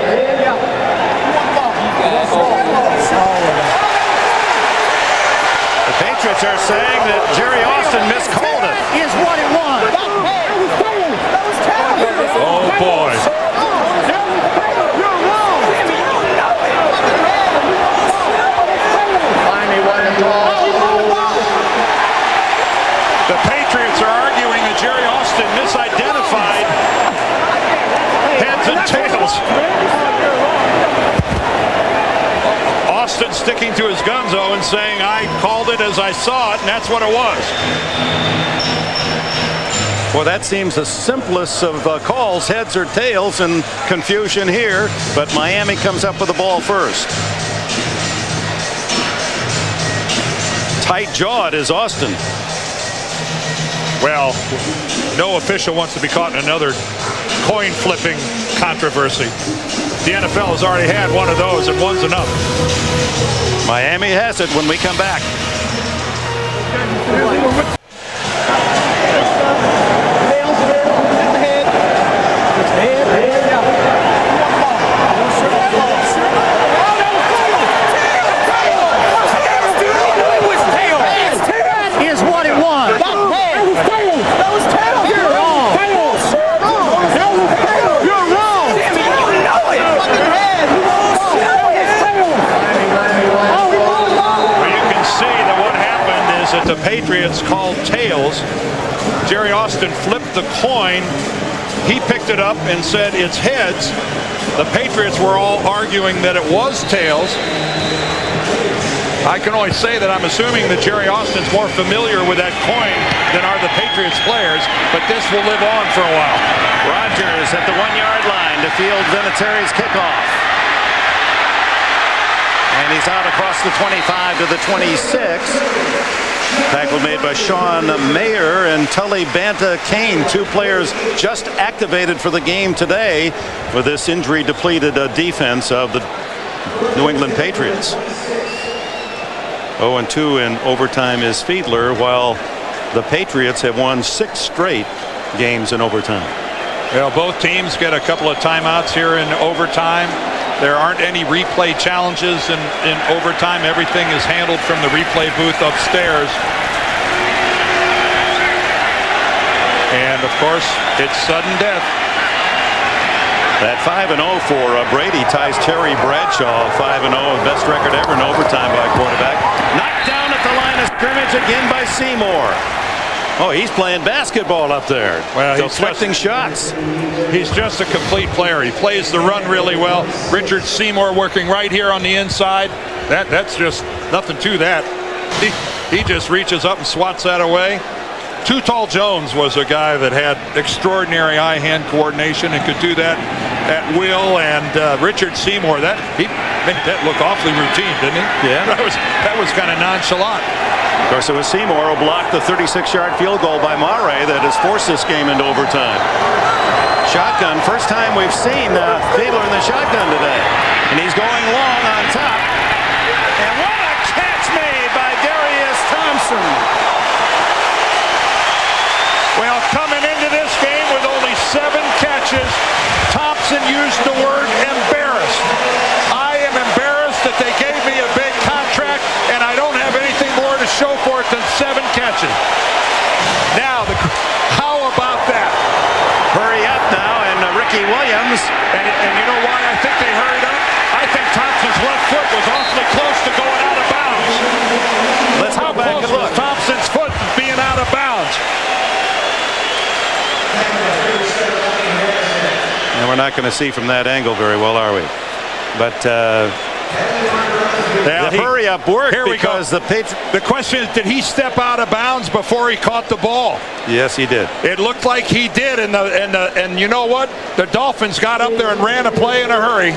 Speaker 1: The Patriots are saying that Jerry Austin miscalled it.
Speaker 3: Is what it was.
Speaker 2: Oh boy. The Patriots are arguing that Jerry Austin misidentified heads and tails. Austin sticking to his guns, though, and saying, I called it as I saw it, and that's what it was.
Speaker 1: Well, that seems the simplest of calls, heads or tails, and confusion here. But Miami comes up with the ball first. Tight-jawed is Austin.
Speaker 2: Well, no official wants to be caught in another coin-flipping controversy. The NFL has already had one of those, and one's enough.
Speaker 1: Miami has it when we come back.
Speaker 2: The Patriots called tails. Jerry Austin flipped the coin. He picked it up and said it's heads. The Patriots were all arguing that it was tails. I can only say that I'm assuming that Jerry Austin's more familiar with that coin than are the Patriots players, but this will live on for a while.
Speaker 1: Rodgers at the 1-yard line to field Vinatieri's kickoff. And he's out across the 25 to the 26. Tackle made by Sean Mayer and Tully Banta-Kane, 2 players just activated for the game today for this injury-depleted defense of the New England Patriots. 0-2 in overtime is Fiedler, while the Patriots have won 6 straight games in overtime.
Speaker 2: Well, both teams get a couple of timeouts here in overtime. There aren't any replay challenges in overtime. Everything is handled from the replay booth upstairs. And, of course, it's sudden death.
Speaker 1: That 5-0 for Brady ties Terry Bradshaw. 5-0, best record ever in overtime by a quarterback. Knocked down at the line of scrimmage again by Seymour. Oh, he's playing basketball up there. Well, he's deflecting shots.
Speaker 2: He's just a complete player. He plays the run really well. Richard Seymour working right here on the inside. That's just nothing to that. He just reaches up and swats that away. Too Tall Jones was a guy that had extraordinary eye-hand coordination and could do that at will, and Richard Seymour, he made that look awfully routine, didn't he?
Speaker 1: Yeah.
Speaker 2: That was kind of nonchalant.
Speaker 1: Of course, it was Seymour who blocked the 36-yard field goal by Mare that has forced this game into overtime. Shotgun, first time we've seen Fiedler in the shotgun today. And he's going long on top. And what a catch made by Darius Thompson.
Speaker 2: Well, coming into this game with only 7 catches, Thompson used the word embarrassed. I am embarrassed that they gave me a big contract and I don't have anything more to show for it than 7 catches. Now, how about that?
Speaker 1: Hurry up now, and Ricky Williams.
Speaker 2: And you know why I think they hurried up? I think Thompson's left foot was awfully close to going out of bounds.
Speaker 1: Let's go back and look.
Speaker 2: Thompson's foot being out of bounds.
Speaker 1: And we're not going to see from that angle very well, are we? But the hurry-up worked because the Patriots...
Speaker 2: The question is, did he step out of bounds before he caught the ball?
Speaker 1: Yes, he did.
Speaker 2: It looked like he did, and you know what? The Dolphins got up there and ran a play in a hurry.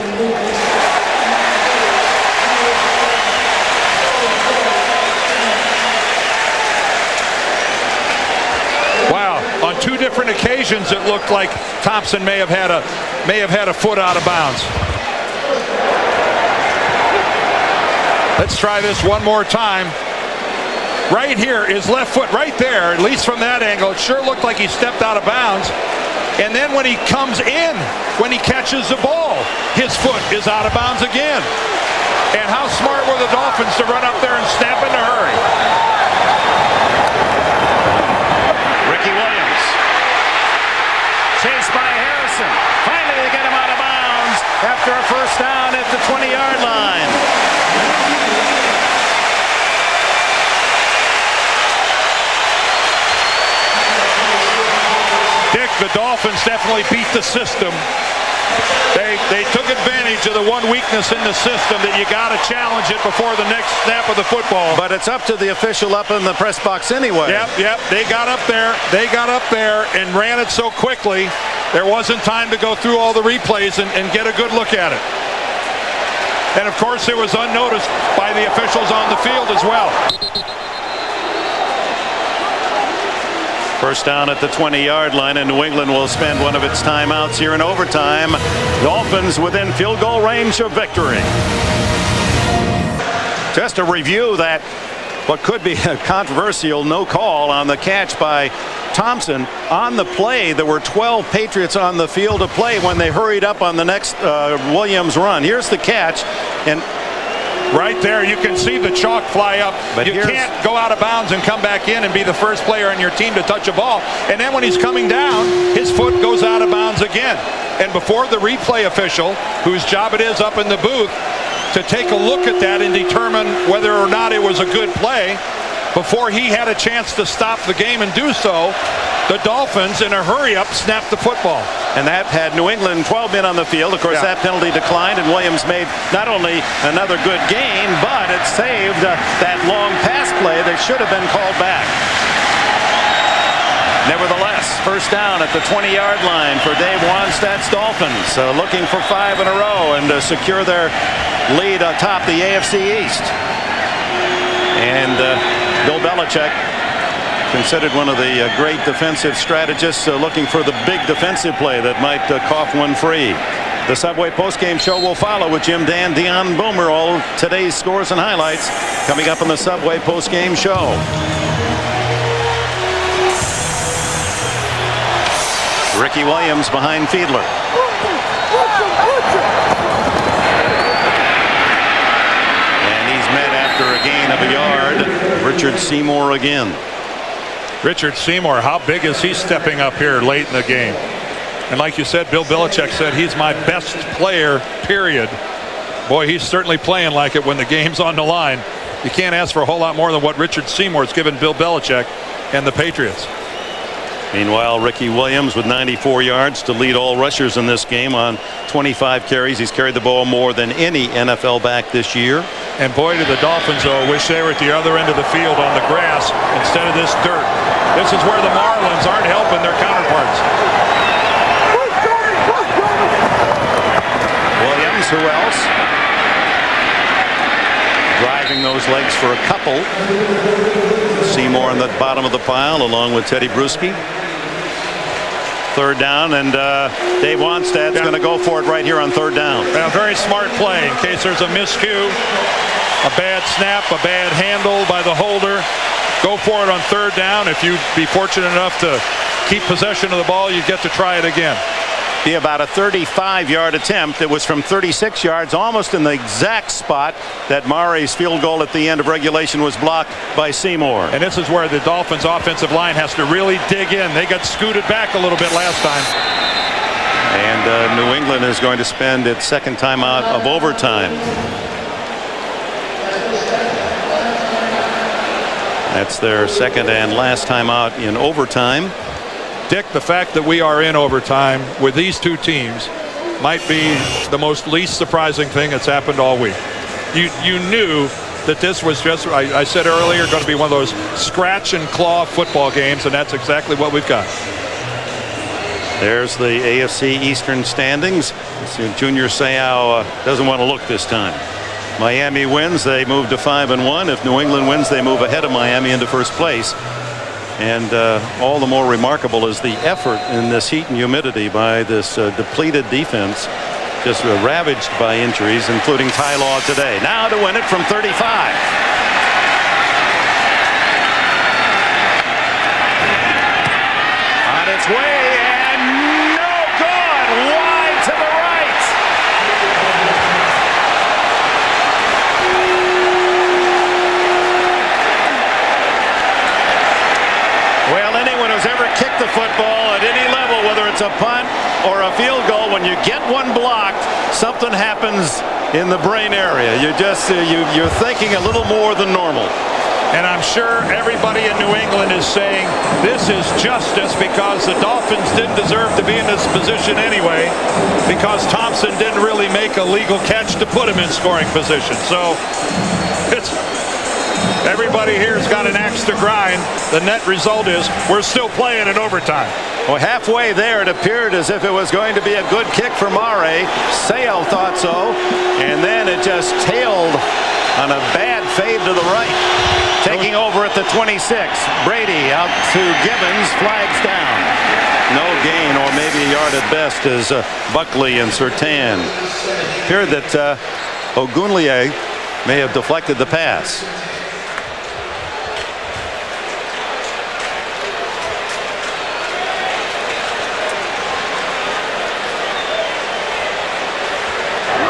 Speaker 2: Wow, on 2 different occasions it looked like Thompson may have had a foot out of bounds. Let's try this one more time. Right here, his left foot right there, at least from that angle, it sure looked like he stepped out of bounds. And then when he comes in, when he catches the ball, his foot is out of bounds again. And how smart were the Dolphins to run up there and snap in a hurry?
Speaker 1: Ricky Williams. Chased by Harrison. Finally they get him out of bounds after a first down at the 20-yard line.
Speaker 2: Dick, the Dolphins definitely beat the system. They took advantage of the one weakness in the system that you got to challenge it before the next snap of the football.
Speaker 1: But it's up to the official up in the press box anyway.
Speaker 2: Yep. They got up there and ran it so quickly, there wasn't time to go through all the replays and get a good look at it. And of course, it was unnoticed by the officials on the field as well.
Speaker 1: First down at the 20-yard line, and New England will spend one of its timeouts here in overtime. Dolphins within field goal range of victory. Just to review that, what could be a controversial no call on the catch by Thompson. On the play, there were 12 Patriots on the field to play when they hurried up on the next Williams run. Here's the catch, and
Speaker 2: right there, you can see the chalk fly up. But you can't go out of bounds and come back in and be the first player on your team to touch a ball. And then when he's coming down, his foot goes out of bounds again. And before the replay official, whose job it is up in the booth, to take a look at that and determine whether or not it was a good play, before he had a chance to stop the game and do so, the Dolphins, in a hurry-up, snapped the football.
Speaker 1: And that had New England 12 men on the field. Of course, that penalty declined, and Williams made not only another good gain, but it saved that long pass play that should have been called back. Nevertheless, first down at the 20-yard line for Dave Wanstadt's Dolphins, looking for 5 in a row and to secure their lead atop the AFC East. And Bill Belichick, considered one of the great defensive strategists, looking for the big defensive play that might cough one free. The Subway postgame show will follow with Jim Dan, Dion Boomer. All today's scores and highlights coming up on the Subway postgame show. Ricky Williams behind Fiedler. And he's met after a gain of a yard. Richard Seymour again.
Speaker 2: Richard Seymour, how big is he stepping up here late in the game? And like you said, Bill Belichick said he's my best player, period. Boy, he's certainly playing like it when the game's on the line. You can't ask for a whole lot more than what Richard Seymour's given Bill Belichick and the Patriots.
Speaker 1: Meanwhile, Ricky Williams with 94 yards to lead all rushers in this game on 25 carries. He's carried the ball more than any NFL back this year.
Speaker 2: And boy, do the Dolphins, though, wish they were at the other end of the field on the grass instead of this dirt. This is where the Marlins aren't helping their counterparts.
Speaker 1: is who else? Driving those legs for a couple. Seymour on the bottom of the pile along with Teddy Bruschi. Third down, and Dave Wannstedt's going to go for it right here on third down.
Speaker 2: A very smart play in case there's a miscue, a bad snap, a bad handle by the holder. Go for it on third down. If you'd be fortunate enough to keep possession of the ball, you get to try it again.
Speaker 1: Be about a 35-yard attempt. It was from 36 yards, almost in the exact spot that Murray's field goal at the end of regulation was blocked by Seymour.
Speaker 2: And this is where the Dolphins offensive line has to really dig in. They got scooted back a little bit last time.
Speaker 1: And New England is going to spend its second timeout of overtime. That's their second and last timeout in overtime.
Speaker 2: Dick, the fact that we are in overtime with these two teams might be the most least surprising thing that's happened all week. You knew that this was just, I said earlier, going to be one of those scratch and claw football games, and that's exactly what we've got.
Speaker 1: There's the AFC Eastern standings. Junior Seau doesn't want to look this time. Miami wins, they move to 5-1. If New England wins, they move ahead of Miami into first place. And all the more remarkable is the effort in this heat and humidity by this depleted defense, just ravaged by injuries, including Ty Law today. Now to win it from 35. On its way, and no good. Wide to the right. Well, anyone who's ever kicked the football at any level, whether it's a punt or a field goal, when you get one blocked, something happens in the brain area. You're thinking a little more than normal.
Speaker 2: And I'm sure everybody in New England is saying this is justice because the Dolphins didn't deserve to be in this position anyway, because Thompson didn't really make a legal catch to put him in scoring position. So it's everybody here's got an axe to grind. The net result is we're still playing in overtime.
Speaker 1: Well, halfway there, it appeared as if it was going to be a good kick for Murray. Seau thought so, and then it just tailed on a bad fade to the right. Taking over at the 26. Brady out to Gibbons, flags down. No gain, or maybe a yard at best, as Buckley and Surtain. Appeared that Ogunleye may have deflected the pass.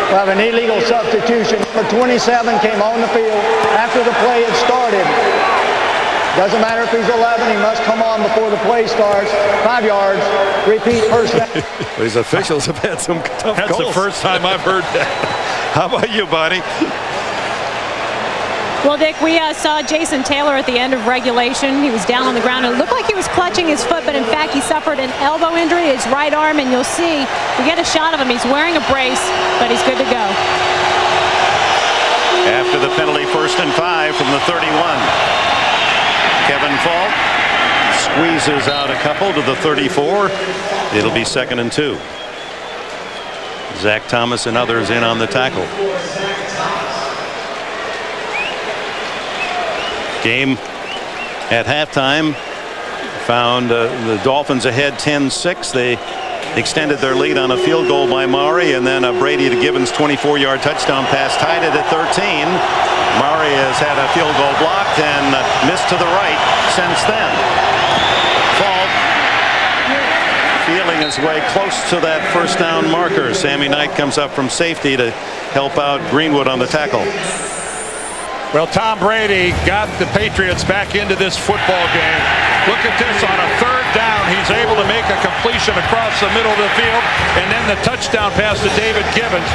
Speaker 3: We have an illegal substitution. Number 27 came on the field after the play had started. Doesn't matter if he's 11, he must come on before the play starts. 5 yards, repeat first down.
Speaker 1: These officials have had some tough
Speaker 2: That's
Speaker 1: calls.
Speaker 2: the first time I've heard that.
Speaker 1: How about you, Bonnie?
Speaker 4: Well, Dick, we saw Jason Taylor at the end of regulation. He was down on the ground. It looked like he was clutching his foot, but in fact, he suffered an elbow injury to his right arm, and you'll see, we get a shot of him. He's wearing a brace, but he's good to go.
Speaker 1: After the penalty, 1st and 5 from the 31. Kevin Falk squeezes out a couple to the 34. It'll be 2nd and 2. Zach Thomas and others in on the tackle. Game at halftime found the Dolphins ahead 10-6. They extended their lead on a field goal by Murray, and then Brady to Gibbons 24-yard touchdown pass tied it at 13. Murray has had a field goal blocked and missed to the right since then. Falk feeling his way close to that first down marker. Sammy Knight comes up from safety to help out Greenwood on the tackle.
Speaker 2: Well, Tom Brady got the Patriots back into this football game. Look at this, on a 3rd down, he's able to make a completion across the middle of the field, and then the touchdown pass to David Gibbons.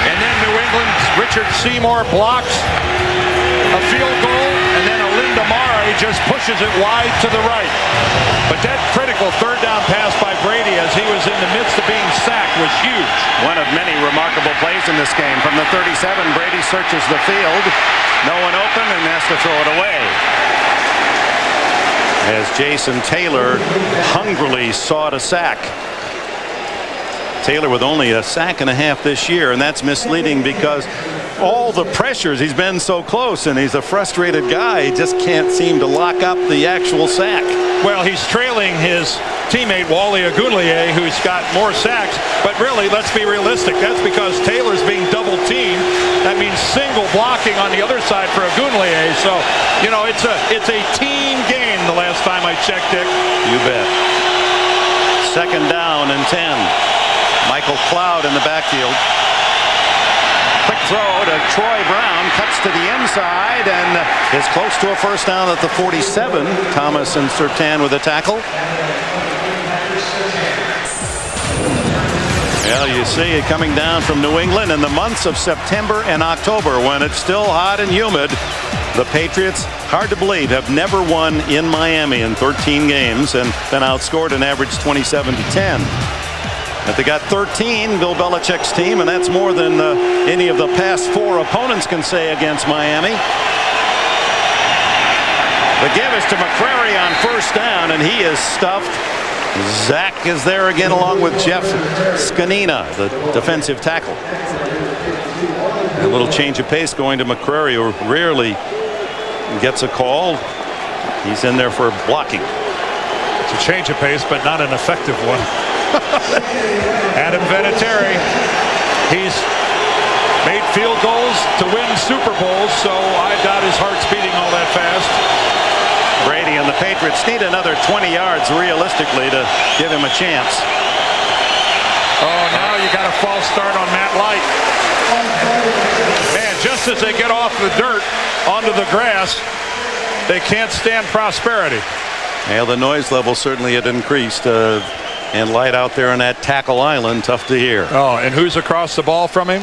Speaker 2: And then New England's Richard Seymour blocks a field goal, and then Alinda Murray just pushes it wide to the right. But that critical 3rd down pass by Brady as he was in the midst of being sacked was huge.
Speaker 1: One of many remarkable plays in this game. From the 37, Brady searches the field. No one open and has to throw it away. As Jason Taylor hungrily sought a sack. Taylor with only a sack and a half this year, and that's misleading because all the pressures, he's been so close, and he's a frustrated guy. He just can't seem to lock up the actual sack.
Speaker 2: Well, he's trailing his teammate Wally Agunlier, who's got more sacks, but really, let's be realistic. That's because Taylor's being double teamed. That means single blocking on the other side for Agunlier. So, you know, it's a team game the last time I checked it.
Speaker 1: You bet. Second down and 10. Michael Cloud in the backfield. Quick throw to Troy Brown, cuts to the inside and is close to a first down at the 47. Thomas and Surtain with a tackle. Well, you see it coming down from New England in the months of September and October when it's still hot and humid. The Patriots, hard to believe, have never won in Miami in 13 games and been outscored an average 27-10. But they got 13, Bill Belichick's team, and that's more than any of the past 4 opponents can say against Miami. The give is to McCrary on first down, and he is stuffed. Zach is there again along with Jeff Scanina, the defensive tackle. A little change of pace going to McCrary, who rarely gets a call. He's in there for blocking.
Speaker 2: It's a change of pace, but not an effective one. Adam Vinatieri, he's made field goals to win Super Bowls, so I doubt his heart's beating all that fast.
Speaker 1: Brady and the Patriots need another 20 yards realistically to give him a chance.
Speaker 2: Oh, now you got a false start on Matt Light. Man, just as they get off the dirt onto the grass, they can't stand prosperity.
Speaker 1: Well, the noise level certainly had increased. And Light out there on that tackle island, tough to hear.
Speaker 2: Oh, and who's across the ball from him?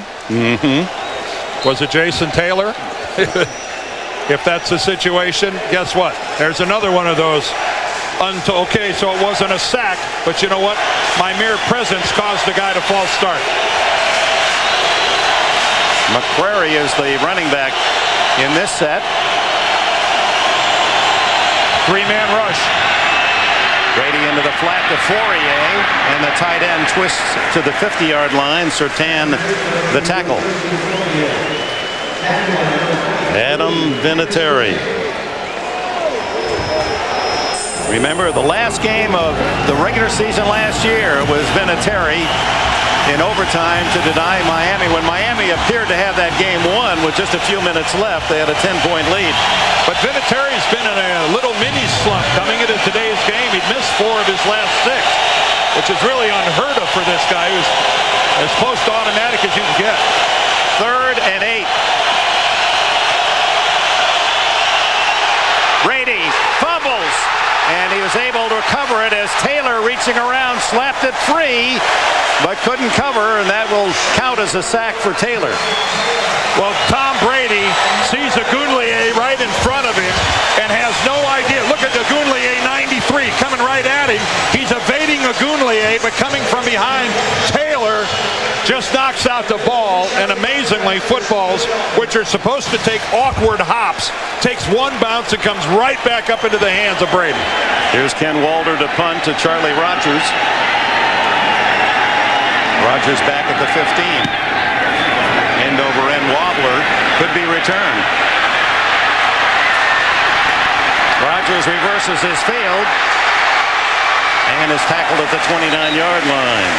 Speaker 2: Was it Jason Taylor? If that's the situation, guess what? There's another one of those. Okay, so it wasn't a sack, but you know what? My mere presence caused the guy to false start.
Speaker 1: McCrary is the running back in this set.
Speaker 2: 3-man rush.
Speaker 1: Brady into the flat to Fourier, and the tight end twists to the 50-yard line. Surtain, the tackle. Adam Vinatieri. Remember, the last game of the regular season last year was Vinatieri in overtime to deny Miami. When Miami appeared to have that game won with just a few minutes left, they had a 10-point lead.
Speaker 2: But Vinatieri's been in a little mini slump coming into today's game. He'd missed 4 of his last 6, which is really unheard of for this guy who's as close to automatic as you can get.
Speaker 1: 3rd and 8. Brady fumbles, and he was able to recover it as Taylor, reaching around, slapped it free, but couldn't cover, and that will count as a sack for Taylor.
Speaker 2: Well, Tom Brady sees Agunlier right in front of him and has no idea. Look at Agunlier, 93, coming right at him. He's evading Agunlier, but coming from behind, Taylor just knocks out the ball, and amazingly, footballs, which are supposed to take awkward hops, takes one bounce and comes right back up into the hands of Brady.
Speaker 1: Here's Ken Walder to punt to Charlie Rogers. Rogers back at the 15. End over end wobbler could be returned. Rogers reverses his field and is tackled at the 29-yard line.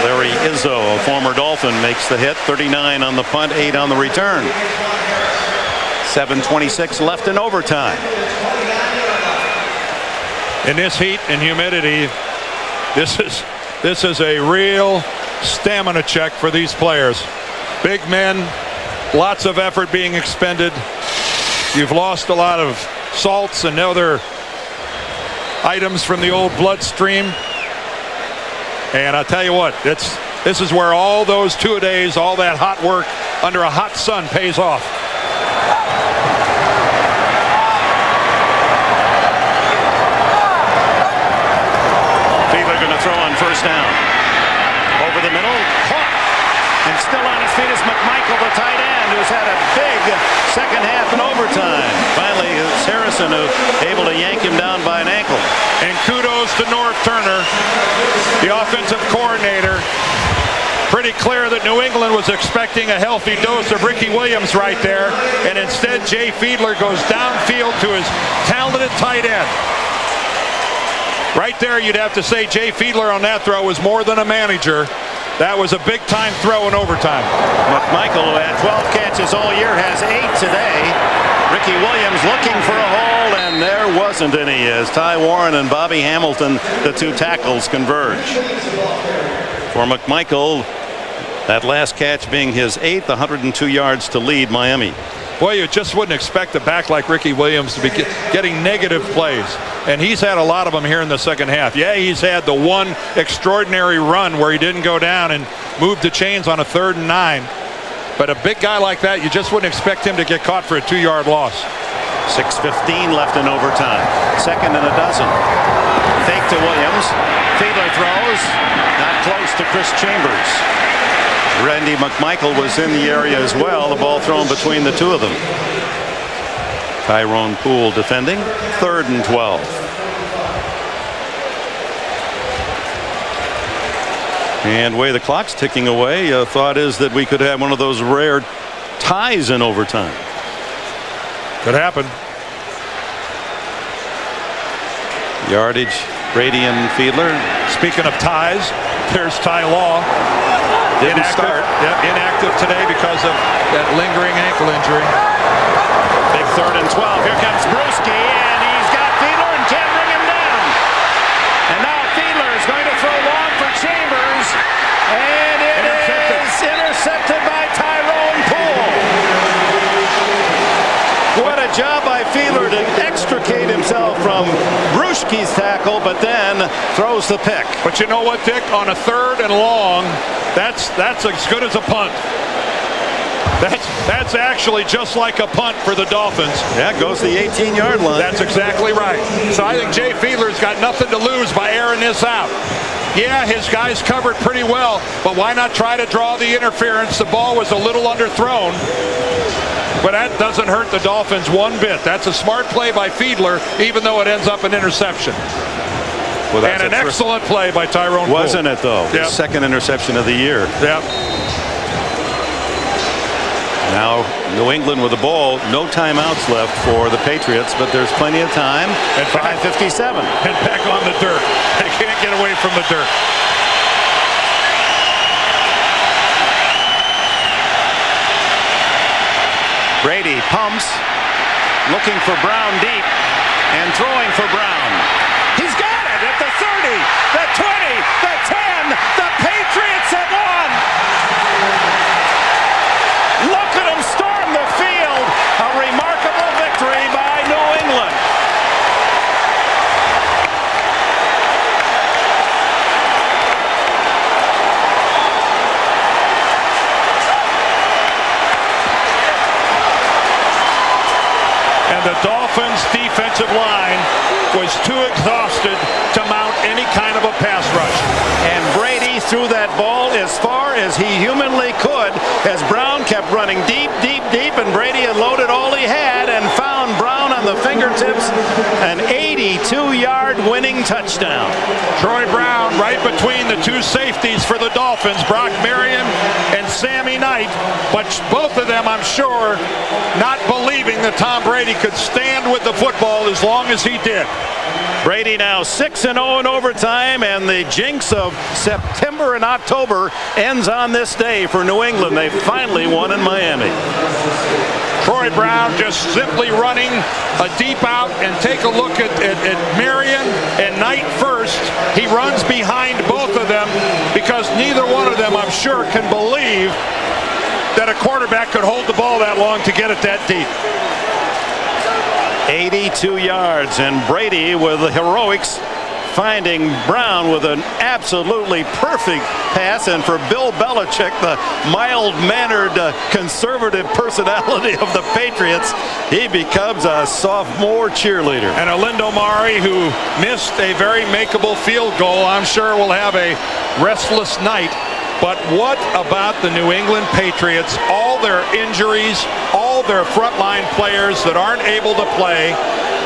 Speaker 1: Larry Izzo, a former Dolphin, makes the hit. 39 on the punt, 8 on the return. 7:26 left in overtime.
Speaker 2: In this heat and humidity, this is a real stamina check for these players. Big men, lots of effort being expended. You've lost a lot of salts and other items from the old bloodstream. And I tell you what, this is where all those 2-a-days, all that hot work under a hot sun pays off.
Speaker 1: Fiedler going to throw on first down. Over the middle, caught. And still on his feet is McMichael, the tight end, who's had a big second half in overtime. Finally, it's Harrison who able to yank him down by an ankle.
Speaker 2: And kudos to North Turner, the offensive coordinator. Pretty clear that New England was expecting a healthy dose of Ricky Williams right there, and instead Jay Fiedler goes downfield to his talented tight end. Right there, you'd have to say Jay Fiedler on that throw was more than a manager. That was a big-time throw in overtime.
Speaker 1: McMichael, who had 12 catches all year, has 8 today. Ricky Williams looking for a hole, and there wasn't any as Ty Warren and Bobby Hamilton, the two tackles, converge. For McMichael, that last catch being his 8th, 102 yards to lead Miami.
Speaker 2: Boy, you just wouldn't expect a back like Ricky Williams to be getting negative plays. And he's had a lot of them here in the second half. Yeah, he's had the one extraordinary run where he didn't go down and move the chains on a 3rd and 9. But a big guy like that, you just wouldn't expect him to get caught for a 2-yard loss.
Speaker 1: 6:15 left in overtime. 2nd and a dozen. Fake to Williams. Fiedler throws. Not close to Chris Chambers. Randy McMichael was in the area as well. The ball thrown between the two of them. Tyrone Poole defending. 3rd and 12. And the way the clock's ticking away, thought is that we could have one of those rare ties in overtime.
Speaker 2: Could happen.
Speaker 1: Yardage, Brady and Fiedler.
Speaker 2: Speaking of ties, there's Ty Law.
Speaker 1: Didn't start.
Speaker 2: Yep, inactive today because of that lingering ankle injury.
Speaker 1: Big 3rd and 12. Here comes Brewski, and he's got Fiedler and can't bring him down. And now Fiedler is going to throw long for Chambers, and it is intercepted by Tyrone Poole. What a job by Fiedler to extricate himself from Brewski's tackle, but then throws the pick.
Speaker 2: But you know what, Dick? On a 3rd and long, that's as good as a punt. That's actually just like a punt for the Dolphins.
Speaker 1: Yeah, goes the 18-yard line.
Speaker 2: That's exactly right. So I think Jay Fiedler's got nothing to lose by airing this out. Yeah, his guys covered pretty well, but why not try to draw the interference? The ball was a little underthrown, but that doesn't hurt the Dolphins one bit. That's a smart play by Fiedler, even though it ends up an interception.
Speaker 1: Well,
Speaker 2: and an excellent play by Tyrone Poole.
Speaker 1: Wasn't it, though?
Speaker 2: Yep.
Speaker 1: His 2nd interception of the year.
Speaker 2: Yep.
Speaker 1: Now, New England with the ball. No timeouts left for the Patriots, but there's plenty of time. At 5:57.
Speaker 2: And back on the dirt. They can't get away from the dirt.
Speaker 1: Brady pumps, looking for Brown deep, and throwing for Brown. He's got it at the 30, the 20, the 10. The Patriots have won. Look at them storm the field. A remarkable victory by New England.
Speaker 2: And the Dolphins' defensive line was too exhausted to mount any kind of a pass rush.
Speaker 1: And Brady threw that ball as far as he humanly could as Brown kept running deep, deep, deep, and Brady had loaded all he had and found Brown on the fingertips. An 82-yard winning touchdown.
Speaker 2: Troy Brown right between the two safeties for the Dolphins, Brock Marion and Sammy Knight. But both of them, I'm sure, not believing that Tom Brady could stand with the football as long as he did.
Speaker 1: Brady now 6-0 in overtime, and the jinx of September and October ends on this day for New England. They finally won in Miami.
Speaker 2: Troy Brown just simply running a deep out, and take a look at Marion and Knight first. He runs behind both of them because neither one of them, I'm sure, can believe that a quarterback could hold the ball that long to get it that deep.
Speaker 1: 82 yards, and Brady with the heroics finding Brown with an absolutely perfect pass. And for Bill Belichick, the mild-mannered conservative personality of the Patriots, he becomes a sophomore cheerleader.
Speaker 2: And Alindo Mari, who missed a very makeable field goal, I'm sure will have a restless night But what about the New England Patriots? All their injuries, all their frontline players that aren't able to play.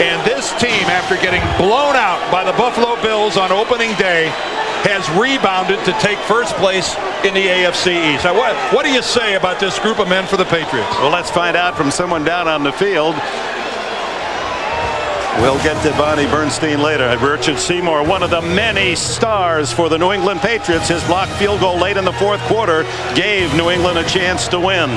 Speaker 2: And this team, after getting blown out by the Buffalo Bills on opening day, has rebounded to take first place in the AFC East. Now, what do you say about this group of men for the Patriots?
Speaker 1: Well, let's find out from someone down on the field. We'll get to Bonnie Bernstein later. Richard Seymour, one of the many stars for the New England Patriots. His blocked field goal late in the fourth quarter gave New England a chance to win.